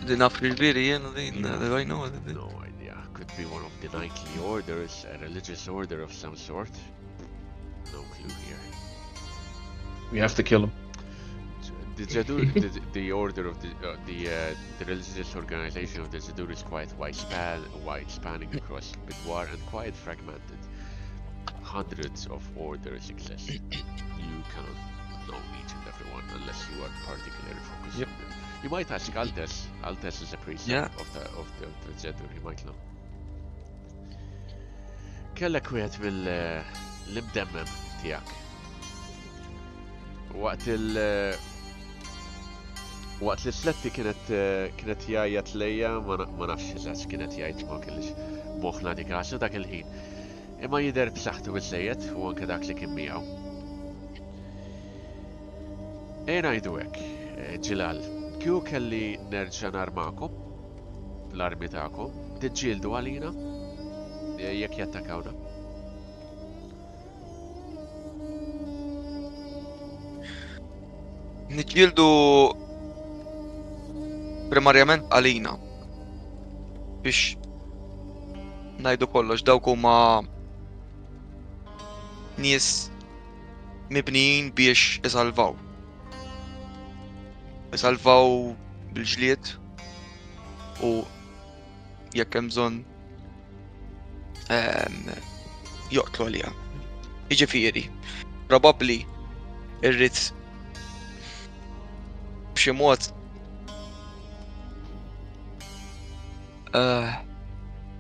Din nafri l-biri jenu din rajnu. No idea. Could be one of the knightly orders, a religious order of some sort. No clue here. We have to kill him. The Jadur, the order of the religious organization of the Jadur is quite wide-spanning across Bidwar and quite fragmented. Hundreds of orders exist. You cannot know each and every one unless you are particularly focused on them. You might ask Altes. Altes is a priest of the Jadur. He might know. Kellek wieħed mill-imdemmem tiegħek. Waqt li sletti kienet jgħajjat lejja, ma nafx eżatt kienet jgħid ma kellix moħħna dik għaxu dak il-ħin. Imma jidher b'saħħtu biżżejjed u anke dak li kien miegħu. Ngħidu hekk, Ġilal, kieku kelli nerġa' narmakom, l-armi tagħkom, tiġġieldu għalina? Jekk jattakawna? Niġġieldu primarjament għalina biex ngħidu kollox dawk huma nies mibnijin biex isalvaw. Isalvaw bil-ġlied u jekk hemm bżonn joqtlu għaliha. Jiġifieri, probabbli irrid b'xi mod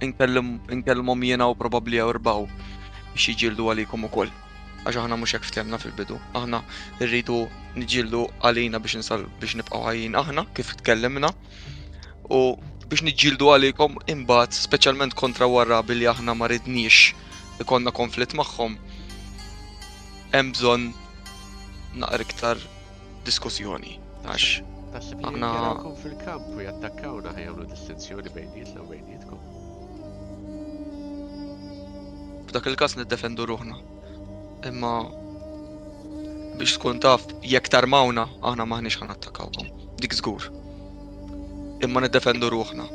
inkellmhom jiena u probabbli erbaw biex jiġġieldu għalikom ukoll. Għax aħna mhux hekk ftemna fil-bidu. Aħna rridu niġġieldu għalina biex nibqgħu ħajjin aħna kif tkellimna u biex niġġieldu għalikom imbagħad speċjalment kontra warra billi aħna ma ridniex ikonna konflitt magħhom. Hemm bżonn naqra iktar diskussjoni għax Taħseb li Aħna- jarakom fil-kamp u jattakkawna ħajamlu distinzjoni bejnietna u bejnietkom. f'dak il-każ niddefendu ruħna. Imma biex tkun taf jekk tarmawna aħna maħniex ħanattakkawkom. Dik żgur. Imma niddefendu ruħna.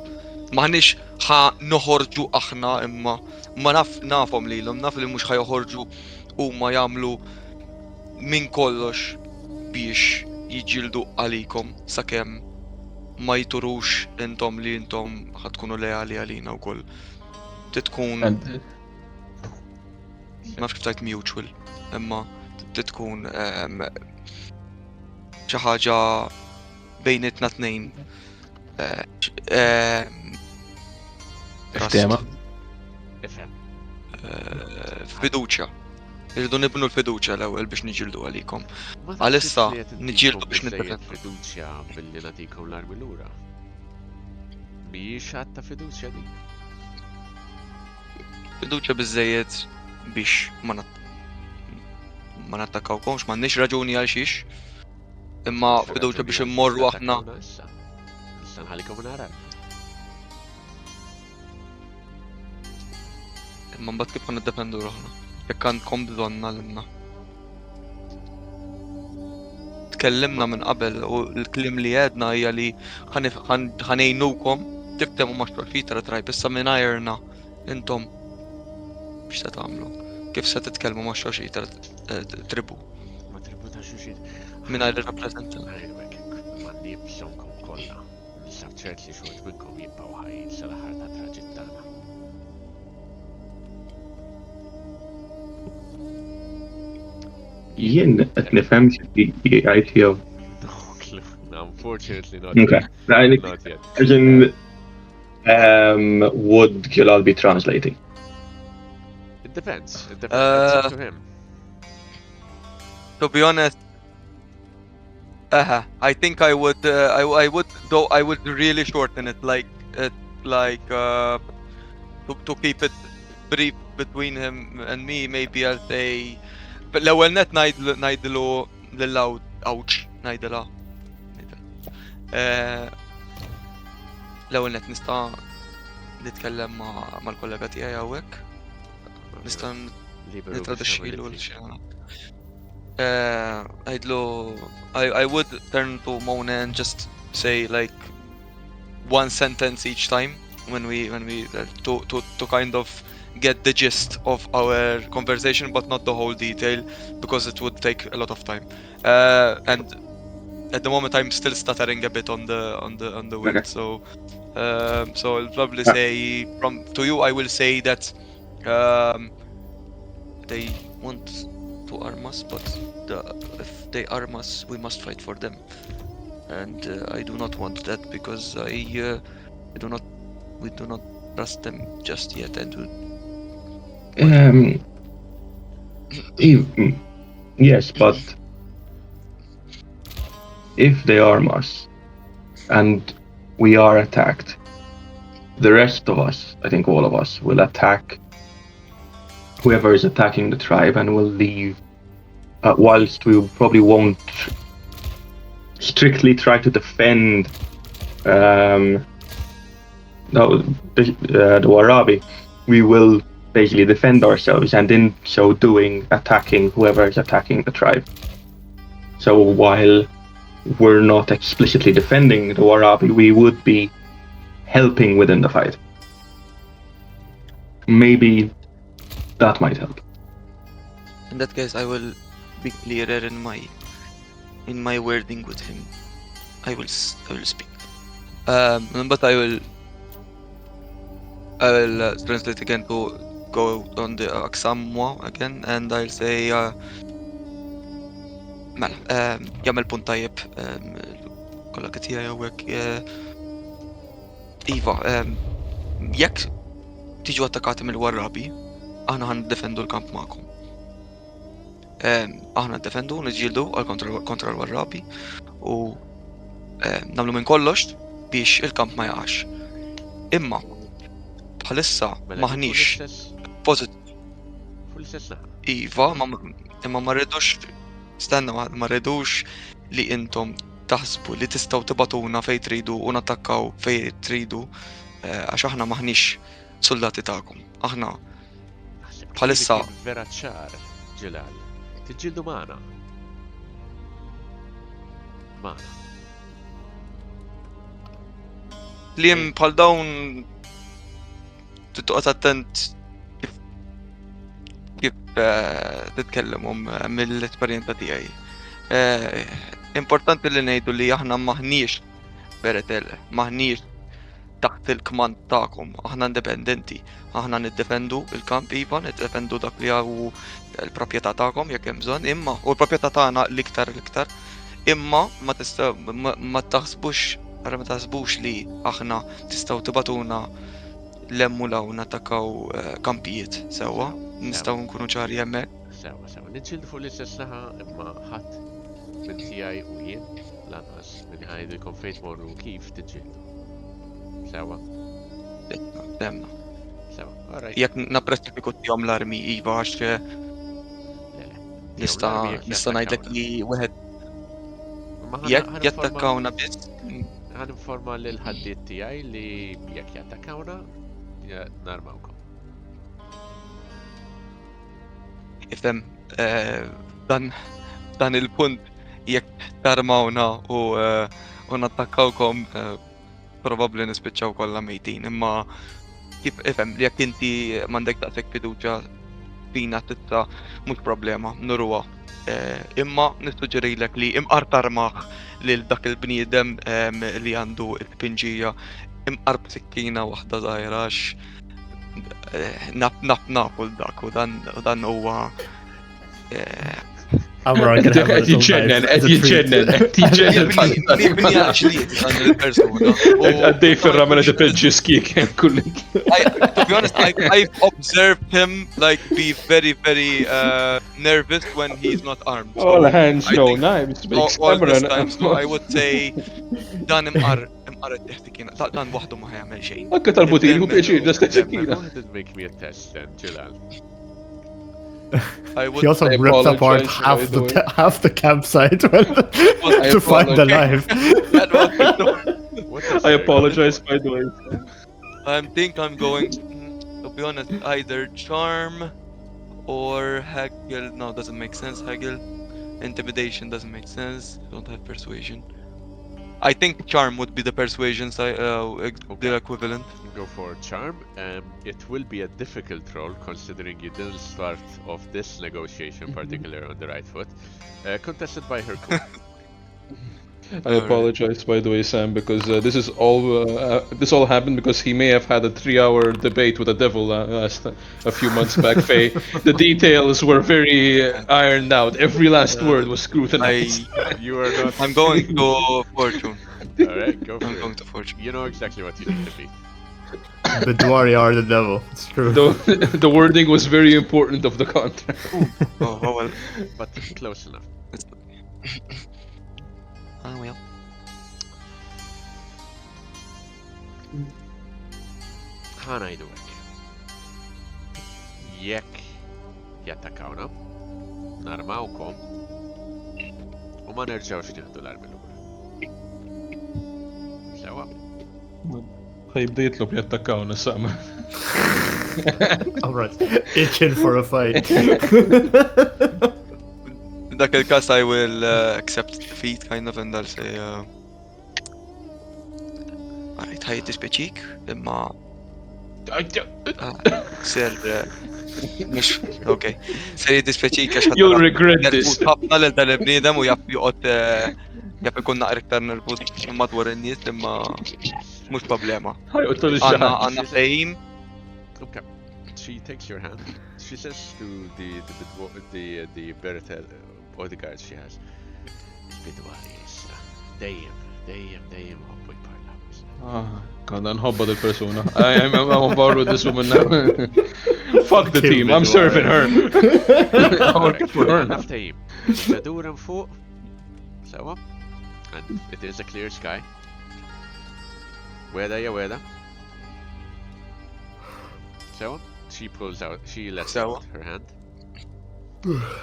Maħniex ħa noħorġu aħna imma ma nafhom lilhom, naf li mhux ħajoħorġu huma jagħmlu minn kollox biex jiġġieldu għalikom sakemm ma jturux intom li intom ħadkunu leali għalina wkoll. Titkun ma nafx kif tajt mutual, imma titkun xi ħaġa bejnietna tnejn. Ftehma. Ifhem. Fiduċja. Irridu nibnu l-fiduċja l-ewwel biex niġġieldu għalikom. Ma Għalissa, taħsibx li qed niġġieldu intikom biex biżżejjed niddefendu. fiduċja billi nagħtikom l-armi lura. Mhijiex għatta fiduċja di. Fiduċja biżżejjed biex ma nattakkawkomx, m'għandniex raġuni għal xiex. Imma fiduċja biex immorru aħna. Issa nħallikom nara. Imma mbagħad kif niddefendu ruħna. Jekk għandkom bżonna l-inna. Tkellimna minn qabel u l-klim li għedna hija li ħanejnukom tiftemu ma' xorfita ra trajb issa mingħajrna intom biex se tagħmlu. Kif se titkellmu ma' xorfita tribu Ma tribu ta' xuxid. mingħajr ir-rappreżentant. Għajbek, ma nibżonkom kollha. Nisa ċert li xogħol minnkom jibqgħu ħajjin sal-aħħar ta' traġit tagħna. Jien qed nifhem xi jgħid jew. No, unfortunately not Okay. yet. Like, Not yet. as in, would Gilal be translating? It depends. It depends. It's up to him. To be honest, I think I would, I would, though I would really shorten it, to keep it brief between him and me. Maybe I'll say, but l-ewwel net ngħidlu lil-lawd, ouch, ngħidilha. L-ewwel net nista' nitkellem mal-kollega tiegħi hawnhekk. Nista' Liberu nitraduxxilu l-xi. I would turn to Mona and just say like one sentence each time when we to kind of get the gist of our conversation, but not the whole detail because it would take a lot of time. And at the moment I'm still stuttering a bit on the word, Okay. so I'll probably say to you I will say that they want to arm us, but if they arm us, we must fight for them, and I do not want that because we do not trust them just yet, and Yes, but if they arm us and we are attacked, the rest of us, I think all of us, will attack whoever is attacking the tribe and will leave, whilst we probably won't strictly try to defend the Warabi, we will basically defend ourselves, and in so doing, attacking whoever is attacking the tribe. So while we're not explicitly defending the Warabi, we would be helping within the fight. Maybe that might help. In that case, I will be clearer in my wording with him. I will speak. But I will translate again to go on the Aksam MoA again, and I'll say mela jagħmel punt tajjeb kollega tiegħi hawnhekk Iva, jekk tiġu attakati mill-Warabi, aħna ħandefendu l-kamp magħkom. Aħna ndefendu niġġieldu kontra l-Warabi u nagħmlu minn kollox biex il-kamp ma jaqax. Imma bħalissa maħniex Iva, imma ma rridux ma rridux li intom taħsbu li tistgħu tibatuna fejn tridu u nattakkaw fejn tridu għax aħna maħniex soldati tagħkom. Aħna bħalissa vera ċar, Ġilal. Tiġġieldu magħna. Magħna. Kliem bħal dawn tittoqgħod attent kif titkellemhom mill-esperjenza tiegħi. Importanti li ngħidu li aħna maħniex Beretel, maħniex taħt il-kmand tagħkom, aħna indipendenti. Aħna niddefendu il-kamp iva, niddefendu dak li hawn il-proprjetà tagħkom jekk hemm bżonn, imma u l-proprjetà tagħna l-iktar, imma ma taħsbux li aħna tistgħu tibatuna lemmu law natakaw kampijiet sewwa, nistgħu nkunu ċari hemmhekk. Sewa, niġġieldu fuq l-istess naħa imma ħadd minn tiegħi u jien lanqas minn ħajdilkom fejn tmorru kif tiġġieldu. Sewa. Demna. Sewa, alright. Jekk napprestifiku tihom l-armi iva għax nista' ngħidlek li wieħed jekk jattakkawna biss. Ħaninforma lil ħaddiet tiegħi li jekk jattakkawna narmawkom. Ifhem dan il-punt jekk tarmawna u nattakkawkom probabbli nispiċċaw kollha mejtin, imma kif ifhem li jekk inti m'għandek daqshekk fiduċja fina tista' mhux problema, nurwa. Imma nissuġġerilek li imqart tarmaħ lil dak il-bniedem li għandu l-pinġija imqarb sikkina waħda żgħira nafu l-dak u dan huwa Amra can have a little Għaddej fil-ramela depenċi skik kulli. To be honest, I've observed him like be very, very nervous when he's not armed. All hands, no knives. All this time, so I would say dan imqar it-teħtikina. Dan waħdu ma ħajamel xejn. Anke tal-butin, hu pieċir, da steċekina. Make me a test then, Ġilal. He also ripped apart half the campsite to find the knife. I apologize, by the way. I think I'm going, to be honest, either charm or haggle. No, doesn't make sense. Haggle, intimidation doesn't make sense. Don't have persuasion. I think charm would be the persuasion the equivalent. Go for charm. It will be a difficult role considering you didn't start off this negotiation particularly on the right foot. Contested by her queen. I apologize, by the way, Sam, because this all happened because he may have had a 3-hour debate with the devil a few months back. Faye, the details were very ironed out. Every last word was scrutinized. You are not. I'm going to fortune. All right, go for it. I'm going to fortune. You know exactly what you need to be. The Dwari are the devil. It's true. The wording was very important of the contract. Oh well, but close enough. Ah well. Ħanajdu hekk. Jekk jattakawna, narmawkom u ma nerġgħux nieħdu l-armi lura. Sewa. ħajbda jitlob jattakkawna sama. Alright. Itching for a fight. In dak il-kas I will accept defeat kind of and I'll say Alright, ħaj dispjaċik, imma ser mux, okay. Ser jiddispjaċik għax You'll regret this. ħafna l dan il-bniedem u jaf ikun naqra iktar nervus madwar in-nies imma mhux problema. Ħajqtu li xaħat. Għandna fejn. Okay. She takes your hand. She says to the Beratel bodyguard she has. Bidwari issa. Dejjem hobbu jparlaw. Għanna nħobba dil-persuna. I'm borrow this woman now. Fuck the team, I'm serving her. I'm working for her now. Naftajim. Naduran fuq. Sewa. And it is a clear sky. Weda ya weda. Sewa. She pulls out, she lets out her hand.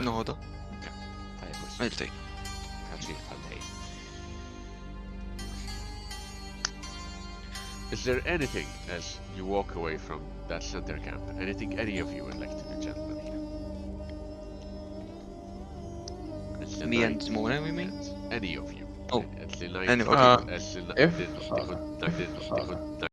Noħda. Tajbus. I'll take. Għadġi għaldej. Is there anything as you walk away from that center camp? Anything any of you would like to do, gentlemen? It's the Me and night. MoA, we mean? Any of you. Oh. It's the night. Any of you. It's the If- night.